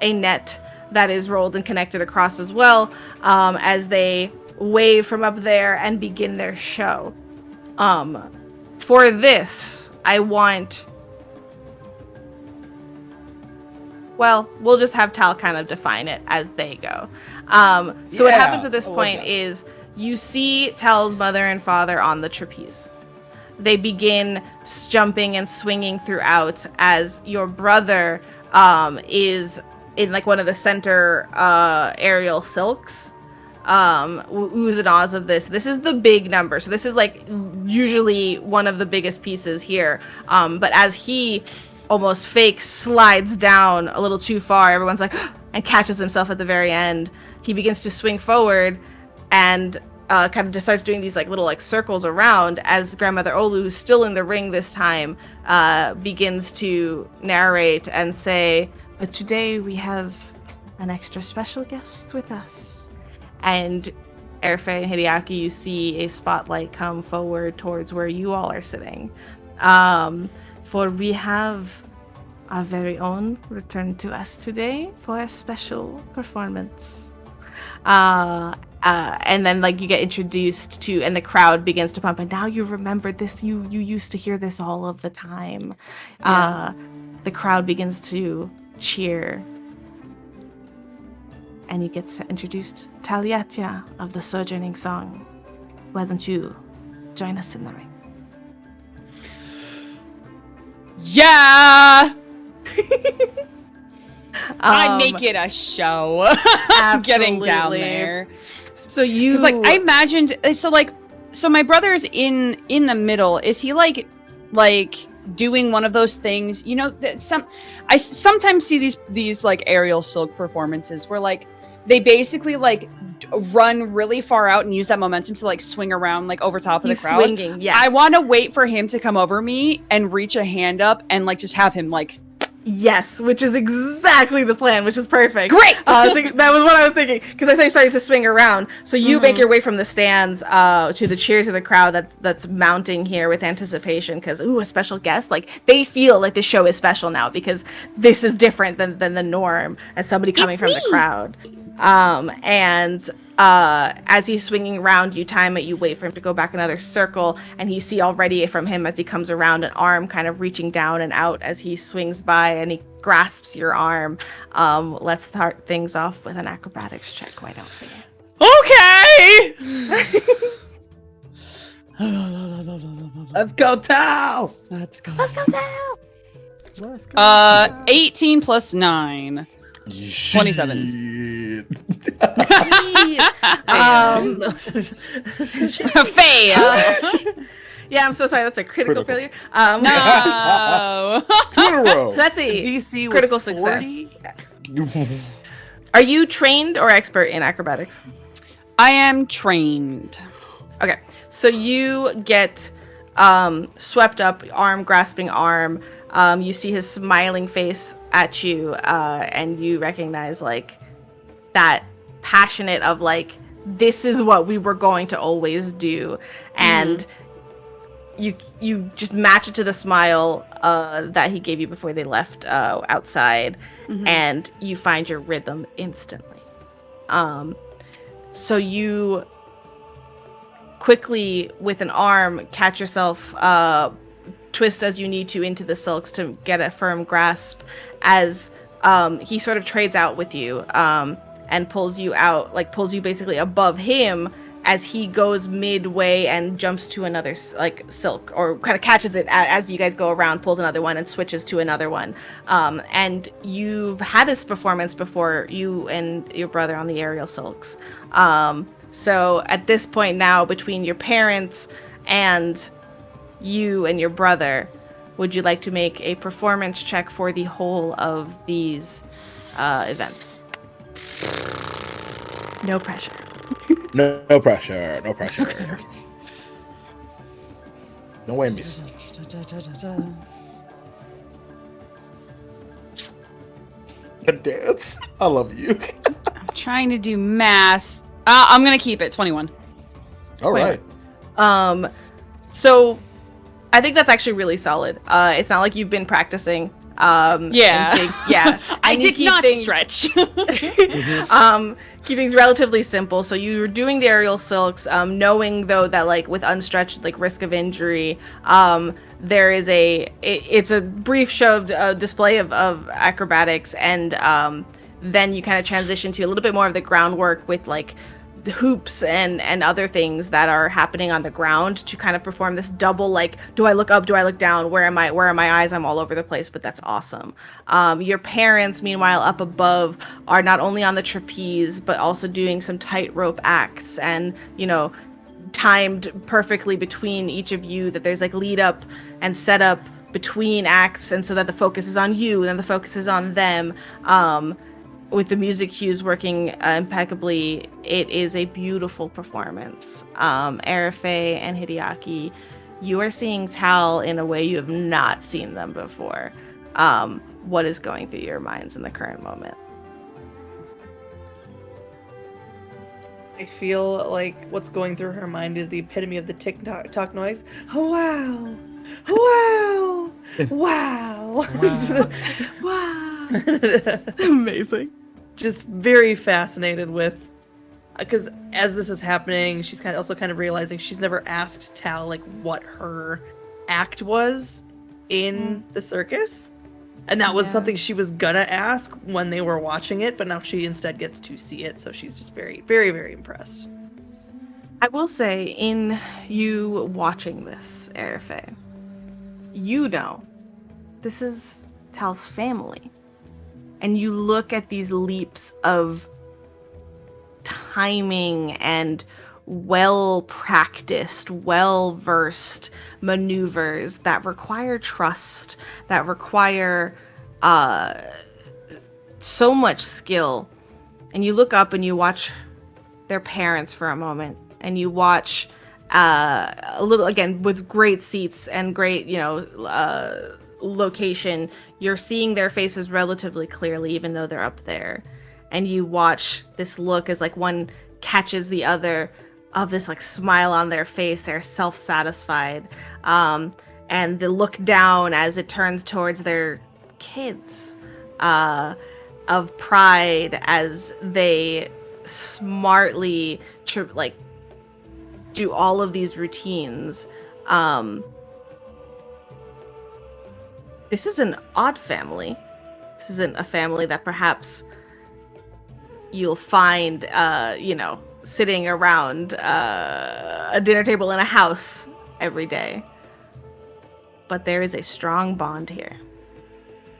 a net that is rolled and connected across as well, as they wave from up there and begin their show. For this, I want, well, we'll just have Tal kind of define it as they go. So what happens at this point is you see Tal's mother and father on the trapeze. They begin jumping and swinging throughout as your brother is in like one of the center aerial silks. Oohs and ahs of this. This is the big number. So this is like usually one of the biggest pieces here. But as he almost fake slides down a little too far, everyone's like, and catches himself at the very end. He begins to swing forward and kind of just starts doing these like little like circles around as Grandmother Olu, who's still in the ring this time, begins to narrate and say, but today we have an extra special guest with us. And Erfe and Hideaki, you see a spotlight come forward towards where you all are sitting. For we have our very own return to us today for a special performance. And then like you get introduced to, and the crowd begins to pump, and now you remember this, you used to hear this all of the time. The crowd begins to cheer, and you get introduced to Taliatia of the Sojourning Song. Why don't you join us in the ring? Yeah! I make it a show. Getting down there. So you like I imagined, so my brother's in the middle. Is he like doing one of those things, you know, that I sometimes see these like aerial silk performances where like they basically like run really far out and use that momentum to like swing around like over top of the crowd. Swinging, yes. I want to wait for him to come over me and reach a hand up and like just have him like. Yes, which is exactly the plan, which is perfect. Great! That was what I was thinking, because I saw you started to swing around. So you make your way from the stands to the cheers of the crowd that's mounting here with anticipation, because, ooh, a special guest. Like, they feel like the show is special now, because this is different than the norm, as somebody coming from the crowd. And as he's swinging around, you time it, you wait for him to go back another circle, and you see already from him as he comes around an arm kind of reaching down and out as he swings by, and he grasps your arm. Let's start things off with an acrobatics check, why don't we? Okay! Let's go, Tao! Let's go, Tal! Let's go. 18 plus 9. 27. Fail. Yeah, I'm so sorry. That's a critical failure. No. 2 in a row. So that's a DC critical was 40? success. Are you trained or expert in acrobatics? I am trained. Okay, so you get swept up, arm grasping arm. You see his smiling face at you, and you recognize like that passionate of like, this is what we were going to always do, and you just match it to the smile that he gave you before they left outside, and you find your rhythm instantly. So you quickly with an arm catch yourself twist as you need to into the silks to get a firm grasp as he sort of trades out with you and pulls you out, like pulls you basically above him as he goes midway and jumps to another like silk, or kind of catches it as you guys go around, pulls another one and switches to another one. And you've had this performance before, you and your brother on the aerial silks. So at this point now, between your parents and you and your brother, would you like to make a performance check for the whole of these events? No pressure. No pressure. No pressure. No whammies. A dance. I love you. I'm trying to do math. I'm gonna keep it 21. All right. So I think that's actually really solid. It's not like you've been practicing. Yeah. I did not stretch. Keep things relatively simple. So you're doing the aerial silks, knowing though that like with unstretched, like risk of injury, there is it's a brief show of display of acrobatics, and then you kind of transition to a little bit more of the groundwork with like the hoops and other things that are happening on the ground to kind of perform this double, like, do I look up, do I look down, where are my eyes? I'm all over the place, but that's awesome. Your parents, meanwhile, up above are not only on the trapeze, but also doing some tightrope acts, and, you know, timed perfectly between each of you, that there's like lead up and set up between acts, and so that the focus is on you and then the focus is on them. With the music cues working impeccably, it is a beautiful performance. Arafe and Hideaki, you are seeing Tal in a way you have not seen them before. What is going through your minds in the current moment? I feel like what's going through her mind is the epitome of the tick-tock noise. Oh, wow. Oh, wow. Wow. Wow. Amazing. Just very fascinated with, because as this is happening, she's kind of realizing she's never asked Tal like what her act was in the circus, and that was something she was gonna ask when they were watching it, but now she instead gets to see it, so she's just very, very, very impressed. I will say, in you watching this, Arafe, you know this is Tal's family. And you look at these leaps of timing and well-practiced, well-versed maneuvers that require trust, that require so much skill. And you look up and you watch their parents for a moment, and you watch a little, again, with great seats and great, location, you're seeing their faces relatively clearly, even though they're up there. And you watch this look as like one catches the other of this like smile on their face. They're self-satisfied. And the look down as it turns towards their kids, of pride as they smartly do all of these routines. This is an odd family. This isn't a family that perhaps you'll find, sitting around a dinner table in a house every day. But there is a strong bond here.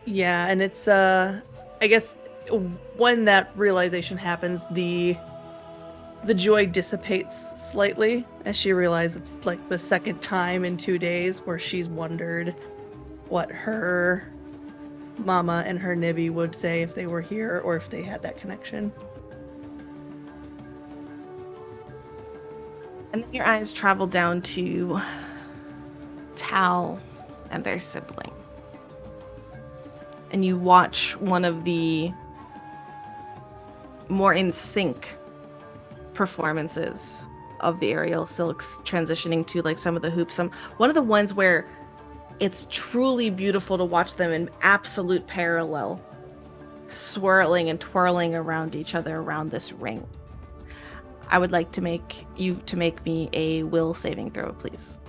Yeah, and it's, I guess, when that realization happens, the joy dissipates slightly as she realizes it's like the second time in 2 days where she's wondered what her mama and her Nibby would say if they were here, or if they had that connection. And then your eyes travel down to Tal and their sibling. And you watch one of the more in sync performances of the aerial silks, transitioning to like some of the hoops. One of the ones where it's truly beautiful to watch them in absolute parallel, swirling and twirling around each other around this ring. I would like to make me a will saving throw, please.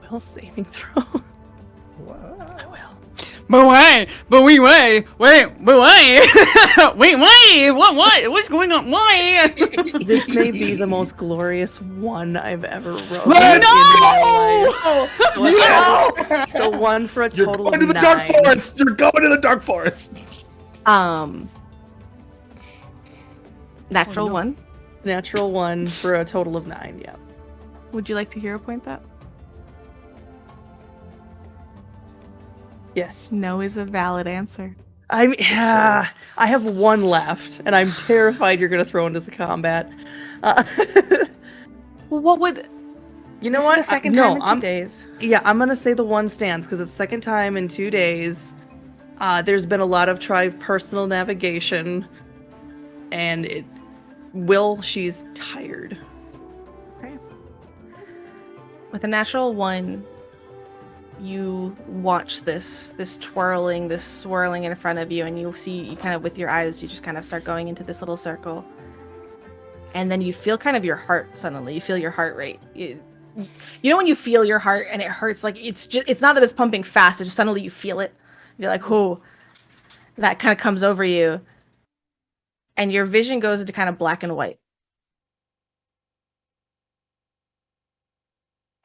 Will will saving throw. What? I will. But wait, but wait, wait, but wait, wait, what's going on? Why? This may be the most glorious one I've ever wrote. Let's No! No! So one for a You're total going of to the 9. dark forest. You're going to the dark forest. Natural no. one. Natural 1 for a total of 9. Yeah. Would you like to hero point that? Yes. No is a valid answer. I have 1 left, and I'm terrified you're gonna throw into the combat. Well, what would? You know This what? is the second No, time in 2 days. Yeah, I'm gonna say the 1 stands because it's second time in 2 days. There's been a lot of personal navigation, and she's tired. Okay. With a natural 1, you watch this twirling, this swirling in front of you, and you kind of with your eyes, you just kind of start going into this little circle. And then you feel kind of your heart suddenly. You feel your heart rate. You know when you feel your heart and it hurts, like it's not that it's pumping fast, it's just suddenly you feel it. You're like, whoa. That kind of comes over you. And your vision goes into kind of black and white.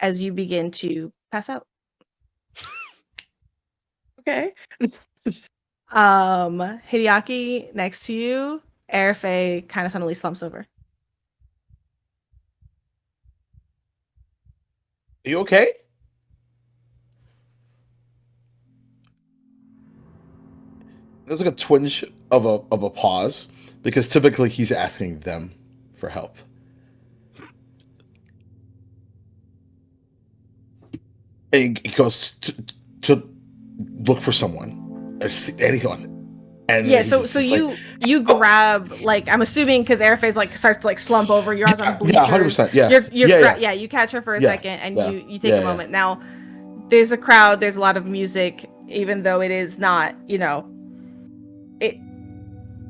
As you begin to pass out. Okay. Hideaki next to you, Arafe kind of suddenly slumps over. Are you okay? There's like a twinge of a pause because typically he's asking them for help. And he goes to look for someone, or see anyone. And Yeah, so you grab, like, I'm assuming because Arafe's like starts to like slump over, you're on the bleachers. Yeah, 100%. Yeah. Yeah, you catch her for a second and you take a Yeah. moment. Now there's a crowd, there's a lot of music, even though it is not,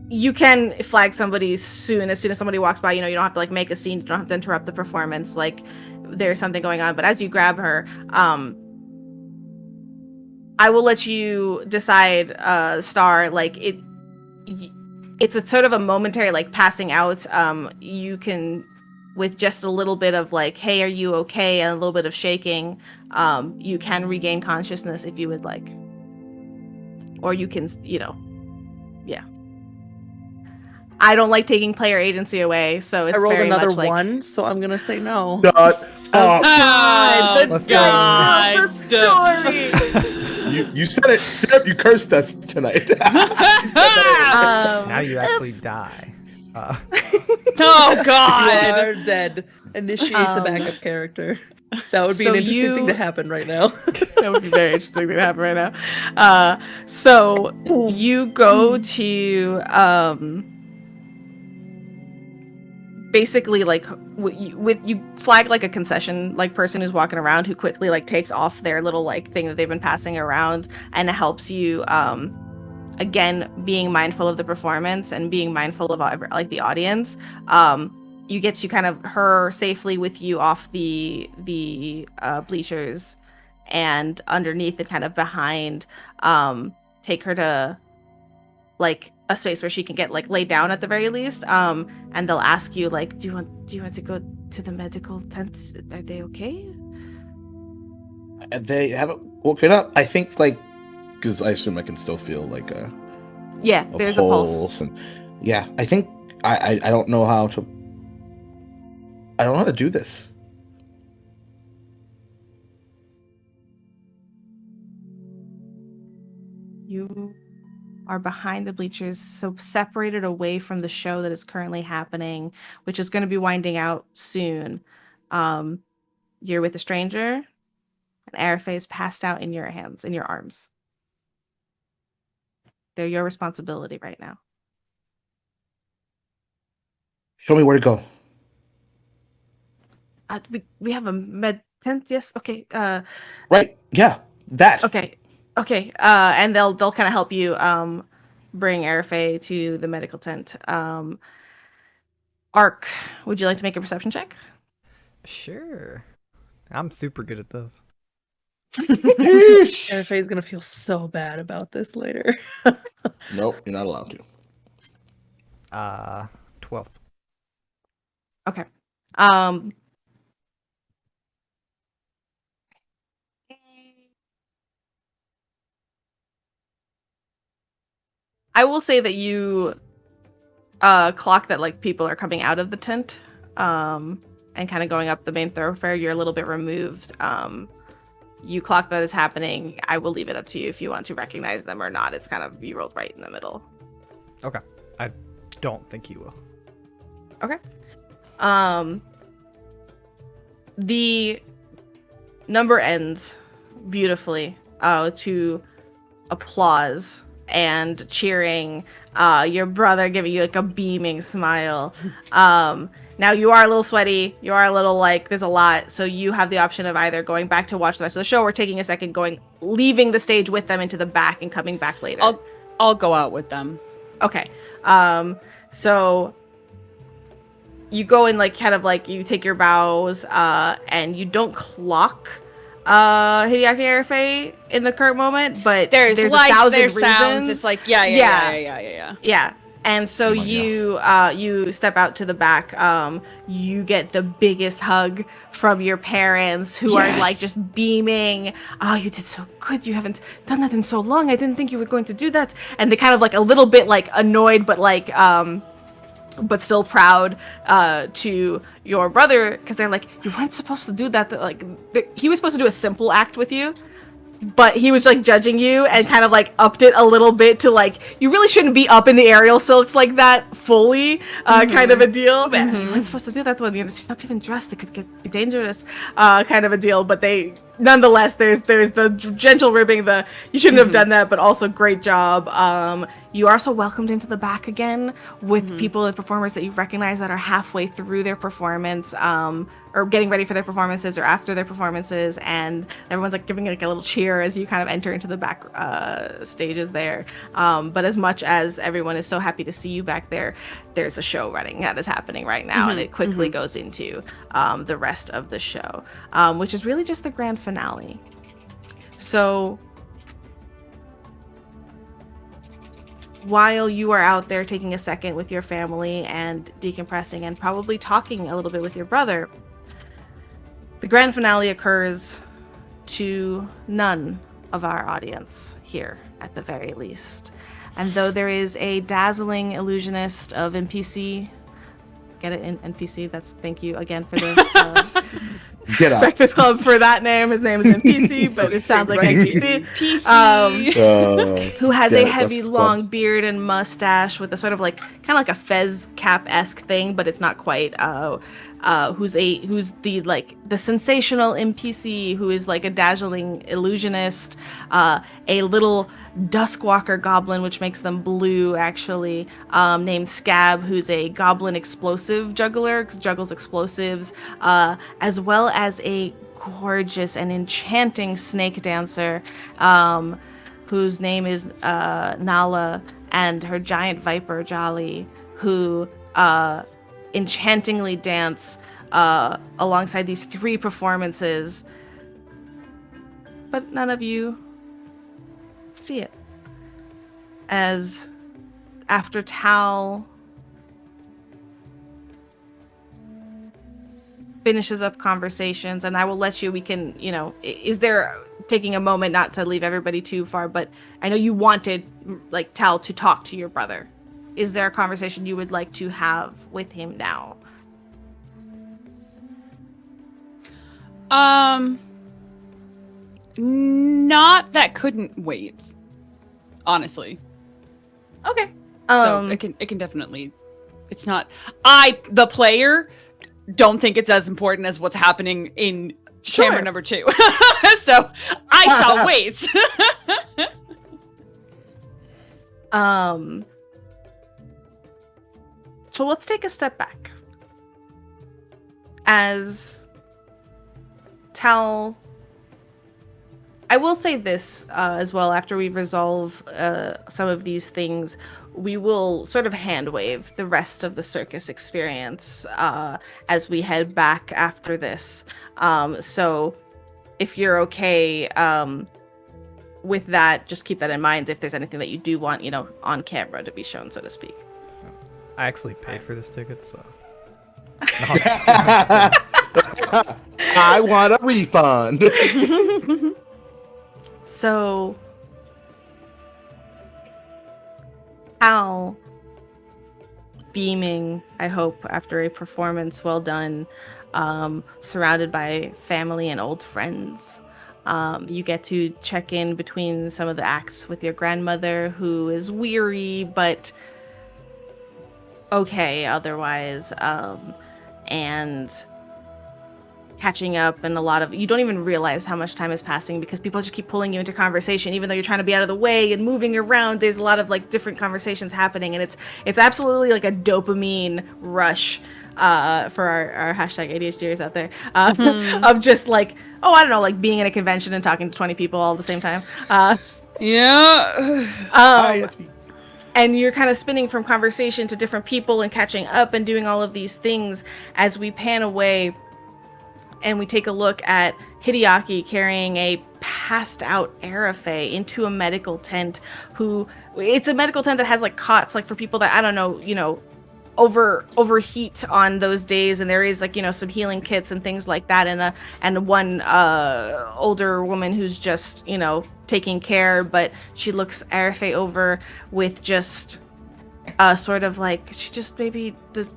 you can flag somebody as soon as somebody walks by, you don't have to like make a scene, you don't have to interrupt the performance, like there's something going on. But as you grab her, I will let you decide, Star, like it's a sort of a momentary like passing out. You can, with just a little bit of like, hey, are you okay, and a little bit of shaking, you can regain consciousness if you would like. Or you can, yeah. I don't like taking player agency away, so it's I rolled very another much like, 1, so I'm gonna say no. Shut up. God, Let's the dice tell the story. You said it. Syrup, you cursed us tonight. Now you actually die. Oh You God! are dead. Initiate the backup character. That would be So an interesting thing to happen right now. That would be very interesting to happen right now. So you go to basically like you flag like a concession like person who's walking around who quickly like takes off their little like thing that they've been passing around and helps you again being mindful of the performance and being mindful of like the audience. You get to kind of her safely with you off the bleachers, and underneath and kind of behind, take her to like a space where she can get like laid down at the very least. And they'll ask you like, do you want to go to the medical tent? Are they okay? They haven't woken up. I think like because I assume I can still feel like a There's a pulse. And yeah, I think I don't know how to. I don't know how to do this. You are behind the bleachers, so separated away from the show that is currently happening, which is going to be winding out soon. You're with a stranger, and Arafe is passed out in your hands, in your arms. They're your responsibility right now. Show me where to go. We have a med tent, yes? Okay. Right. Yeah. That. Okay. And they'll kind of help you bring Arafe to the medical tent. Ark, would you like to make a perception check? Sure. I'm super good at this. Faye's gonna feel so bad about this later. Nope, you're not allowed to. 12. Okay. I will say that you clock that like people are coming out of the tent and kind of going up the main thoroughfare. You're a little bit removed. You clock that is happening. I will leave it up to you if you want to recognize them or not. It's kind of, you rolled right in the middle. Okay. I don't think you will. Okay. The number ends beautifully to applause and cheering, your brother giving you like a beaming smile. Now you are a little sweaty, you are a little like, there's a lot, so you have the option of either going back to watch the rest of the show or taking a second, leaving the stage with them into the back and coming back later. I'll go out with them. Okay. So you go and like kind of like you take your bows and you don't clock Hideaki Arifei in the current moment, but there's lights, 1,000 there's reasons. sounds. It's like yeah. And so you step out to the back. You get the biggest hug from your parents, who are like just beaming. Oh, you did so good. You haven't done that in so long. I didn't think you were going to do that. And they kind of like a little bit like annoyed, but like but still proud to your brother, because they're like, you weren't supposed to do that. He was supposed to do a simple act with you, but he was like judging you and kind of like upped it a little bit to like, you really shouldn't be up in the aerial silks like that fully, kind of a deal. But you weren't supposed to do that when she's not even dressed. It could be dangerous, kind of a deal. But they, nonetheless, there's the gentle ribbing, you shouldn't have done that, but also great job. You are also welcomed into the back again with people and performers that you recognize that are halfway through their performance, or getting ready for their performances or after their performances, and everyone's like giving like a little cheer as you kind of enter into the back stages there. But as much as everyone is so happy to see you back there, there's a show running that is happening right now, and it quickly goes into the rest of the show, which is really just the grand finale. So while you are out there taking a second with your family and decompressing and probably talking a little bit with your brother, the grand finale occurs to none of our audience here, at the very least. And though there is a dazzling illusionist of NPC, get it in NPC, thank you again for the Get out. Breakfast Club for that name. His name is NPC, but it sounds like NPC. Who has a heavy, long beard and mustache with a sort of like, kind of like a fez cap-esque thing, but it's not quite. Who's the sensational NPC, who is like a dazzling illusionist, a little Duskwalker goblin, which makes them blue actually, named Scab, who's a goblin explosive juggler, juggles explosives, as well as a gorgeous and enchanting snake dancer, whose name is Nala, and her giant viper Jolly, who enchantingly dance alongside these 3 performances, but none of you see it. As after Tal finishes up conversations, and I will let you, is there, taking a moment not to leave everybody too far, but I know you wanted like Tal to talk to your brother. Is there a conversation you would like to have with him now? Not that couldn't wait. Honestly. Okay. So it can definitely. It's not. The player, don't think it's as important as what's happening in chamber number 2. So I shall wait. So let's take a step back. As Tal, I will say this as well, after we resolve some of these things, we will sort of hand wave the rest of the circus experience as we head back after this. So if you're okay with that, just keep that in mind if there's anything that you do want, on camera to be shown, so to speak. I actually paid for this ticket, so. I want a refund. So, Hal, beaming, I hope, after a performance well done, surrounded by family and old friends. You get to check in between some of the acts with your grandmother, who is weary, but okay otherwise, and catching up, and you don't even realize how much time is passing because people just keep pulling you into conversation even though you're trying to be out of the way and moving around. There's a lot of like different conversations happening, and it's absolutely like a dopamine rush for our hashtag ADHDers out there, of just like, I don't know, like being in a convention and talking to 20 people all at the same time. And you're kind of spinning from conversation to different people and catching up and doing all of these things as we pan away and we take a look at Hideaki carrying a passed out Arafe into a medical tent. It's a medical tent that has like cots, like for people that, I don't know, overheat on those days, and there is like, some healing kits and things like that, and one older woman who's just, taking care, but she looks Arafe over with just sort of like, she just maybe the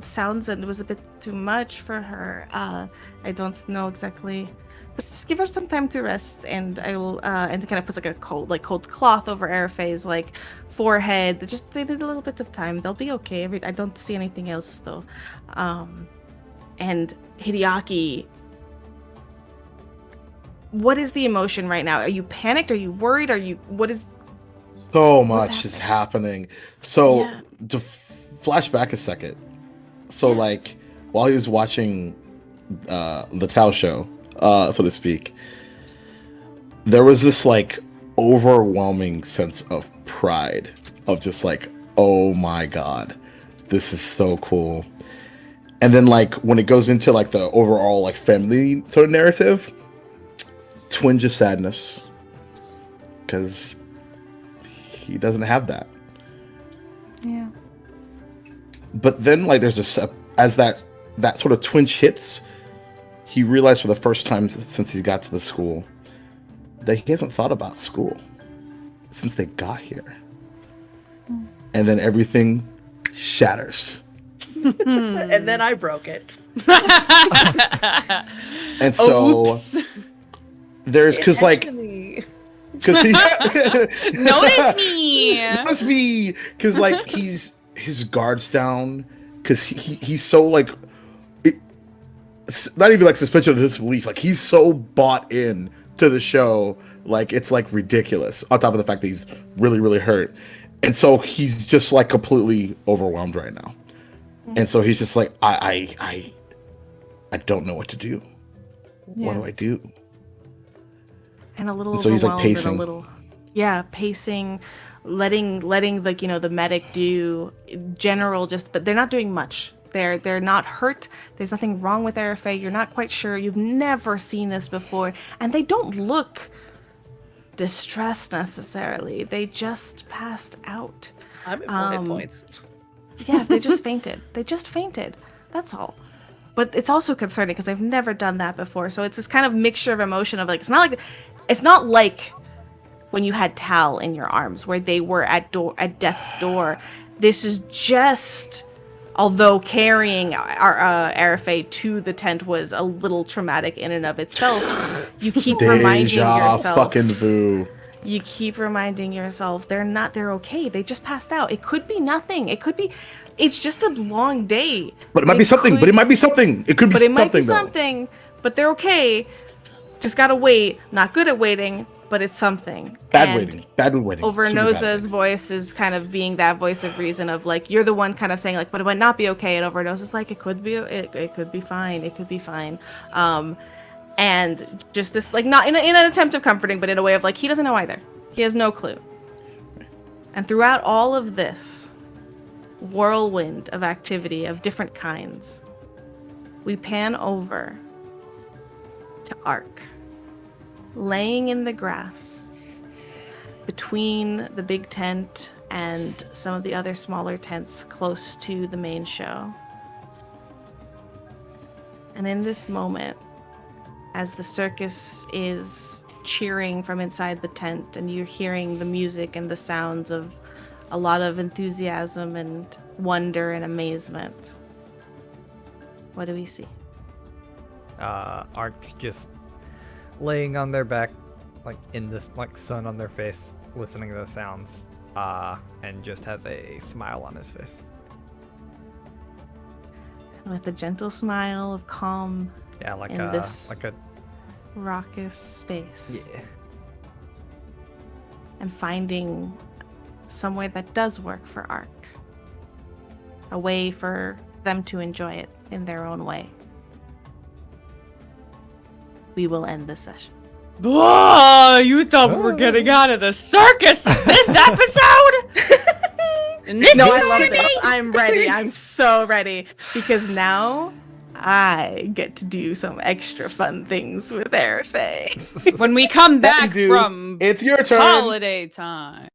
sounds and it was a bit too much for her. I don't know exactly, but just give her some time to rest, and I will and kind of puts like a cold cloth over Arafe's like forehead. They need a little bit of time. They'll be okay. I don't see anything else though. And Hideaki, what is the emotion right now? Are you panicked? Are you worried? What is so much is happening. So to flash back a second. So like while he was watching the Tao show, so to speak, there was this like overwhelming sense of pride of just like, oh my god, this is so cool. And then like when it goes into like the overall like family sort of narrative, twinge of sadness because he doesn't have that. Yeah. But then like there's as that sort of twinge hits, he realized for the first time since he got to the school that he hasn't thought about school since they got here. And then everything shatters. And then I broke it. And so there's because he Notice me because like his guard's down because he's so like it's not even like suspension of disbelief, like he's so bought in to the show, like it's like ridiculous, on top of the fact that he's really really hurt, and so he's just like completely overwhelmed right now. And so he's just like, I don't know what to do. What do I do? And a little so he's like overwhelmed pacing. and a little, pacing, letting like, the medic do general, but they're not doing much. They're not hurt. There's nothing wrong with Arafe. You're not quite sure. You've never seen this before, and they don't look distressed necessarily. They just passed out. I'm at 4 hit points. Yeah, they just fainted. That's all. But it's also concerning because I've never done that before. So it's this kind of mixture of emotion of like, it's not like when you had Tal in your arms where they were at death's door. This is just, although carrying our Arafe to the tent was a little traumatic in and of itself, you keep reminding yourself. Fucking vu. You keep reminding yourself they're okay. They just passed out. It could be nothing. It's just a long day. But it might be something. It could be something. But they're okay. Just gotta wait. Not good at waiting, but it's something. Bad waiting. Overnosa's voice is kind of being that voice of reason of like, you're the one kind of saying like, but it might not be okay. And Overnosa's like, it could be fine. It could be fine. And just this, like, not in an attempt of comforting, but in a way of like, he doesn't know either. He has no clue. And throughout all of this whirlwind of activity of different kinds, we pan over to Ark. laying in the grass between the big tent and some of the other smaller tents close to the main show. And in this moment, as the circus is cheering from inside the tent and you're hearing the music and the sounds of a lot of enthusiasm and wonder and amazement, what do we see? Art's just laying on their back, like in this, like sun on their face, listening to the sounds, and just has a smile on his face. With a gentle smile of calm Yeah, like in a this like a raucous space. yeah. And finding somewhere that does work for Ark. A way for them to enjoy it in their own way. We will end this session. Whoa, you thought we were getting out of the circus in this episode? And this No, I is love today? this. I'm ready. I'm so ready. Because now I get to do some extra fun things with Airface. When we come That you back do. from It's your turn. holiday time.